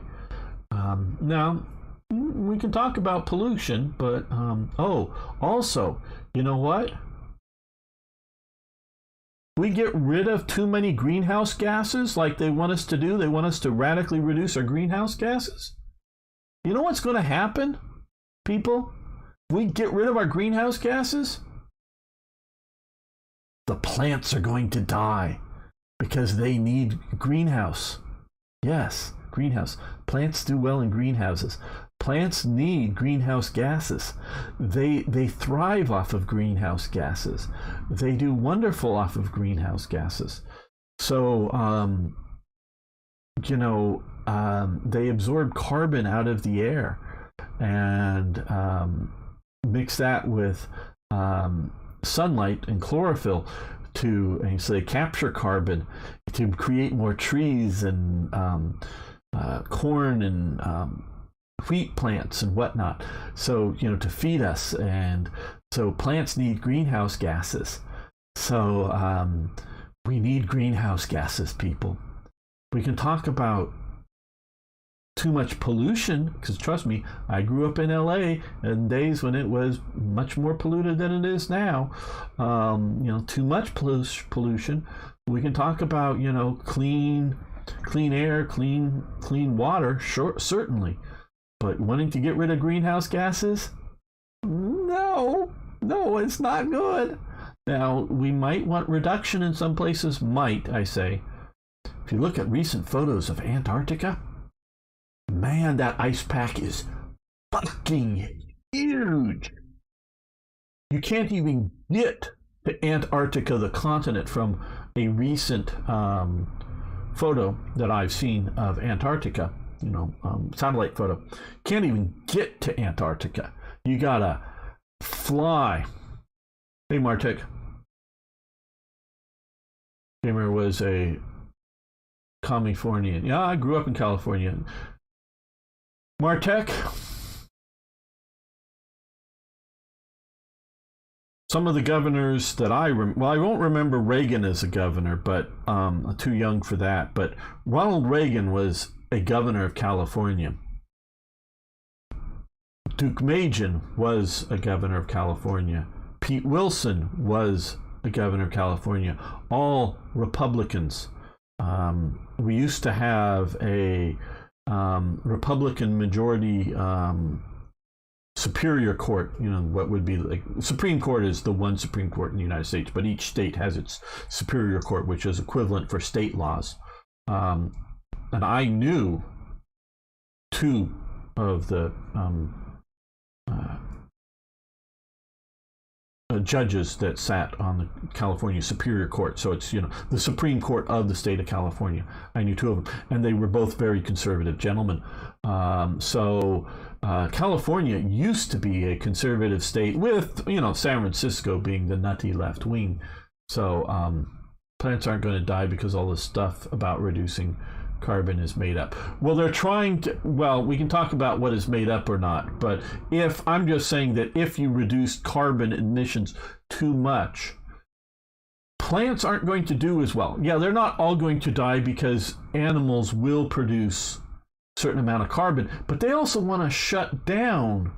Now we can talk about pollution, but also, you know what? We get rid of too many greenhouse gases like they want us to do. They want us to radically reduce our greenhouse gases. You know what's going to happen, people? If we get rid of our greenhouse gases, the plants are going to die because they need greenhouse. Yes, greenhouse. Plants do well in greenhouses. Plants need greenhouse gases. They thrive off of greenhouse gases. They do wonderful off of greenhouse gases. So, they absorb carbon out of the air and mix that with sunlight and chlorophyll and so they capture carbon to create more trees and corn and wheat plants and whatnot, so to feed us. And so plants need greenhouse gases, so we need greenhouse gases, people. We can talk about too much pollution, because trust me, I grew up in LA in days when it was much more polluted than it is now. Too much pollution. We can talk about clean air, clean water, sure, certainly. But wanting to get rid of greenhouse gases? No, it's not good. Now, we might want reduction in some places, I say. If you look at recent photos of Antarctica, man, that ice pack is fucking huge. You can't even get to Antarctica, the continent, from a recent photo that I've seen of Antarctica, satellite photo. Can't even get to Antarctica. You gotta fly. Hey, Martek. Gamer was a Californian. Yeah, I grew up in California. Martek. Some of the governors that I won't remember Reagan as a governor, but I'm too young for that. But Ronald Reagan was a governor of California. Duke Majan was a governor of California. Pete Wilson was a governor of California. All Republicans. We used to have a Republican majority Superior Court, what would be like Supreme Court is the one Supreme Court in the United States, but each state has its Superior Court, which is equivalent for state laws. And I knew two of the judges that sat on the California Superior Court. So it's, the Supreme Court of the state of California. I knew two of them, and they were both very conservative gentlemen. California used to be a conservative state with, San Francisco being the nutty left wing. So plants aren't going to die because all this stuff about reducing carbon is made up. Well, they're trying to, we can talk about what is made up or not, but I'm just saying that if you reduce carbon emissions too much, plants aren't going to do as well. Yeah, they're not all going to die because animals will produce a certain amount of carbon, but they also want to shut down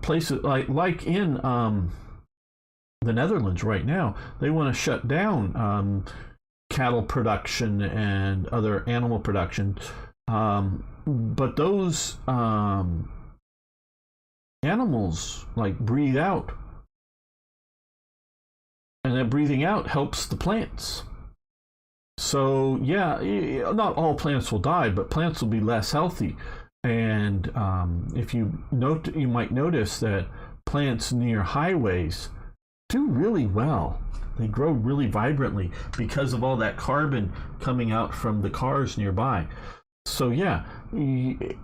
places like in the Netherlands right now. They want to shut down cattle production and other animal production, but those animals breathe out, and that breathing out helps the plants. So yeah, not all plants will die, but plants will be less healthy. And if you might notice that plants near highways do really well. They grow really vibrantly because of all that carbon coming out from the cars nearby. So yeah, it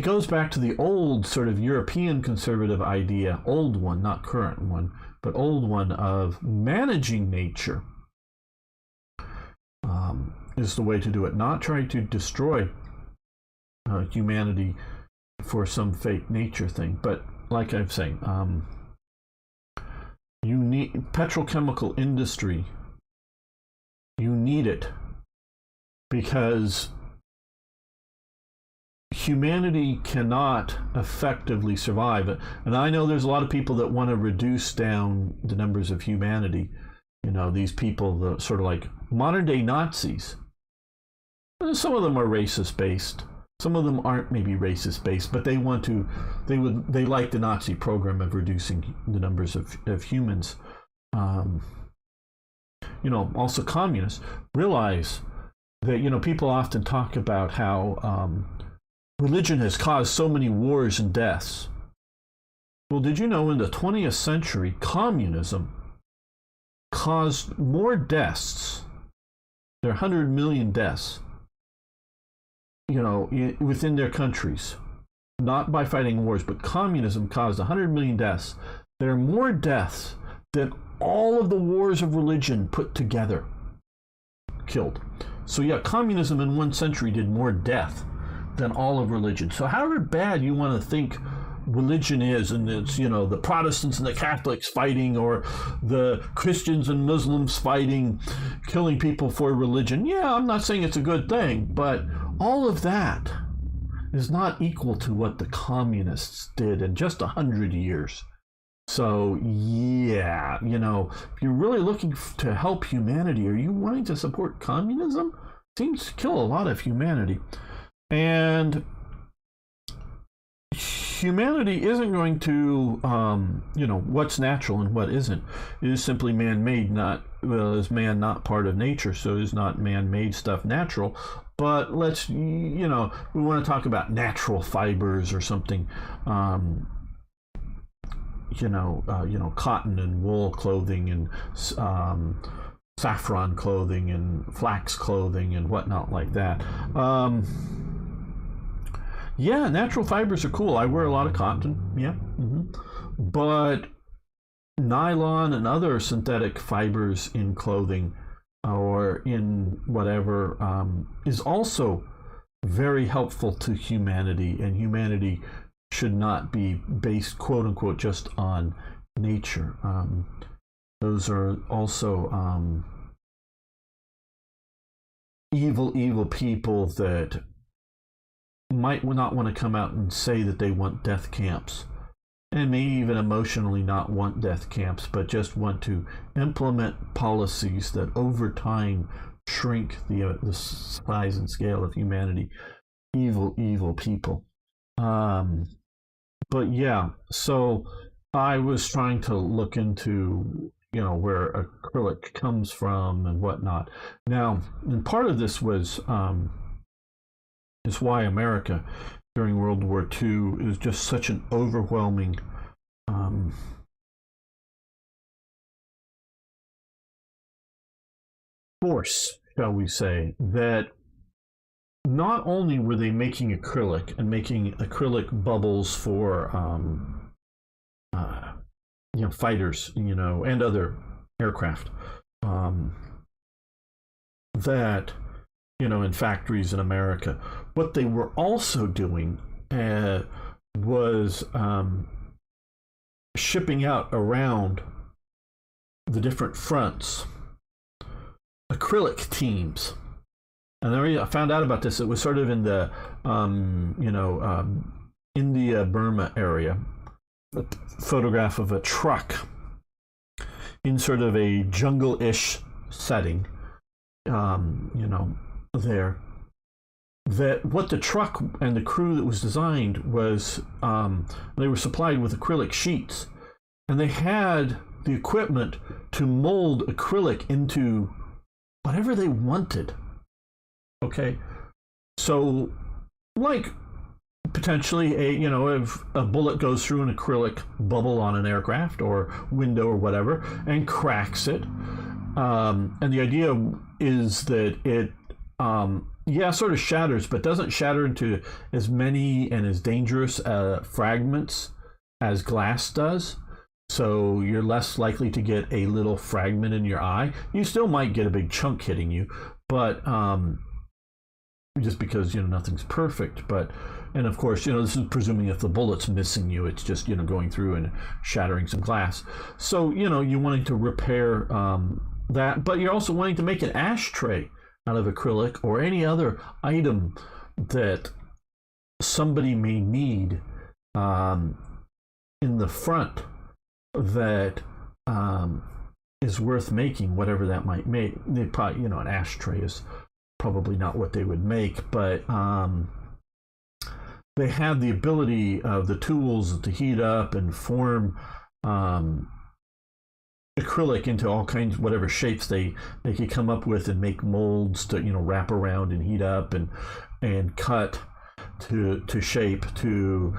goes back to the old sort of European conservative idea, old one, not current one, but old one of managing nature is the way to do it. Not try to destroy humanity for some fake nature thing. But like I'm saying, you need petrochemical industry. You need it because humanity cannot effectively survive. And I know there's a lot of people that want to reduce down the numbers of humanity. These people, the sort of like modern day Nazis. Some of them are racist based. Some of them aren't maybe racist based, but they like the Nazi program of reducing the numbers of humans. Also communists realize that, people often talk about how religion has caused so many wars and deaths. Well, did you know in the 20th century, communism caused more deaths? There are 100 million deaths, within their countries, not by fighting wars, but communism caused 100 million deaths. There are more deaths than all of the wars of religion put together killed. So yeah, communism in 1 century did more death than all of religion. So however bad you want to think religion is, and it's, the Protestants and the Catholics fighting, or the Christians and Muslims fighting, killing people for religion. Yeah, I'm not saying it's a good thing, but all of that is not equal to what the communists did in just 100 years. So yeah, if you're really looking to help humanity, are you wanting to support communism? It seems to kill a lot of humanity. And humanity isn't going to, what's natural and what isn't. It is simply man-made, is man not part of nature, so is not man-made stuff natural. But let's, we want to talk about natural fibers or something. cotton and wool clothing and saffron clothing and flax clothing and whatnot like that. Yeah, natural fibers are cool. I wear a lot of cotton. Yeah. But nylon and other synthetic fibers in clothing or in whatever is also very helpful to humanity, and humanity should not be based, quote unquote, just on nature. Those are also evil people that might not want to come out and say that they want death camps, and may even emotionally not want death camps, but just want to implement policies that over time shrink the size and scale of humanity. Evil people. But yeah, so I was trying to look into where acrylic comes from and whatnot. Now, and part of this was is why America during World War II is just such an overwhelming force, shall we say, that not only were they making acrylic and making acrylic bubbles for fighters, and other aircraft, that in factories in America, what they were also doing was shipping out around the different fronts acrylic teams. And I found out about this. It was sort of in the India Burma area. A photograph of a truck in sort of a jungle-ish setting. There. That what the truck and the crew that was designed was, they were supplied with acrylic sheets, and they had the equipment to mold acrylic into whatever they wanted. Okay, so like potentially if a bullet goes through an acrylic bubble on an aircraft or window or whatever and cracks it, and the idea is that it sort of shatters, but doesn't shatter into as many and as dangerous fragments as glass does. So you're less likely to get a little fragment in your eye. You still might get a big chunk hitting you, but just because nothing's perfect. And of course this is presuming if the bullet's missing you, it's just going through and shattering some glass. So you're wanting to repair that, but you're also wanting to make an ashtray out of acrylic or any other item that somebody may need in the front that is worth making, whatever that might make. They probably an ashtray is probably not what they would make, but they had the ability of the tools to heat up and form acrylic into all kinds, whatever shapes they could come up with, and make molds to wrap around and heat up and cut to shape to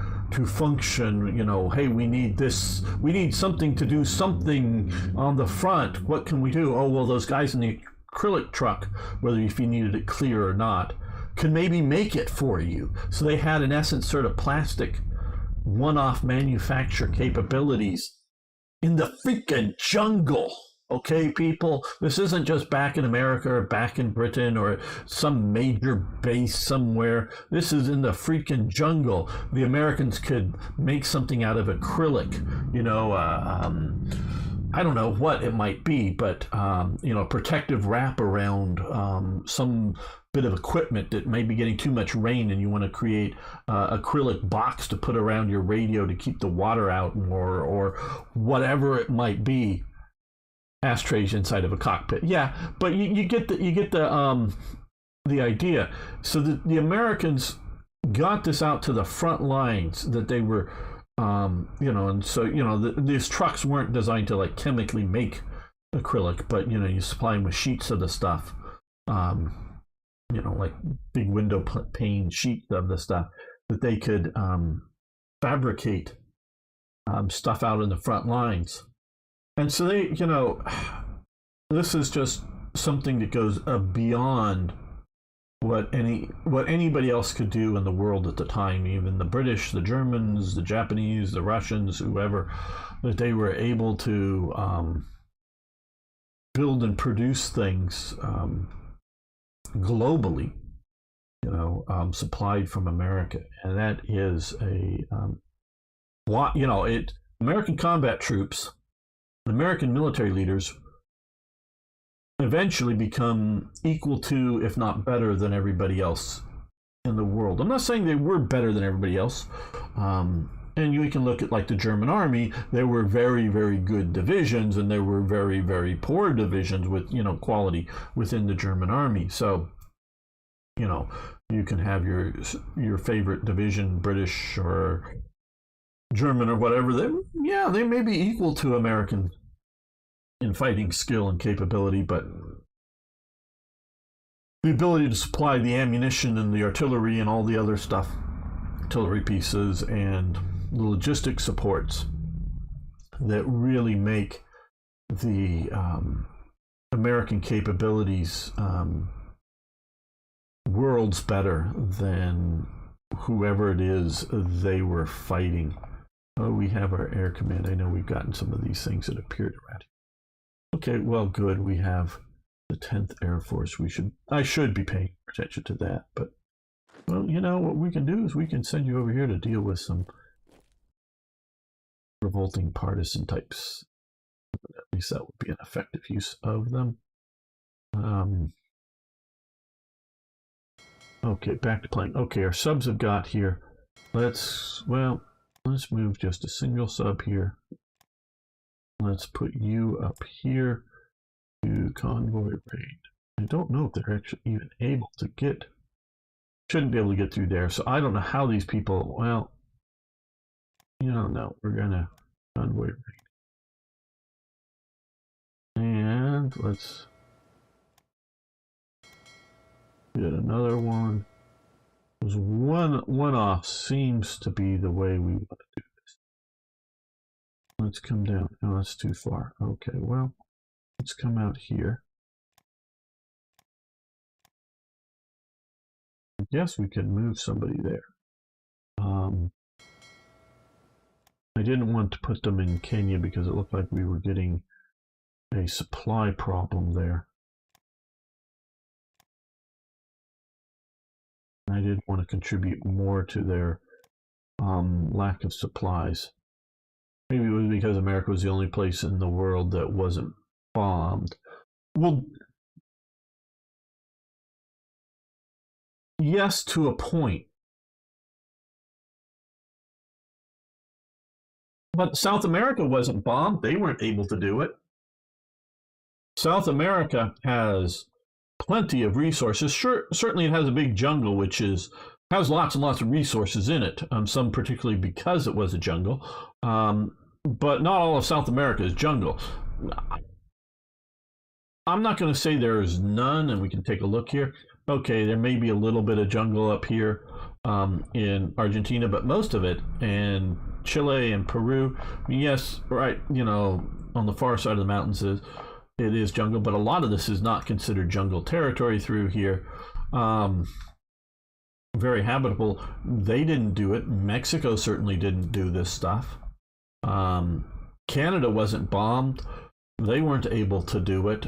function. Hey, we need this, we need something to do something on the front. What can we do? Oh, well, those guys in the acrylic truck, whether if you needed it clear or not, could maybe make it for you. So they had in essence sort of plastic one-off manufacture capabilities in the freaking jungle. Okay, people, this isn't just back in America or back in Britain or some major base somewhere. This is in the freaking jungle. The Americans could make something out of acrylic, I don't know what it might be, but protective wrap around some bit of equipment that may be getting too much rain, and you want to create acrylic box to put around your radio to keep the water out more, or whatever it might be. Ashtrays inside of a cockpit, yeah, but you get the idea. So the Americans got this out to the front lines, that they were and so these trucks weren't designed to like chemically make acrylic, but you supply them with sheets of the stuff, like big window pane sheets of the stuff that they could fabricate stuff out in the front lines. And so they, this is just something that goes beyond what anybody else could do in the world at the time. Even the British, the Germans, the Japanese, the Russians, whoever, that they were able to build and produce things globally, supplied from America. And that is a lot. American combat troops, American military leaders eventually become equal to, if not better than, everybody else in the world. I'm not saying they were better than everybody else. And you can look at like the German army. There were very, very good divisions, and there were very, very poor divisions with, quality within the German army. So, you can have your favorite division, British or German or whatever. They may be equal to American in fighting skill and capability, but the ability to supply the ammunition and the artillery and all the other stuff, artillery pieces and the logistic supports that really make the American capabilities worlds better than whoever it is they were fighting. Oh, we have our air command. I know we've gotten some of these things that appeared around here. Okay, well, good. We have the 10th Air Force. I should be paying attention to that. But, well, what we can do is we can send you over here to deal with some revolting partisan types. At least that would be an effective use of them. Okay, back to playing. Okay, our subs have got here. Let's move just a single sub here. Let's put you up here to convoy raid. I don't know if they're actually even able to get, shouldn't be able to get through there. So I don't know how these people, no, we're gonna convoy raid. And let's get another one. There's one off seems to be the way we want to do this. Let's come down. No, that's too far. Okay, well, let's come out here. I guess we can move somebody there. I didn't want to put them in Kenya because it looked like we were getting a supply problem there. I did want to contribute more to their lack of supplies. Maybe it was because America was the only place in the world that wasn't bombed. Well, yes, to a point. But South America wasn't bombed. They weren't able to do it. South America has plenty of resources. Sure, certainly it has a big jungle, which has lots and lots of resources in it. Some particularly because it was a jungle. But not all of South America is jungle. I'm not going to say there is none, and we can take a look here. Okay, there may be a little bit of jungle up here in Argentina, but most of it, and Chile and Peru, yes, right, on the far side of the mountains it is jungle, but a lot of this is not considered jungle territory through here. Very habitable. They didn't do it. Mexico certainly didn't do this stuff. Canada wasn't bombed. They weren't able to do it.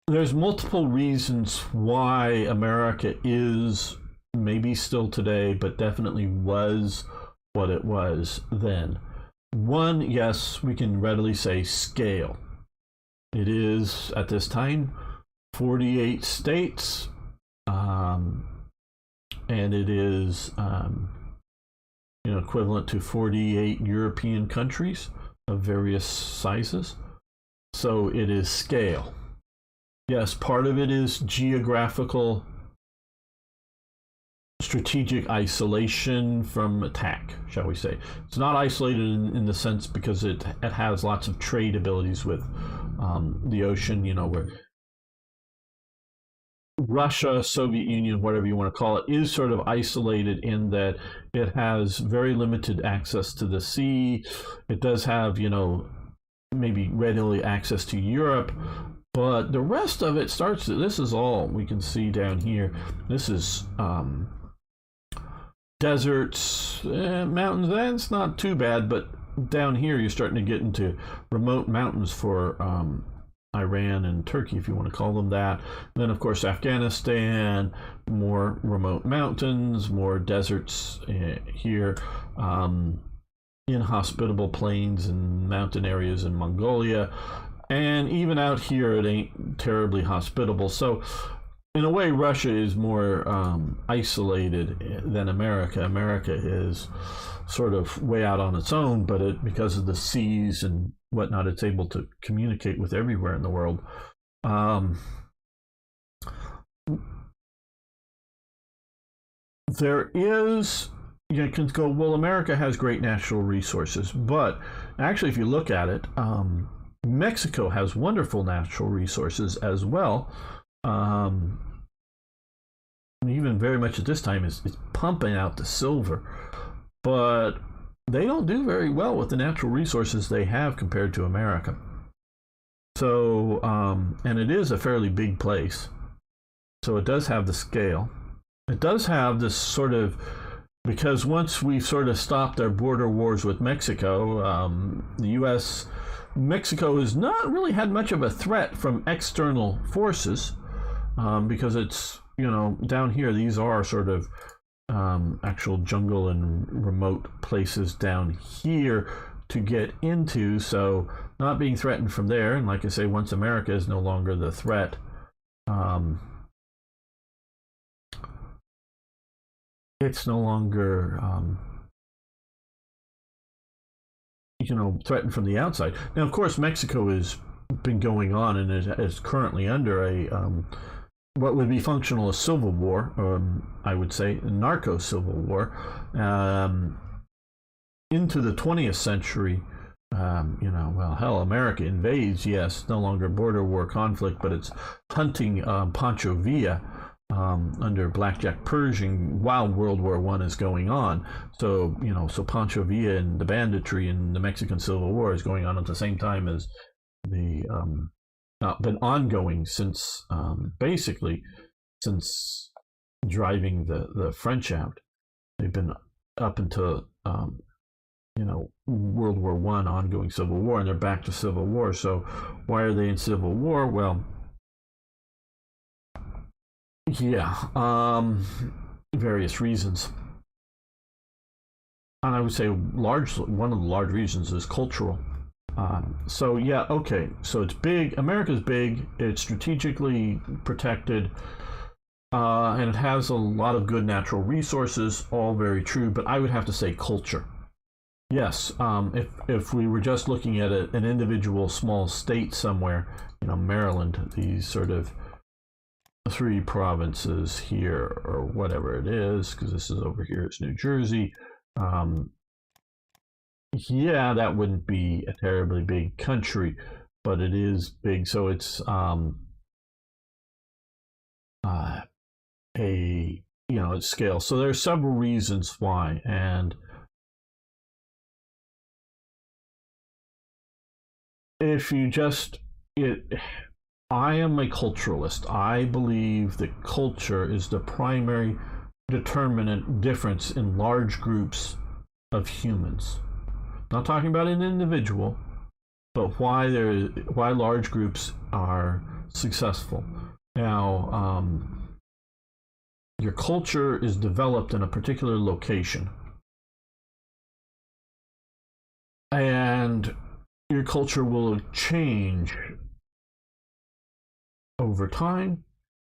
There's multiple reasons why America is, maybe still today, but definitely was what it was then. One, yes, we can readily say scale. It is, at this time, 48 states, and it is equivalent to 48 European countries of various sizes. So it is scale. Yes, part of it is geographical, strategic isolation from attack, shall we say. It's not isolated in the sense because it has lots of trade abilities with the ocean, where Russia, Soviet Union, whatever you want to call it, is sort of isolated in that it has very limited access to the sea. It does have, maybe readily access to Europe, but the rest of it starts to, this is all we can see down here. This is deserts, mountains. That's not too bad, but down here you're starting to get into remote mountains for Iran and Turkey, if you want to call them that. And then, of course, Afghanistan, more remote mountains, more deserts here, inhospitable plains and mountain areas in Mongolia. And even out here, it ain't terribly hospitable. So, in a way, Russia is more isolated than America. America is sort of way out on its own, but because of the seas and whatnot, it's able to communicate with everywhere in the world. There is, you can go, well, America has great natural resources, but actually, if you look at it, Mexico has wonderful natural resources as well. Even very much at this time is pumping out the silver, but they don't do very well with the natural resources they have compared to America. So, and it is a fairly big place, so it does have the scale. It does have this sort of, because once we've sort of stopped our border wars with Mexico, the U.S. Mexico has not really had much of a threat from external forces, because it's, down here, these are sort of actual jungle and remote places down here to get into, so not being threatened from there. And like I say, once America is no longer the threat, it's no longer threatened from the outside. Now, of course, Mexico has been going on and is currently under a what would be functional as civil war, I would say, narco civil war, into the 20th century. Well, hell, America invades, yes, no longer border war conflict, but it's hunting Pancho Villa under Blackjack Pershing while World War I is going on. So, so Pancho Villa and the banditry in the Mexican Civil War is going on at the same time as the been ongoing since basically since driving the French out. They've been up until World War I, ongoing civil war, and they're back to civil war. So why are they in civil war? Well, yeah, various reasons. And I would say one of the large reasons is cultural. So yeah, okay, so it's big. America's big. It's strategically protected, and it has a lot of good natural resources. All very true, but I would have to say culture. Yes, if we were just looking at an individual small state somewhere, Maryland, these sort of 3 provinces here or whatever it is, because this is over here, it's New Jersey. Yeah, that wouldn't be a terribly big country, but it is big. So it's its scale. So there are several reasons why, and if you just I am a culturalist. I believe that culture is the primary determinant difference in large groups of humans. Not talking about an individual, but why large groups are successful. Now, your culture is developed in a particular location, and your culture will change over time,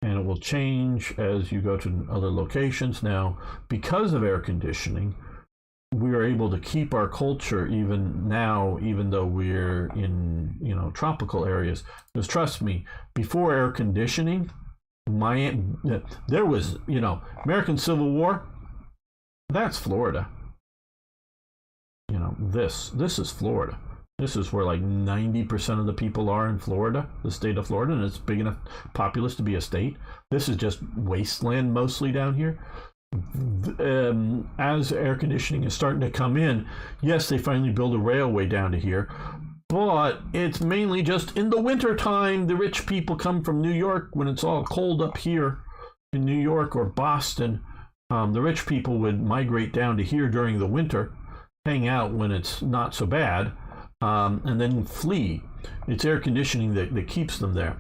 and it will change as you go to other locations. Now, because of air conditioning, we are able to keep our culture even now, even though we're in tropical areas. Because trust me, before air conditioning, there was American Civil War. That's Florida. This is Florida. This is where like 90% of the people are in Florida, the state of Florida, and it's big enough populace to be a state. This is just wasteland mostly down here. As air conditioning is starting to come in, yes, they finally build a railway down to here, but it's mainly just in the winter time. The rich people come from New York when it's all cold up here in New York or Boston. The rich people would migrate down to here during the winter, hang out when it's not so bad, and then flee. It's air conditioning that keeps them there.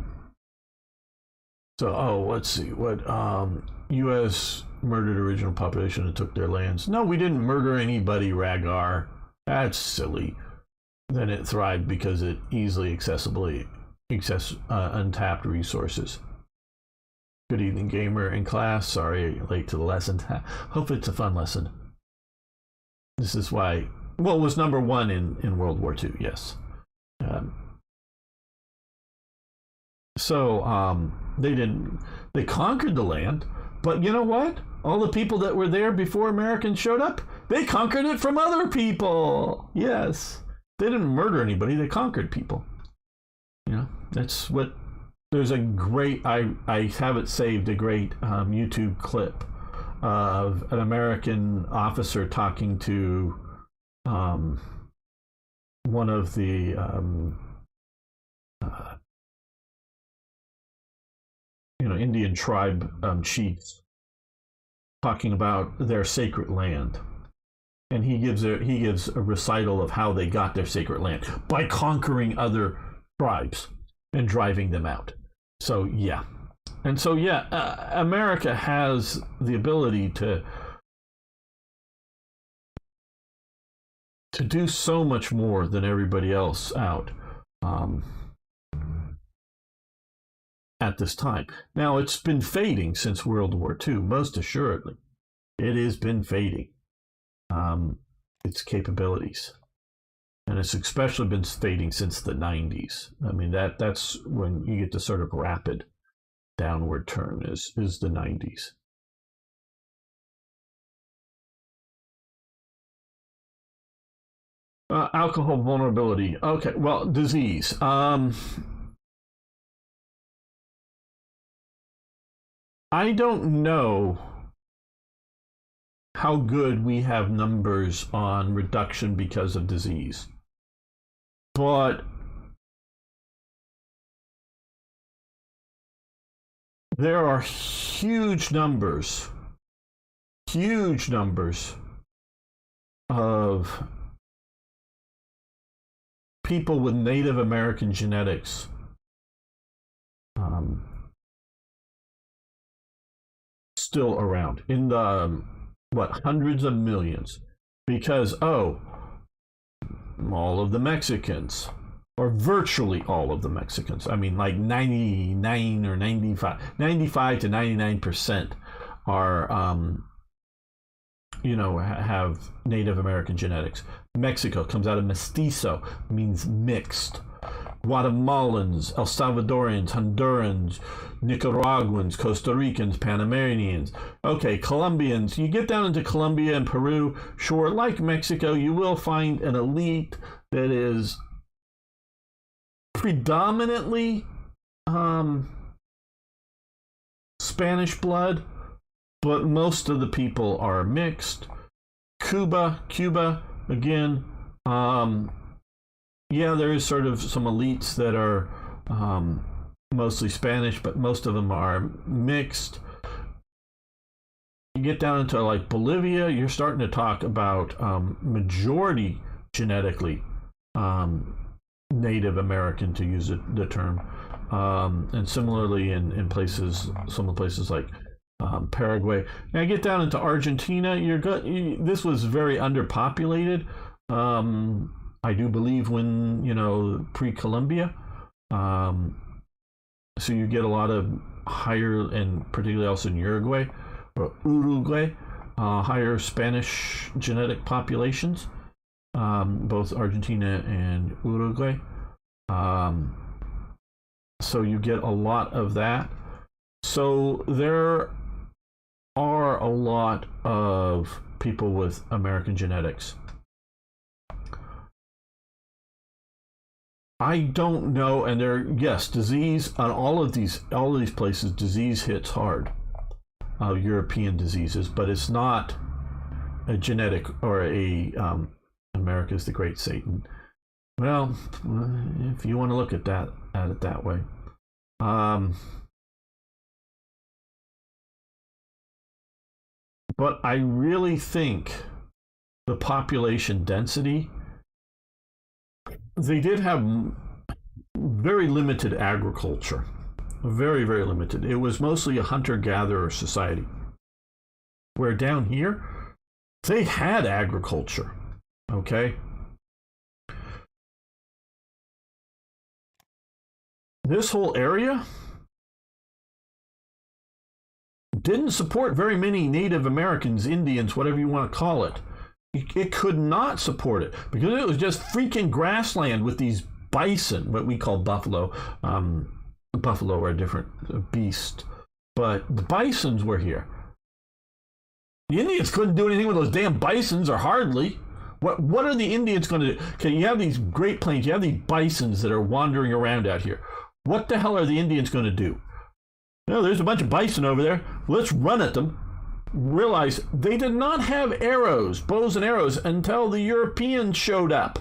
So, let's see. What U.S. murdered original population and took their lands? No, we didn't murder anybody, Ragar. That's silly. Then it thrived because it easily access untapped resources. Good evening, gamer in class. Sorry, late to the lesson. Hope it's a fun lesson. This is why, well, it was number one in World War II, yes. They conquered the land, but you know what? All the people that were there before Americans showed up, they conquered it from other people. Yes. They didn't murder anybody, they conquered people. You know, that's what, there's a great, I have it saved, a great YouTube clip of an American officer talking to one of the Indian tribe chiefs, talking about their sacred land. And he gives a recital of how they got their sacred land by conquering other tribes and driving them out. So yeah, and so yeah, America has the ability to do so much more than everybody else out at this time. Now it's been fading since World War II, most assuredly. It has been fading. Its capabilities, and it's especially been fading since the 90s. I mean, that's when you get the sort of rapid downward turn is the 90s. Alcohol vulnerability. Okay, well, disease. I don't know how good we have numbers on reduction because of disease. But there are huge numbers of people with Native American genetics still around in the hundreds of millions, because all of the Mexicans, or virtually all of the Mexicans, I mean like 99 or 95 to 99% are have Native American genetics. Mexico comes out of mestizo, means mixed. Guatemalans, El Salvadorians, Hondurans, Nicaraguans, Costa Ricans, Panamanians. Okay, Colombians. You get down into Colombia and Peru, sure, like Mexico, you will find an elite that is predominantly Spanish blood, but most of the people are mixed. Cuba, again, yeah, there is sort of some elites that are mostly Spanish, but most of them are mixed. You get down into like Bolivia, you're starting to talk about majority genetically Native American, to use the term, and similarly in some of the places like Paraguay. Now, get down into Argentina, this was very underpopulated. I do believe when, pre-Columbia. So you get a lot of higher, and particularly also in Uruguay, higher Spanish genetic populations, both Argentina and Uruguay. So you get a lot of that. So there are a lot of people with American genetics. I don't know, and yes, disease on all of these places, disease hits hard. European diseases, but it's not a genetic or a America's the Great Satan. Well, if you want to look at it that way. But I really think the population density, they did have very limited agriculture. Very, very limited. It was mostly a hunter-gatherer society. Where down here, they had agriculture. Okay? This whole area didn't support very many Native Americans, Indians, whatever you want to call it. It could not support it because it was just freaking grassland with these bison, what we call buffalo. Buffalo are a different beast, but the bisons were here. The Indians couldn't do anything with those damn bisons, or hardly. What are the Indians going to do? Okay, you have these Great Plains, you have these bisons that are wandering around out here. What the hell are the Indians going to do? There's a bunch of bison over there. Let's run at them. Realize they did not have arrows, bows and arrows, until the Europeans showed up.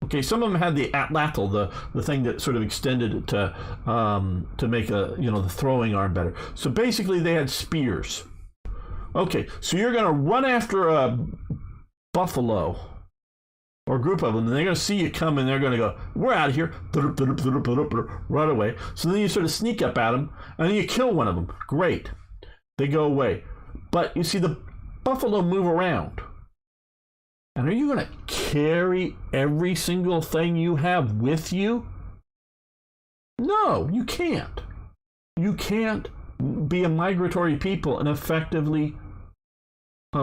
Okay, some of them had the atlatl, the thing that sort of extended it to make the throwing arm better. So basically, they had spears. Okay, so you're going to run after a buffalo or a group of them, and they're going to see you come, and they're going to go, "We're out of here!" Run away. So then you sort of sneak up at them, and then you kill one of them. Great, they go away. But you see, the buffalo move around. And are you going to carry every single thing you have with you? No, you can't. You can't be a migratory people and effectively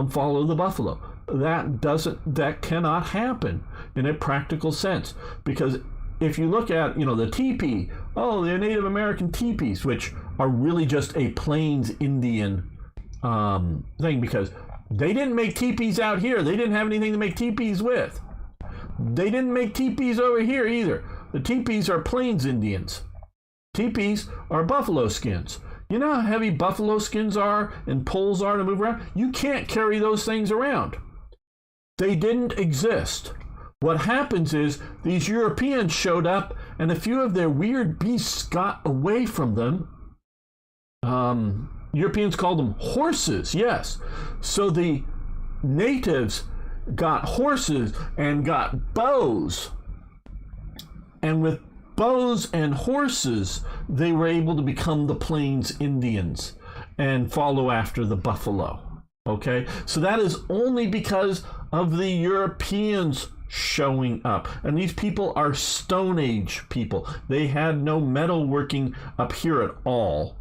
follow the buffalo. That cannot happen in a practical sense. Because if you look at, the teepee, they're Native American teepees, which are really just a Plains Indian thing, because they didn't make teepees out here. They didn't have anything to make teepees with. They didn't make teepees over here either. The teepees are Plains Indians. Teepees are buffalo skins. You know how heavy buffalo skins are and poles are to move around? You can't carry those things around. They didn't exist. What happens is these Europeans showed up, and a few of their weird beasts got away from them. Europeans called them horses, yes. So the natives got horses and got bows. And with bows and horses, they were able to become the Plains Indians and follow after the buffalo. Okay? So that is only because of the Europeans showing up. And these people are Stone Age people. They had no metalworking up here at all.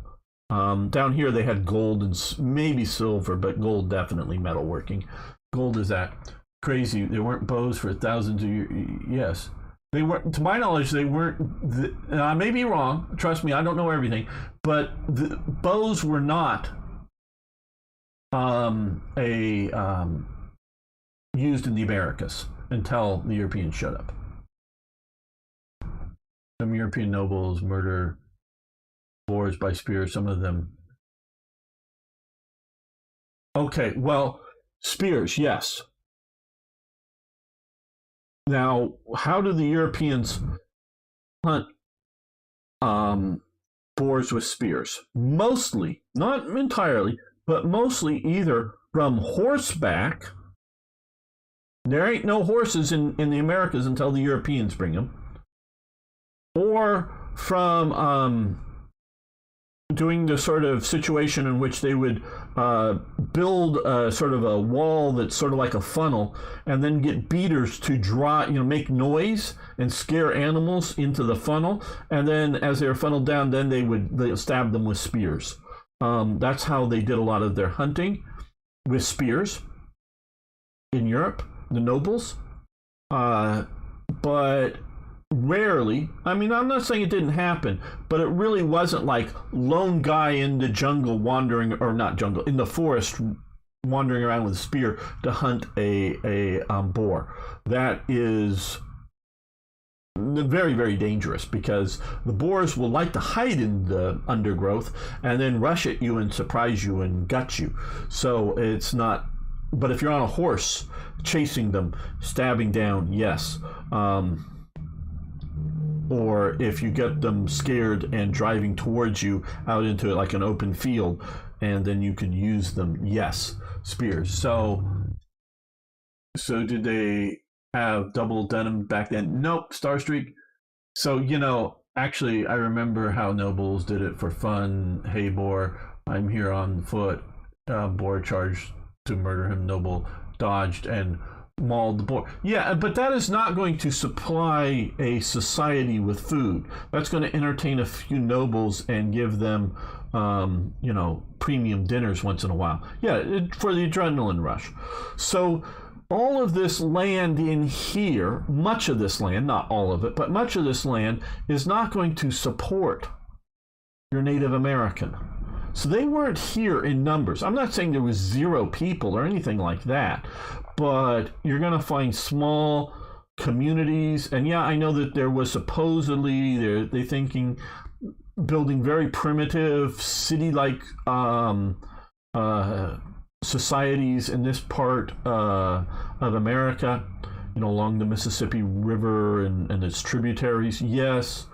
Down here they had gold and maybe silver, but gold definitely metalworking. Gold is that crazy. There weren't bows for thousands of years. Yes. They weren't, to my knowledge, they weren't, and I may be wrong, trust me, I don't know everything, but the bows were not used in the Americas until the Europeans showed up. Some European nobles murder boars by spears, some of them. Okay, well, spears, yes. Now, how do the Europeans hunt boars with spears? Mostly, not entirely, but mostly either from horseback. There ain't no horses in the Americas until the Europeans bring them. Or from doing the sort of situation in which they would build a sort of a wall that's sort of like a funnel, and then get beaters to draw, make noise and scare animals into the funnel, and then as they were funneled down, then they stab them with spears. That's how they did a lot of their hunting, with spears in Europe, the nobles. But rarely, I'm not saying it didn't happen, but it really wasn't like lone guy in the jungle wandering, or not jungle, in the forest wandering around with a spear to hunt a boar. That is very, very dangerous, because the boars will like to hide in the undergrowth and then rush at you and surprise you and gut you. So it's not, but if you're on a horse chasing them, stabbing down, yes. Or if you get them scared and driving towards you out into like an open field, and then you can use them, yes, spears. So did they have double denim back then? Nope, Star Streak. So, actually, I remember how nobles did it for fun. Hey, boar, I'm here on foot. Boar charged to murder him. Noble dodged and mauled the boar. Yeah, but that is not going to supply a society with food. That's going to entertain a few nobles and give them, premium dinners once in a while. Yeah, for the adrenaline rush. So all of this land in here, much of this land, not all of it, but much of this land is not going to support your Native American. So they weren't here in numbers. I'm not saying there was 0 people or anything like that, but you're going to find small communities. And yeah, I know that there was supposedly, they're thinking building very primitive city-like societies in this part of America, along the Mississippi River and its tributaries. Yes,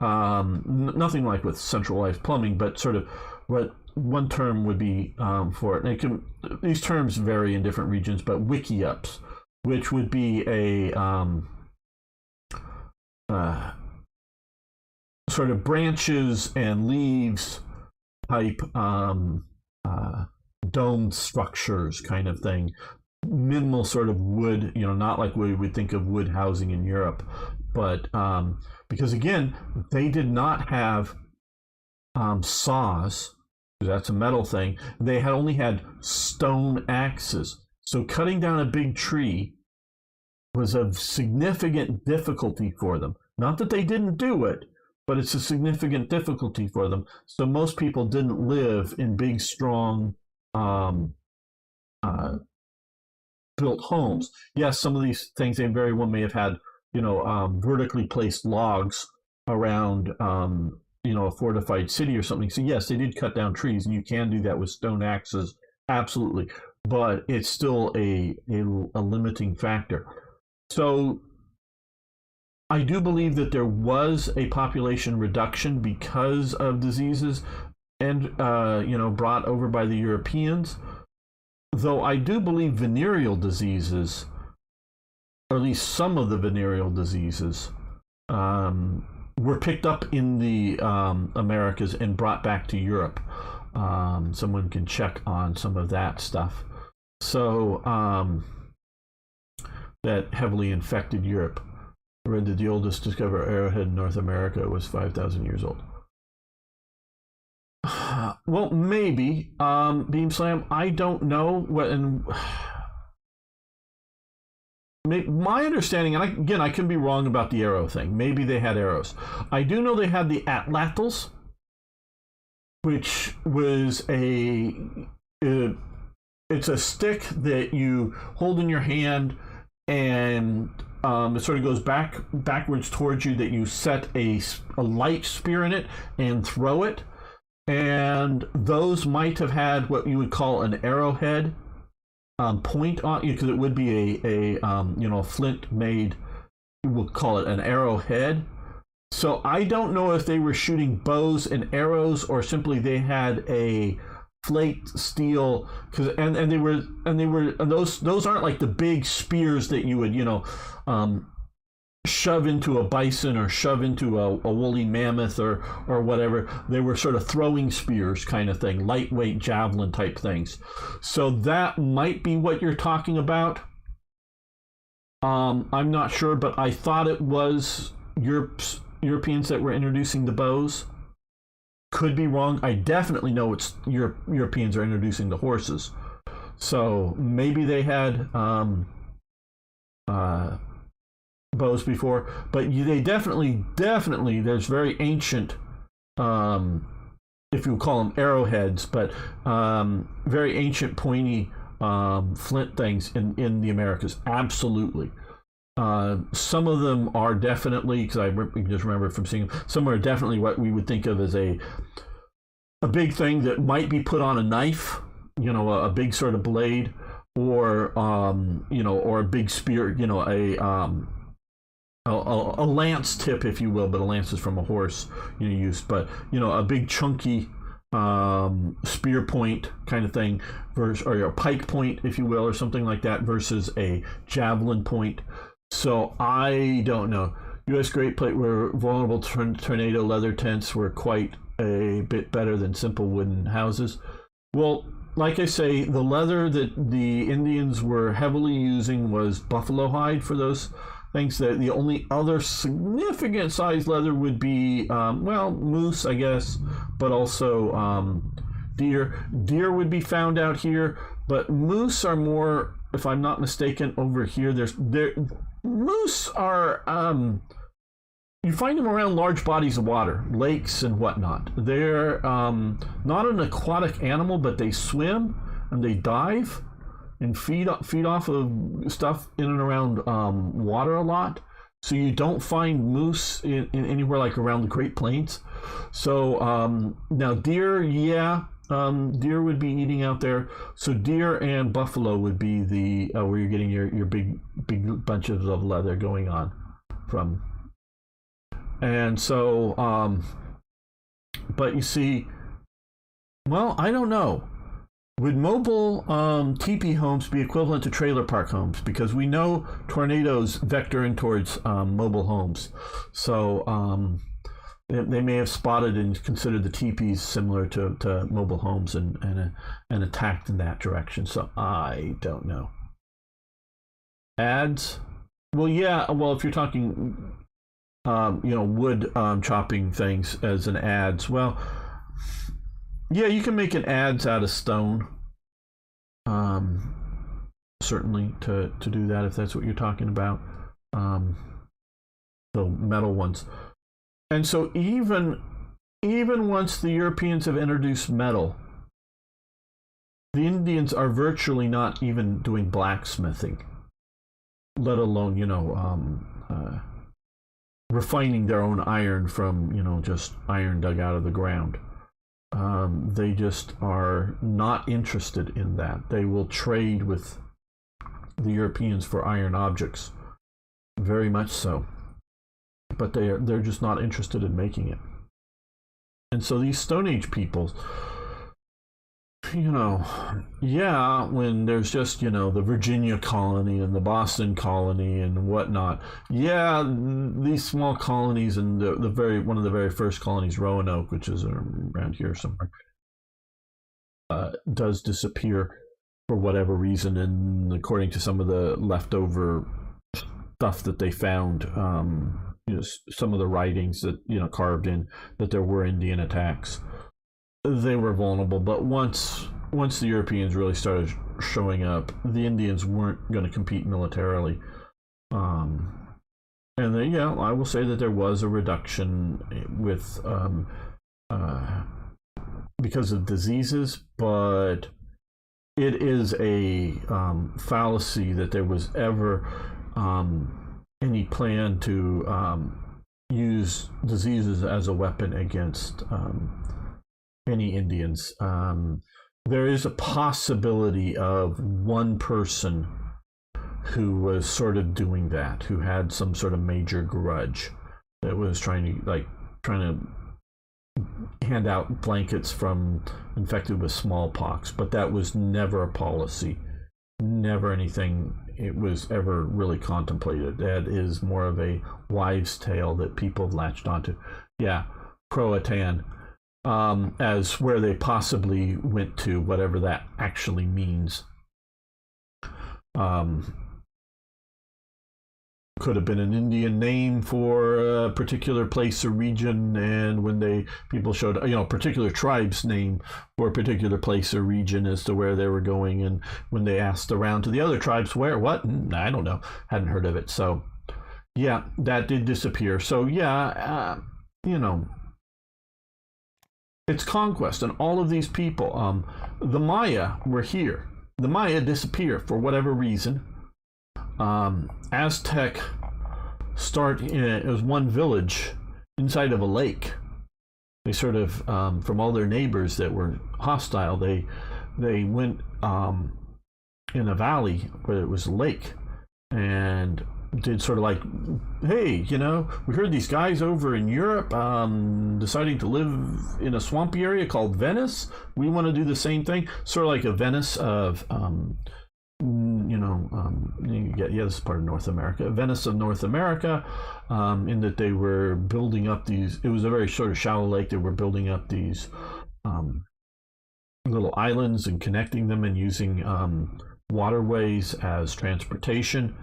nothing like with centralized plumbing, but sort of what one term would be for it. And these terms vary in different regions, but wiki-ups, which would be a sort of branches and leaves type dome structures kind of thing. Minimal sort of wood, not like we would think of wood housing in Europe, but because again, they did not have saws. That's a metal thing. They had only had stone axes. So cutting down a big tree was of significant difficulty for them. Not that they didn't do it, but it's a significant difficulty for them. So most people didn't live in big, strong, built homes. Yes, some of these things, they very well may have had, vertically placed logs around, a fortified city or something. So yes, they did cut down trees, and you can do that with stone axes, absolutely. But it's still a limiting factor. So I do believe that there was a population reduction because of diseases and brought over by the Europeans. Though I do believe venereal diseases, or at least some of the venereal diseases, were picked up in the Americas and brought back to Europe. Someone can check on some of that stuff. So that heavily infected Europe. I read that the oldest discovered arrowhead in North America was 5,000 years old. Well, maybe. Beam Slam, I don't know what. And my understanding, and I can be wrong about the arrow thing. Maybe they had arrows. I do know they had the atlatls, which was it's a stick that you hold in your hand, and it sort of goes backwards towards you, that you set a light spear in it and throw it. And those might have had what you would call an arrowhead point on you, because it would be a flint made, we'll call it an arrowhead. So I don't know if they were shooting bows and arrows, or simply they had a flaked steel, because those aren't like the big spears that you would shove into a bison or shove into a woolly mammoth or whatever. They were sort of throwing spears kind of thing, lightweight javelin type things. So that might be what you're talking about. I'm not sure, but I thought it was Europeans that were introducing the bows. Could be wrong. I definitely know it's Europeans are introducing the horses. So maybe they had bows before, but they definitely, there's very ancient, if you call them arrowheads, but very ancient pointy flint things in the Americas. Absolutely. Some of them are definitely, because I just remember from seeing them, some are definitely what we would think of as a big thing that might be put on a knife, a big sort of blade, or or a big spear, a lance tip, if you will, but a lance is from a horse, used, but a big chunky spear point kind of thing, versus, or a pike point, if you will, or something like that, versus a javelin point. So I don't know. U.S. Great Plate were vulnerable to tornado leather tents were quite a bit better than simple wooden houses. Well, like I say, the leather that the Indians were heavily using was buffalo hide for those things. That the only other significant size leather would be, moose, I guess, but also deer. Deer would be found out here, but moose are more, if I'm not mistaken, over here. Moose are, you find them around large bodies of water, lakes and whatnot. They're not an aquatic animal, but they swim and they dive and feed off of stuff in and around water a lot. So you don't find moose in anywhere like around the Great Plains. So now deer, deer would be eating out there. So deer and buffalo would be the where you're getting your big bunches of leather going on from. And so, but you see, well, I don't know. Would mobile teepee homes be equivalent to trailer park homes? Because we know tornadoes vector in towards mobile homes. So they may have spotted and considered the teepees similar to mobile homes and attacked in that direction. So I don't know. Ads? Well, yeah. Well, if you're talking, wood chopping things as an adze, well, yeah, you can make an adze out of stone. Certainly to do that if that's what you're talking about. The metal ones. And so even once the Europeans have introduced metal, the Indians are virtually not even doing blacksmithing, let alone, refining their own iron from, just iron dug out of the ground. They just are not interested in that. They will trade with the Europeans for iron objects, very much so. But they're just not interested in making it. And so these Stone Age peoples, when there's just, the Virginia colony and the Boston colony and whatnot, these small colonies and one of the very first colonies, Roanoke, which is around here somewhere, does disappear for whatever reason. And according to some of the leftover stuff that they found, some of the writings that, carved in, that there were Indian attacks. They were vulnerable, but once the Europeans really started showing up, the Indians weren't going to compete militarily. And then, I will say that there was a reduction with because of diseases, but it is a fallacy that there was ever any plan to use diseases as a weapon against any Indians. There is a possibility of one person who was sort of doing that, who had some sort of major grudge, that was trying to hand out blankets from infected with smallpox. But that was never a policy, never anything it was ever really contemplated. That is more of a wives' tale that people have latched onto. Croatan, as where they possibly went to, whatever that actually means. Could have been an Indian name for a particular place or region, and when people showed, particular tribe's name for a particular place or region as to where they were going, and when they asked around to the other tribes where, what, I don't know, hadn't heard of it. So that did disappear. So it's conquest, and all of these people, the Maya were here. The Maya disappear for whatever reason. Aztec start it was one village inside of a lake. They sort of from all their neighbors that were hostile, they went in a valley where it was a lake, and did sort of like, hey, we heard these guys over in Europe deciding to live in a swampy area called Venice. We want to do the same thing, sort of like a Venice of this is part of North America, Venice of North America, in that they were building up these, it was a very sort of shallow lake, they were building up these little islands and connecting them and using waterways as transportation,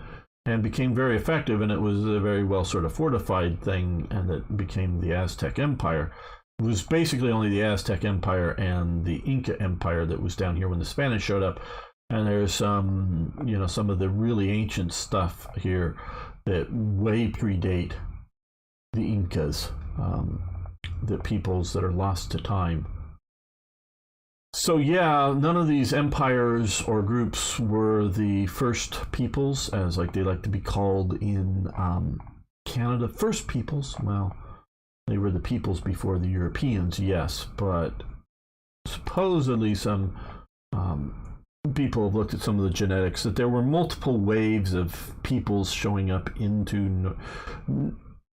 and became very effective, and it was a very well sort of fortified thing, and it became the Aztec Empire. It was basically only the Aztec Empire and the Inca Empire that was down here when the Spanish showed up. And there's some of the really ancient stuff here that way predate the Incas, the peoples that are lost to time. So yeah, none of these empires or groups were the first peoples, as like they like to be called in Canada. First peoples, well, they were the peoples before the Europeans, yes, but supposedly some people have looked at some of the genetics that there were multiple waves of peoples showing up into,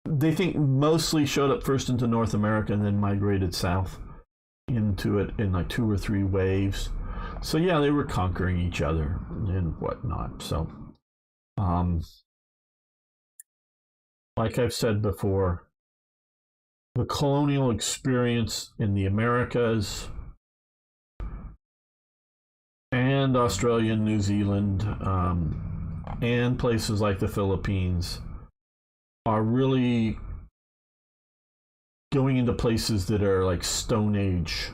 they think mostly showed up first into North America and then migrated south into it in like 2 or 3 waves. So yeah, they were conquering each other and whatnot. So like I've said before, the colonial experience in the Americas and Australia and New Zealand and places like the Philippines are really going into places that are like Stone Age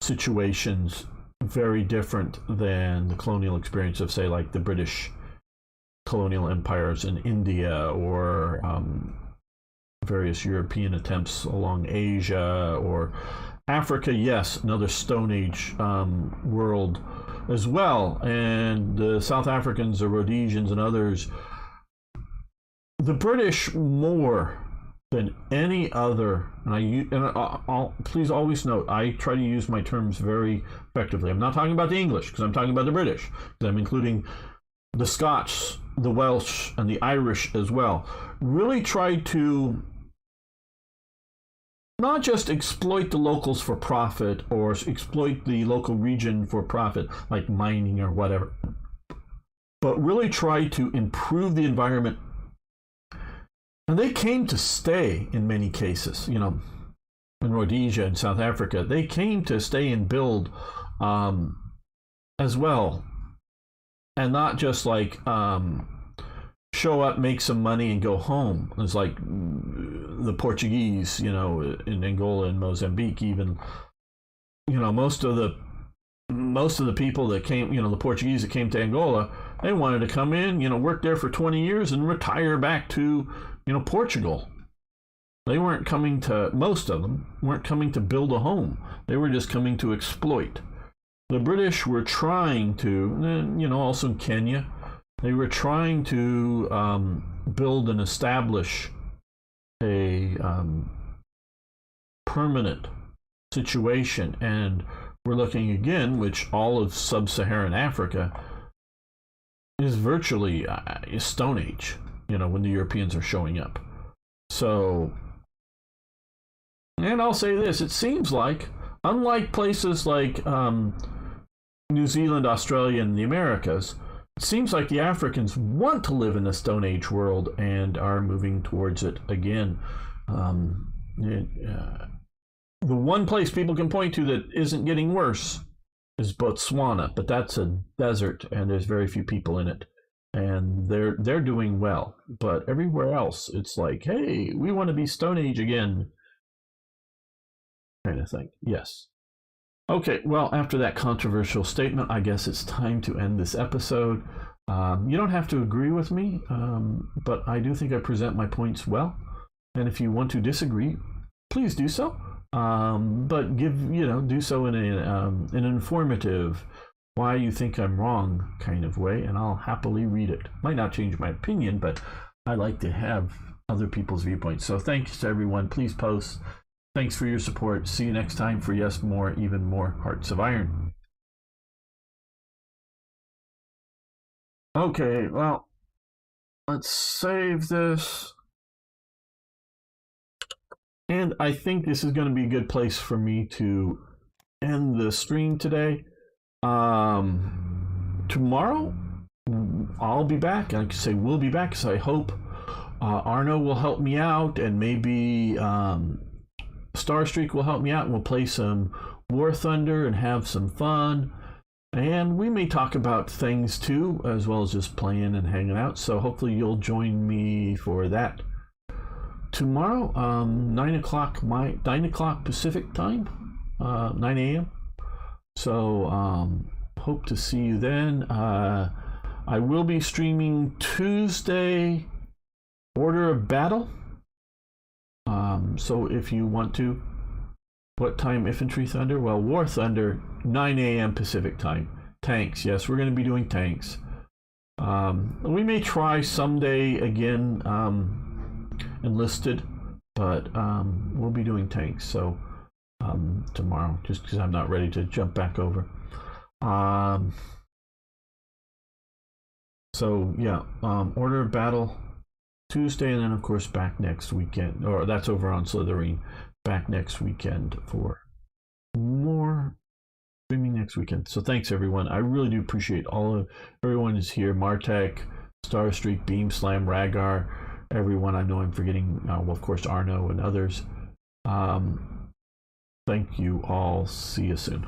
situations, very different than the colonial experience of, say, like the British colonial empires in India, or various European attempts along Asia or Africa. Yes, another Stone Age world as well. And the South Africans, the Rhodesians, and others, the British more than any other, and I'll please always note, I try to use my terms very effectively. I'm not talking about the English, because I'm talking about the British, because I'm including the Scots, the Welsh, and the Irish as well. Really tried to not just exploit the locals for profit or exploit the local region for profit, like mining or whatever, but really try to improve the environment. And they came to stay in many cases, in Rhodesia and South Africa. They came to stay and build as well. And not just like show up, make some money, and go home. It's like the Portuguese, in Angola and Mozambique, even, most of the people that came, the Portuguese that came to Angola, they wanted to come in, work there for 20 years and retire back to, Portugal. They weren't coming to, most of them weren't coming to build a home. They were just coming to exploit. The British were trying to, also in Kenya, they were trying to build and establish a permanent situation. And we're looking again, which all of sub-Saharan Africa is virtually Stone Age, when the Europeans are showing up. So, and I'll say this, it seems like, unlike places like New Zealand, Australia, and the Americas, it seems like the Africans want to live in the Stone Age world and are moving towards it again. The one place people can point to that isn't getting worse is Botswana, but that's a desert and there's very few people in it. And they're doing well. But everywhere else, it's like, hey, we want to be Stone Age again, kind of thing. Yes. Okay, well, after that controversial statement, I guess it's time to end this episode. You don't have to agree with me, but I do think I present my points well. And if you want to disagree, please do so. But do so in an informative why you think I'm wrong kind of way, and I'll happily read it. Might not change my opinion, but I like to have other people's viewpoints. So thanks to everyone. Please post. Thanks for your support. See you next time for Yes More, Even More Hearts of Iron. Okay, well, let's save this. And I think this is going to be a good place for me to end the stream today. Tomorrow, I'll be back. I can say we'll be back, so I hope Arno will help me out, and maybe Starstreak will help me out, and we'll play some War Thunder and have some fun. And we may talk about things too, as well as just playing and hanging out. So hopefully you'll join me for that tomorrow, 9 o'clock Pacific time, 9 a.m. So hope to see you then. I will be streaming Tuesday Order of Battle. So if you want to, what time Infantry Thunder? Well, War Thunder, 9 a.m. Pacific time. Tanks, yes, we're going to be doing tanks. We may try someday again enlisted, but we'll be doing tanks. So tomorrow, just because I'm not ready to jump back over. So yeah, Order of Battle Tuesday, and then of course back next weekend, or that's over on Slytherin. Back next weekend for more streaming next weekend. So thanks everyone. I really do appreciate everyone is here. Martek, Starstreak, Beam Slam, Rhaegar, everyone. I know I'm forgetting. Well, of course Arno and others. Thank you all. See you soon.